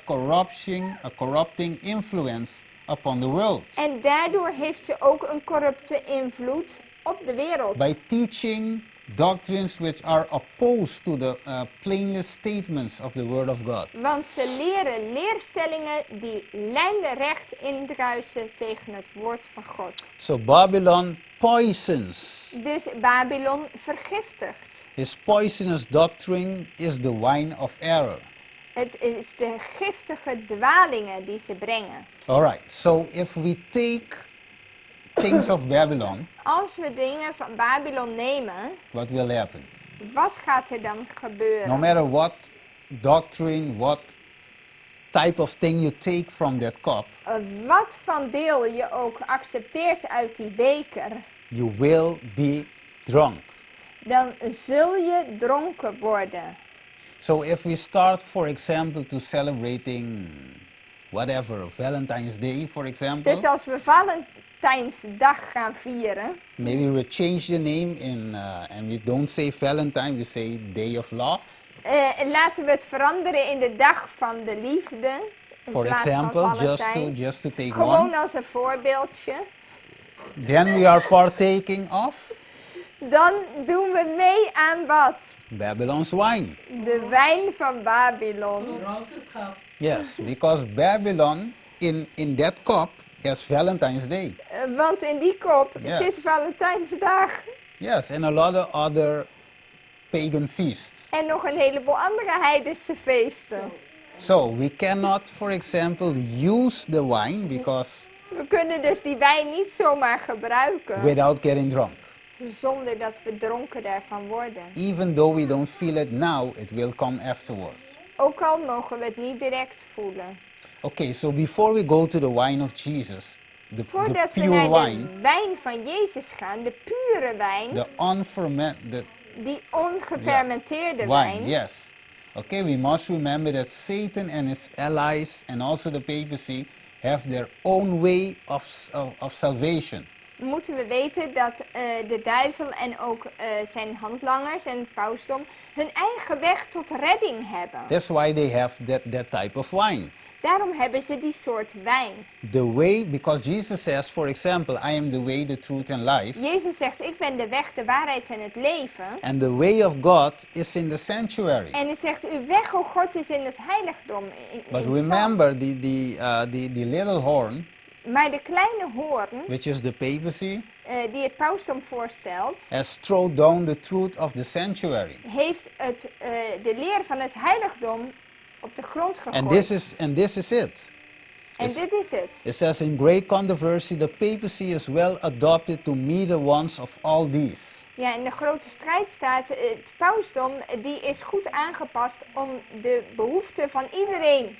corrupting influence upon the world En daardoor heeft ze ook een corrupte invloed op de wereld. by teaching doctrines which are opposed to the plainest statements of the Word of God. Want ze leren leerstellingen die lijnrecht indruisen tegen het woord van God. So Babylon poisons. Dus Babylon vergiftigt. His poisonous doctrine is the wine of error. Het is de giftige dwalingen die ze brengen. Alright, so if we take things of Babylon, Als we dingen van Babylon nemen, what will happen? wat gaat er dan gebeuren? No matter what doctrine, what type of thing you take from that cup, Wat van deel je ook accepteert uit die beker, you will be drunk. dan zul je dronken worden. So if we start, for example, to celebrating whatever, Valentine's Day, for example, Dus als we Valentijnsdag gaan vieren, maybe we change the name and we don't say Valentine, we say Day of Love. laten we het veranderen in de dag van de liefde. In For plaats van example, Valentijns. just to take Gewoon one. als een voorbeeldje. Then we are partaking of Dan doen we mee aan wat? Babylon's wine. De wijn van Babylon. Yes, because Babylon in that cup has Valentine's Day. Want in die kop Yes. zit Valentijnsdag. Yes, and a lot of other pagan feasts. En nog een heleboel andere heidense feesten. So we cannot, for example, use the wine because We kunnen dus die wijn niet zomaar gebruiken. without getting drunk. Zonder dat we dronken daarvan worden. Even though we don't feel it now, it will come afterward. Ook al mogen we het niet direct voelen. Okay, so before we go to the wine of Jesus, the Voordat we pure naar wine, de wijn van Jezus gaan, de pure wijn, the unfermented die ongefermenteerde wine, wijn, yes. Okay, we must remember that Satan and his allies and also the papacy have their own way of salvation. moeten we weten dat de duivel en ook zijn handlangers en het pausdom hun eigen weg tot redding hebben. That's why they have that type of wine. Daarom hebben ze die soort wijn. The way, because Jesus says, for example, I am the way, the truth and life. Jezus zegt, ik ben de weg, de waarheid en het leven. And the way of God is in the sanctuary. En hij zegt, uw weg, o God, is in het heiligdom. But remember, the little horn, Maar de kleine hoorn, which is the papacy, die het pausdom voorstelt, has thrown down the truth of the sanctuary. heeft de leer van het heiligdom op de grond gegooid. And this is it. En dit is het. It says in great controversy, the papacy is well adopted to meet the wants of all these. Ja, in de grote strijd staat, het pausdom die is goed aangepast om de behoeften van iedereen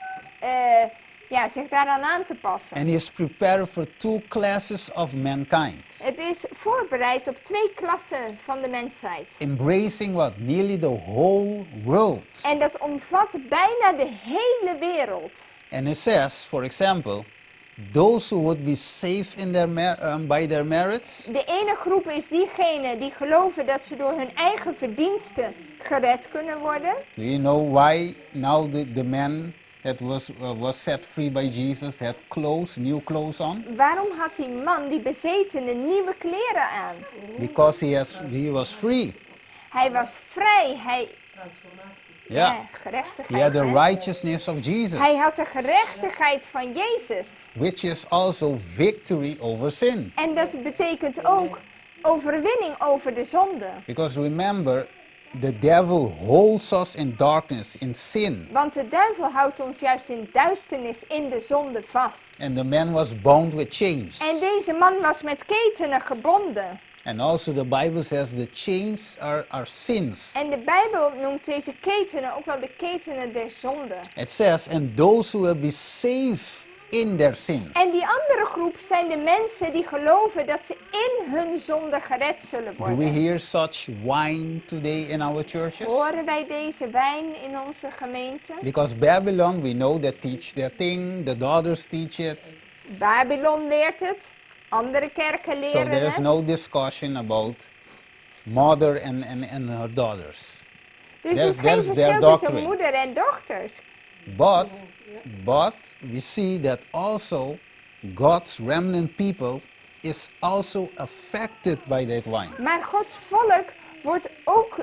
zich daaraan aan te passen. And he is prepared for two classes of mankind. Het is voorbereid op 2 klassen van de mensheid. Embracing what? Nearly the whole world. En dat omvat bijna de hele wereld. And it says, for example, those who would be saved in by their merits. De ene groep is diegenen die geloven dat ze door hun eigen verdiensten gered kunnen worden. Do you know why now the man that was set free by Jesus had clothes, new clothes on? Waarom had die man, die bezetene, nieuwe kleren aan? Because he was free. Hij was vrij. Yeah. Ja, gerechtigheid. He had the hè? righteousness of Jesus, Hij had de gerechtigheid van Jezus. which is also victory over sin. En dat betekent ook overwinning over de zonde. Because remember, the devil holds us in darkness, in sin. Want de duivel houdt ons juist in duisternis, in de zonde vast. And the man was bound with chains. En deze man was met ketenen gebonden. And also the Bible says the chains are sins. En de Bijbel noemt deze ketenen ook wel de ketenen der zonde. It says, and those who will be saved in their sins. En die andere groep zijn de mensen die geloven dat ze in hun zonde gered zullen Do we worden. hear such wine today in our churches? Horen wij deze wijn in onze gemeente? Because Babylon, we know they teach their thing, the daughters teach it. Babylon leert het, andere kerken So leren there is het. no discussion about mother and her daughters. Dus er there's- is geen there's their verschil tussen doctrine. moeder en dochters. But we see that also God's remnant people is also affected by that wine. Maar Gods volk wordt ook,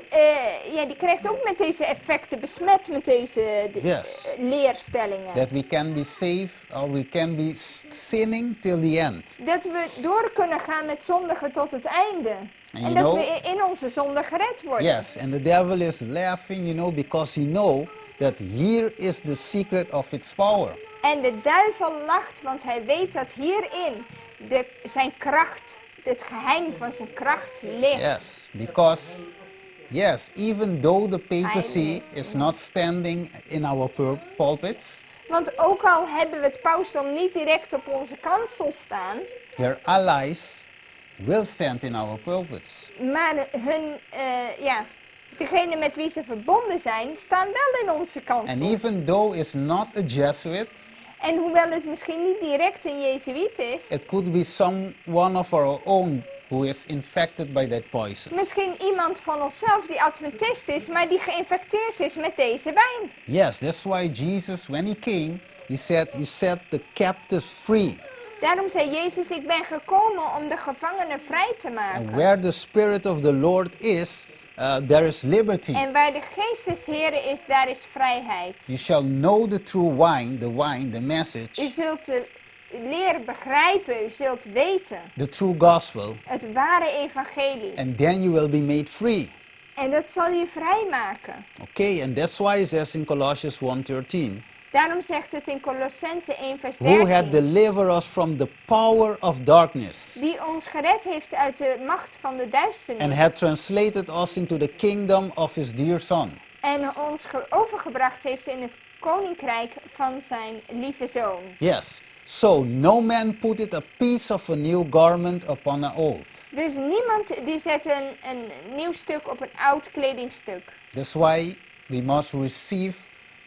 die krijgt ook met deze effecten besmet met deze Yes. leerstellingen. That we can be saved or we can be sinning till the end. Dat we door kunnen gaan met zondigen tot het einde. And En you dat know- we in onze zonde gered worden. Yes, and the devil is laughing, because he know that here is the secret of its power. En de duivel lacht, want hij weet dat hierin zijn kracht, het geheim van zijn kracht ligt. Yes, because even though the papacy is not standing in our pulpits, Want ook al hebben we het pausdom niet direct op onze kansel staan, their allies will stand in our pulpits. maar degene met wie ze verbonden zijn, staan wel in onze And kansels. even though it's not a Jesuit, En hoewel het misschien niet direct een Jezuïet is, it could be someone of our own who is infected by that poison. misschien iemand van onszelf die Adventist is, maar die geïnfecteerd is met deze wijn. Yes, that's why Jesus, when he came, he set the captives free. Daarom zei Jezus, ik ben gekomen om de gevangenen vrij te And maken. where the Spirit of the Lord is, there is liberty. En waar de geest des Heren is, daar is vrijheid. You shall know the true wine, the U message, zult de leer begrijpen, u zult weten. the true gospel, Het ware evangelie. and then you will be made free. En dat zal je vrijmaken. Okay, and that's why it says in Colossians 1:13, Daarom zegt het in Colossense 1 vers who had 13. delivered us from the power of darkness Die ons gered heeft uit de macht van de and duisternis. had translated us into the kingdom of his dear Son. En ons overgebracht heeft in het koninkrijk van zijn lieve zoon. Yes, so no man putteth a piece of a new garment upon an old. Dus niemand die zet een nieuw stuk op een oud kledingstuk. That's why we must receive.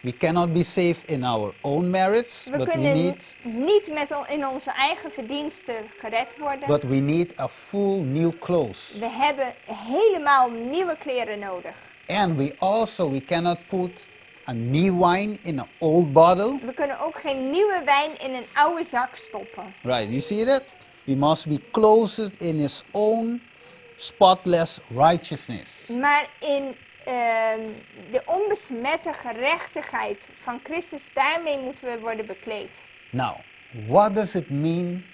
We cannot be saved in our own merits, We but we kunnen need, niet in onze eigen verdiensten gered worden. but we need a full new clothes. We hebben helemaal nieuwe kleren nodig. And we cannot put a new wine in an old bottle. We kunnen ook geen nieuwe wijn in een oude zak stoppen. Right, you see that? We must be clothed in his own spotless righteousness. Maar in de onbesmette gerechtigheid van Christus, daarmee moeten we worden bekleed. Now, what does it mean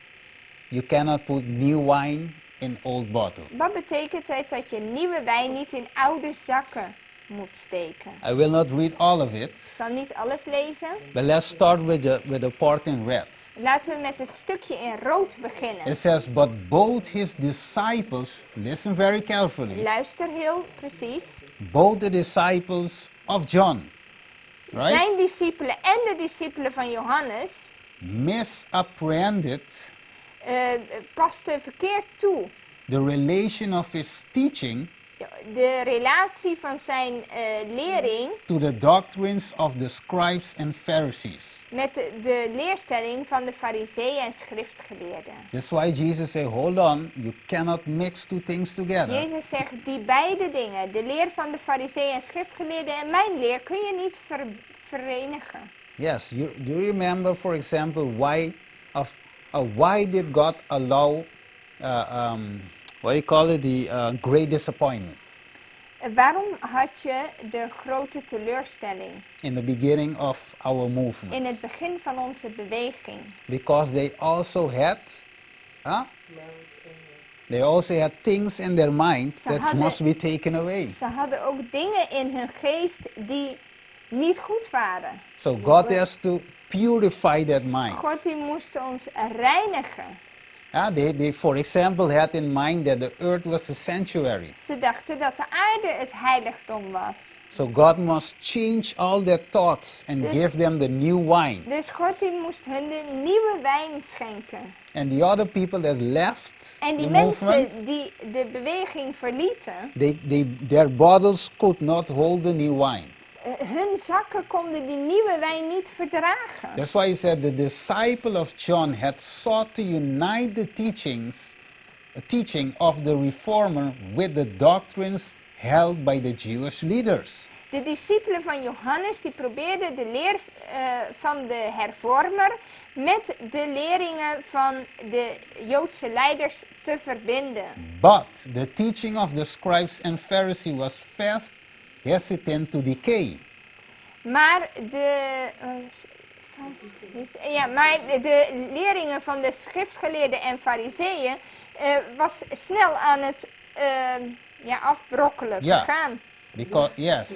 you cannot put new wine in old bottle? Wat betekent het dat je nieuwe wijn niet in oude zakken moet steken? I will not read all of it, Ik zal niet alles lezen. but let's start with the part in red. Laten we met het stukje in rood beginnen. It says, but both his disciples, listen very carefully, Luister heel precies. both the disciples of John, right, Zijn discipelen en de discipelen van Johannes misapprehended pasten verkeerd toe. the relation of his teaching De relatie van zijn lering to the doctrines of the scribes and Pharisees. met de leerstelling van de fariseeën en schriftgeleerden. That's why Jesus said, hold on, you cannot mix two things together. Jezus zegt, die beide dingen, de leer van de fariseeën en schriftgeleerden en mijn leer, kun je niet verenigen. Yes, do you remember, for example, why did God allow, what do you call it, the great disappointment? Waarom had je de grote teleurstelling in the beginning of our movement? in het begin van onze beweging? Because they also had, they also had things in their mind Ze that hadden- must be taken away. Ze hadden ook dingen in hun geest die niet goed waren. So God has to purify that mind. God die moest ons reinigen. They, for example, had in mind that the earth was a sanctuary. Ze dachten dat de aarde het heiligdom was. So God must change all their thoughts and Dus- give them the new wine. Dus God die moest hun de nieuwe wijn schenken. And the other people that left En die the mensen movement, die de beweging verlieten, their bottles could not hold the new wine. hun zakken konden die nieuwe wijn niet verdragen. That's why he said the disciple of John had sought to unite the teaching of the reformer with the doctrines held by the Jewish leaders. De discipelen van Johannes die probeerden de leer van de hervormer met de leringen van de Joodse leiders te verbinden. But the teaching of the scribes and Pharisees was fast hesitant to decay. Maar de leringen van de schriftgeleerden en fariseeën was snel aan het afbrokkelen, Ja. vergaan. Because yes,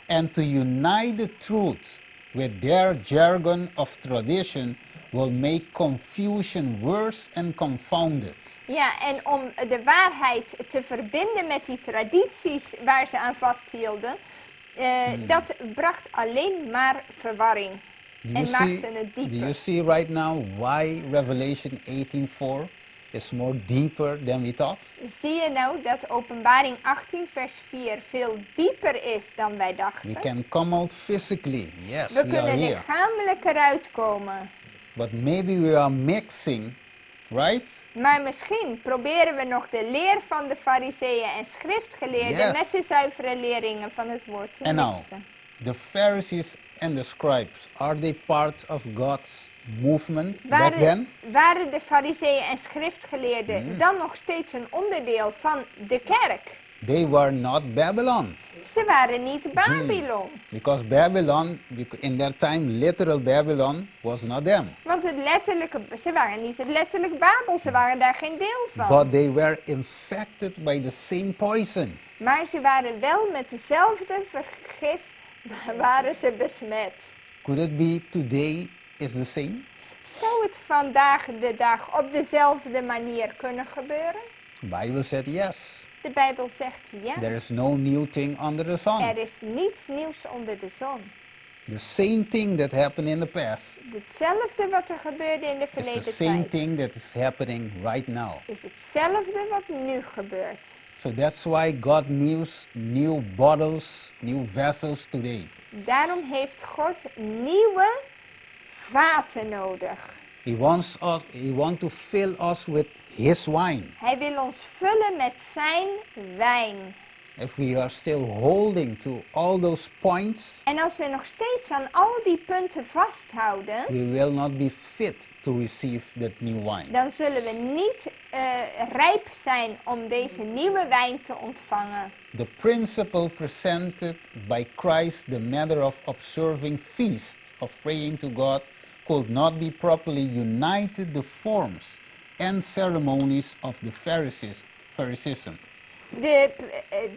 and to unite the truth with their jargon of tradition will make confusion worse and confounded. Ja, en om de waarheid te verbinden met die tradities waar ze aan vasthielden, dat bracht alleen maar verwarring. En maakte het Do you dieper. see right now why Revelation 18:4 is more deeper than we thought? Zie je nou dat Openbaring 18 vers 4 veel dieper is dan wij We dachten? can come out physically, yes, We we are kunnen here. lichamelijk eruit komen. But maybe we are mixing, right? Maar misschien proberen we nog de leer van de fariseeën en schriftgeleerden Yes. met de zuivere leringen van het woord te And now, mixen. the Pharisees and the scribes, are they part of God's movement back then? Waren de fariseeën en schriftgeleerden dan nog steeds een onderdeel van de kerk? They were not Babylon. Ze waren niet Babylon. Because Babylon, in that time, literal Babylon was not them. Want ze waren niet het letterlijk Babel, ze waren daar geen deel van. But they were infected by the same poison. Maar ze waren wel met dezelfde vergif, waren ze besmet. Could it be today is the same? Zou het vandaag de dag op dezelfde manier kunnen gebeuren? The Bible said yes. De Bijbel zegt ja. There is no new thing under the sun. Er is niets nieuws onder de zon. The same thing that happened in the past Hetzelfde wat er gebeurde in de is the verleden same tijd. thing that is happening right now. Is hetzelfde wat nu gebeurt. So that's why God needs new bottles, new vessels today. Daarom heeft God nieuwe vaten nodig. He wants to fill us with His wine. Hij wil ons vullen met zijn wijn. If we are still holding to all those points, En als we nog steeds aan al die punten vasthouden, we will not be fit to receive that new wine. dan zullen we niet rijp zijn om deze nieuwe wijn te ontvangen. The principle presented by Christ, the matter of observing feasts, of praying to God, could not be properly united the forms and ceremonies of the Phariseeism. De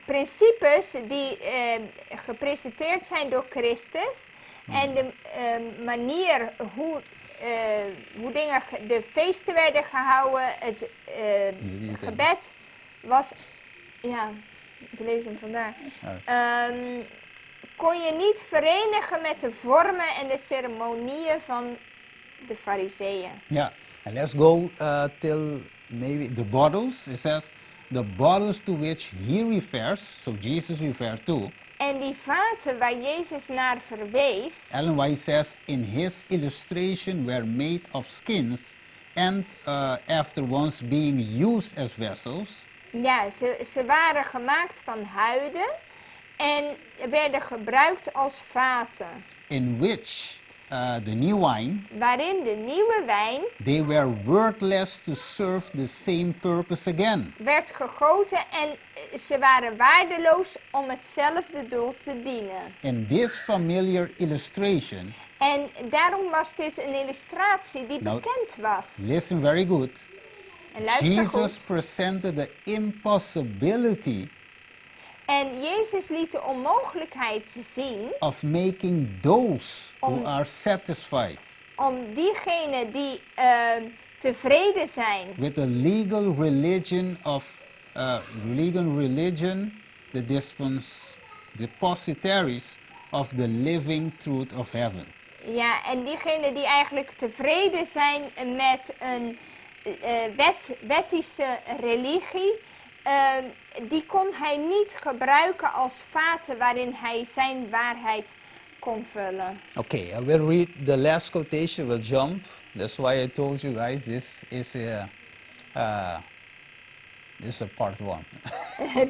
principes die gepresenteerd zijn door Christus en de manier hoe de feesten werden gehouden, het gebed was, ja, ik lees hem vandaar, kon je niet verenigen met de vormen en de ceremonieën van de fariseeën. Yeah, and let's go till maybe the bottles. It says the bottles to which he refers, so Jesus refers to. En die vaten waar Jezus naar verwees, Ellen White says, in his illustration were made of skins, and after once being used as vessels, ja, ze waren gemaakt van huiden en werden gebruikt als vaten. in which the new wine, waarin de nieuwe wijn they were worthless to serve the same purpose again. werd gegoten en ze waren waardeloos om hetzelfde doel te dienen. In this familiar illustration, En daarom was dit een illustratie die Nou, bekend was. listen very good. En luister Jesus goed. presented the impossibility En Jezus liet de onmogelijkheid zien of making those who Om- are satisfied om diegenen die tevreden zijn with the legal religion the depositaries of the living truth of heaven. ja, en diegenen die eigenlijk tevreden zijn met een wettische religie, die kon hij niet gebruiken als vaten waarin hij zijn waarheid kon vullen. Okay, I will read the last quotation. We'll jump. That's why I told you guys this is a part 1.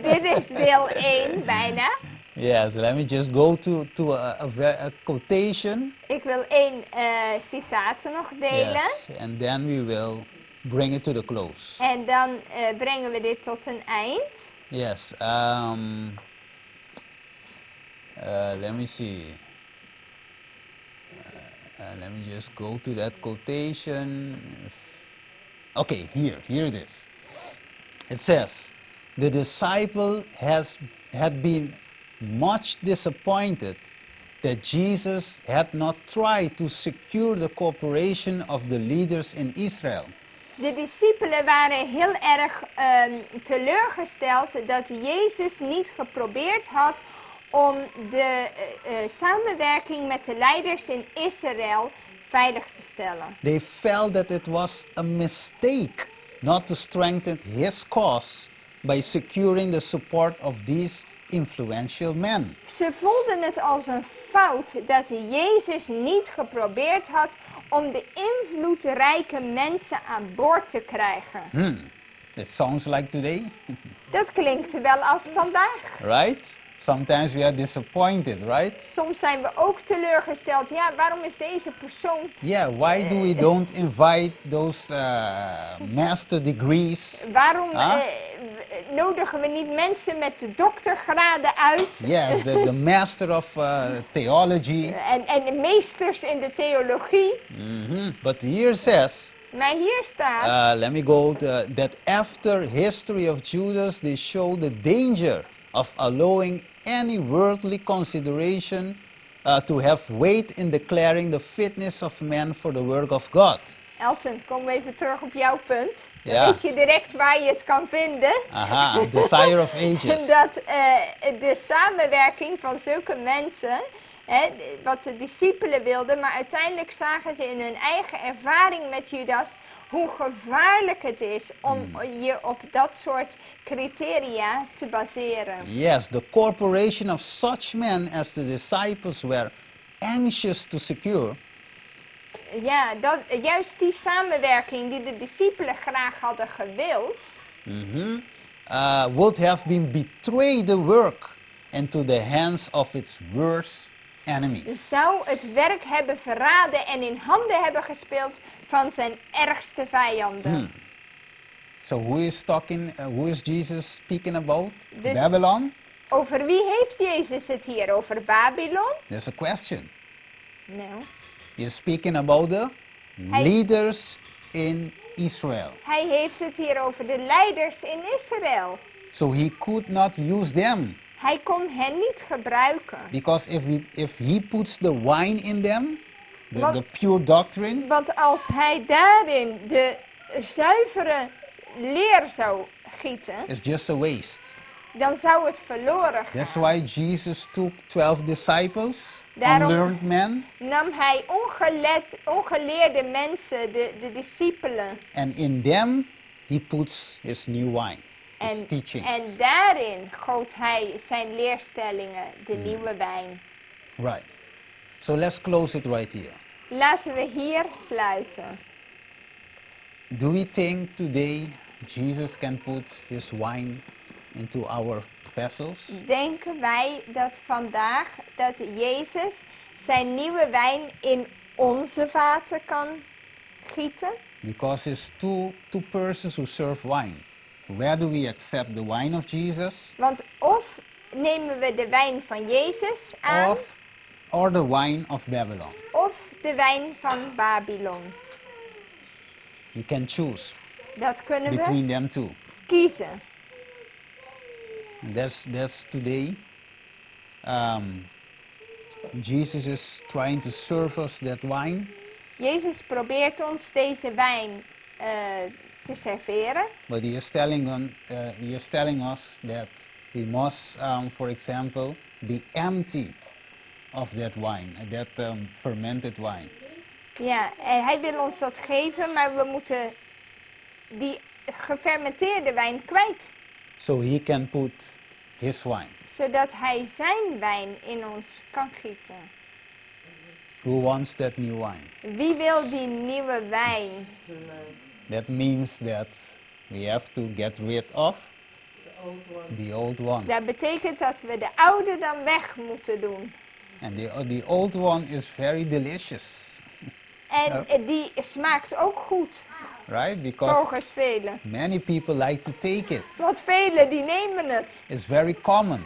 Dit is deel 1 bijna. Yes, let me just go to a quotation. Ik wil 1 citaat nog delen. Yes, and then we will bring it to the close. En dan brengen we dit tot een eind. Yes. Let me see. Let me just go to that quotation. Okay, here it is. It says, the disciple had been much disappointed that Jesus had not tried to secure the cooperation of the leaders in Israel. De discipelen waren heel erg teleurgesteld dat Jezus niet geprobeerd had om de samenwerking met de leiders in Israël veilig te stellen. They felt that it was a mistake not to strengthen his cause by securing the support of these influential men. Ze voelden het als een fout dat Jezus niet geprobeerd had om de invloedrijke mensen aan boord te krijgen. It sounds like today, Dat klinkt wel als vandaag. right? Sometimes we are disappointed, right? Soms zijn we ook teleurgesteld. Ja, waarom is deze persoon... Yeah, why do we don't invite those master degrees? Waarom Huh? nodigen we niet mensen met de doktergraden uit? Yes, the master of theology. En de meesters in de theologie. But here says, Maar hier staat... let me go, that after history of Judas, they show the danger of allowing any worldly consideration to have weight in declaring the fitness of man for the work of God. Elton, kom even terug op jouw punt. Dan Ja. weet je direct waar je het kan vinden. Aha, desire of ages. Dat de samenwerking van zulke mensen, wat de discipelen wilden, maar uiteindelijk zagen ze in hun eigen ervaring met Judas hoe gevaarlijk het is om je op dat soort criteria te baseren. Yes, the corporation of such men as the disciples were anxious to secure Ja, juist die samenwerking die de discipelen graag hadden gewild, would have been betrayed the work into the hands of its worst enemies. zou het werk hebben verraden en in handen hebben gespeeld van zijn ergste vijanden. So who is Jesus speaking about? Dus- Babylon? Over wie heeft Jezus het hier? Over Babylon? There's a question. Nou, He's speaking about the Hij- leaders in Israel. hij heeft het hier over de leiders in Israël. So he could not use them. Hij kon hen niet gebruiken. Because if he puts the wine in them, Wat- the pure doctrine, Want als hij daarin de zuivere leer zou gieten, it's just a waste. dan zou het verloren That's gaan. why Jesus took 12 disciples, Daarom- unlearned men, Nam hij ongeleerde mensen, de discipelen, and in them he puts his new wine, his en teachings. daarin goot hij zijn leerstellingen, de nieuwe wijn. Right. So let's close it right here. Laten we hier sluiten. Do we think today Jesus can put his wine into our vessels? Denken wij dat vandaag dat Jezus zijn nieuwe wijn in onze vaten kan gieten. Because it's two persons who serve wine. Whether we accept the wine of Jesus Want of nemen we de wijn van Jezus aan, or the wine of Babylon. of de wijn van Babylon. We can choose Dat kunnen we between them two. kiezen. And that's today. Jesus is trying to serve us that wine, Jezus probeert ons deze wijn te serveren. but he is telling us that we must, for example, be empty of that wine, that fermented wine. Ja, en hij wil ons dat geven, maar we moeten die gefermenteerde wijn kwijt. So he can put his wine. Zodat hij zijn wijn in ons kan gieten. Who wants that new wine? Wie wil die nieuwe wijn? That means that we have to get rid of the old one. Dat betekent dat we de oude dan weg moeten doen. And the old one is very delicious, En die smaakt ook goed, right? Because volgens velen. many people like to take it. Want velen die nemen het. It's very common.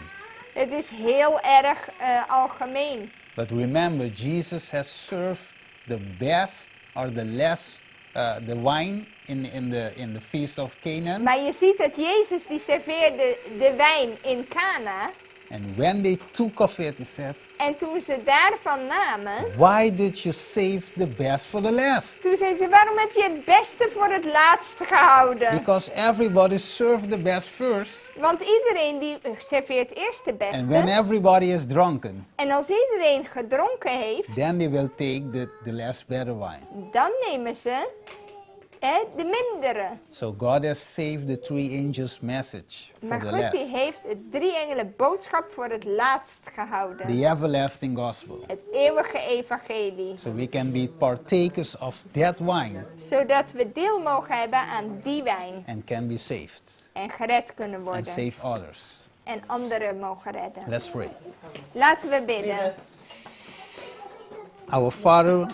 Het is heel erg algemeen. But remember, Jesus has served the best or the wine in the feast of Canaan. Maar je ziet dat Jezus die serveerde de wijn in Cana. And when they took of it, he said, En toen ze daarvan namen, "Why did you save the best for the last?" toen zeiden ze, waarom heb je het beste voor het laatst gehouden? Because everybody served the best first. Want iedereen die serveert eerst de And when beste. everybody is drunken, En als iedereen gedronken heeft, then they will take the less better wine. dan nemen ze de mindere. So God has saved the three angels' message for Maar the God die last. heeft het 3 engelen boodschap voor het laatst gehouden. The everlasting gospel. Het eeuwige evangelie. So we can be partakers of that wine Zodat we deel mogen hebben aan die wijn. and can be saved En gered kunnen and worden. save others. En anderen mogen redden. Let's pray. Laten we bidden. Our Father,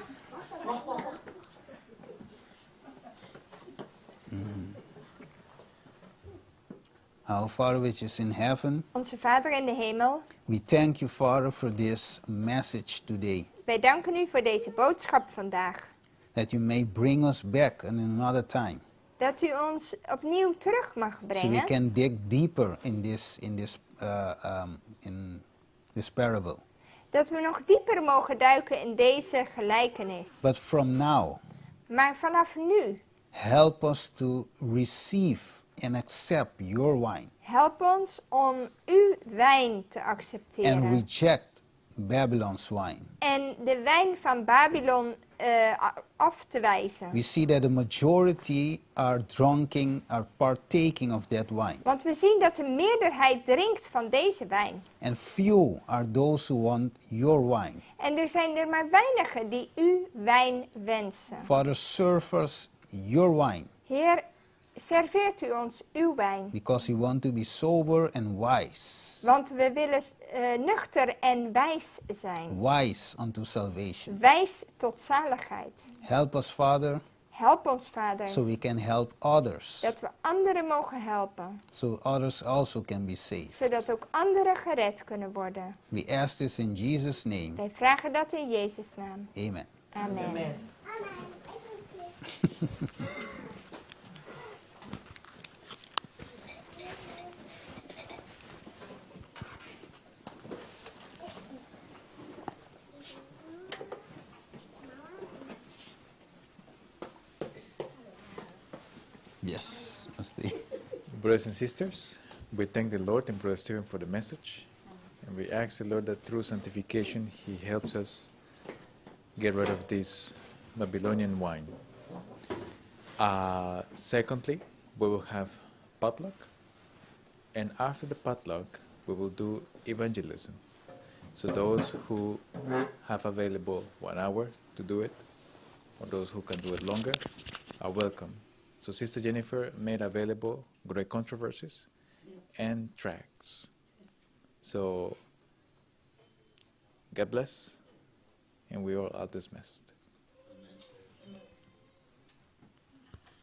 our Father which is in heaven, Onze Vader in de hemel, we thank you, Father, for this message today, wij danken u voor deze boodschap vandaag. that you may bring us back in another time, Dat u ons opnieuw terug mag so we brengen. can dig deeper in this parable. Dat we nog dieper mogen duiken in deze gelijkenis. But from now, Maar vanaf nu, help us to receive and accept your wine help ons om uw wijn te and accepteren. reject Babylon's wine. En de wijn van Babylon af te wijzen. We see that the majority are partaking of that wine, Want we zien dat de meerderheid drinkt van deze wijn. and few are those who want your wine. En er zijn er maar weinigen die uw wijn wensen. Father, serve us your wine, Heer, serveert u ons uw wijn. because we want to be sober and wise, Want we willen nuchter en wijs zijn. wise unto salvation. Wijs tot zaligheid. Help us, Father, Help ons, Vader. so we can help others, Dat we anderen mogen helpen. so others also can be saved. Zodat ook anderen gered kunnen worden. We ask this in Jesus' name. Wij vragen dat in Jezus' naam. Amen. Amen. Yes. Masti. Brothers and sisters, we thank the Lord and Brother Stephen for the message. And we ask the Lord that through sanctification, He helps us get rid of this Babylonian wine. Secondly, we will have potluck. And after the potluck, we will do evangelism. So those who have available 1 hour to do it, or those who can do it longer, are welcome. So Sister Jennifer made available Great Controversies and tracts. So God bless, and we all are dismissed.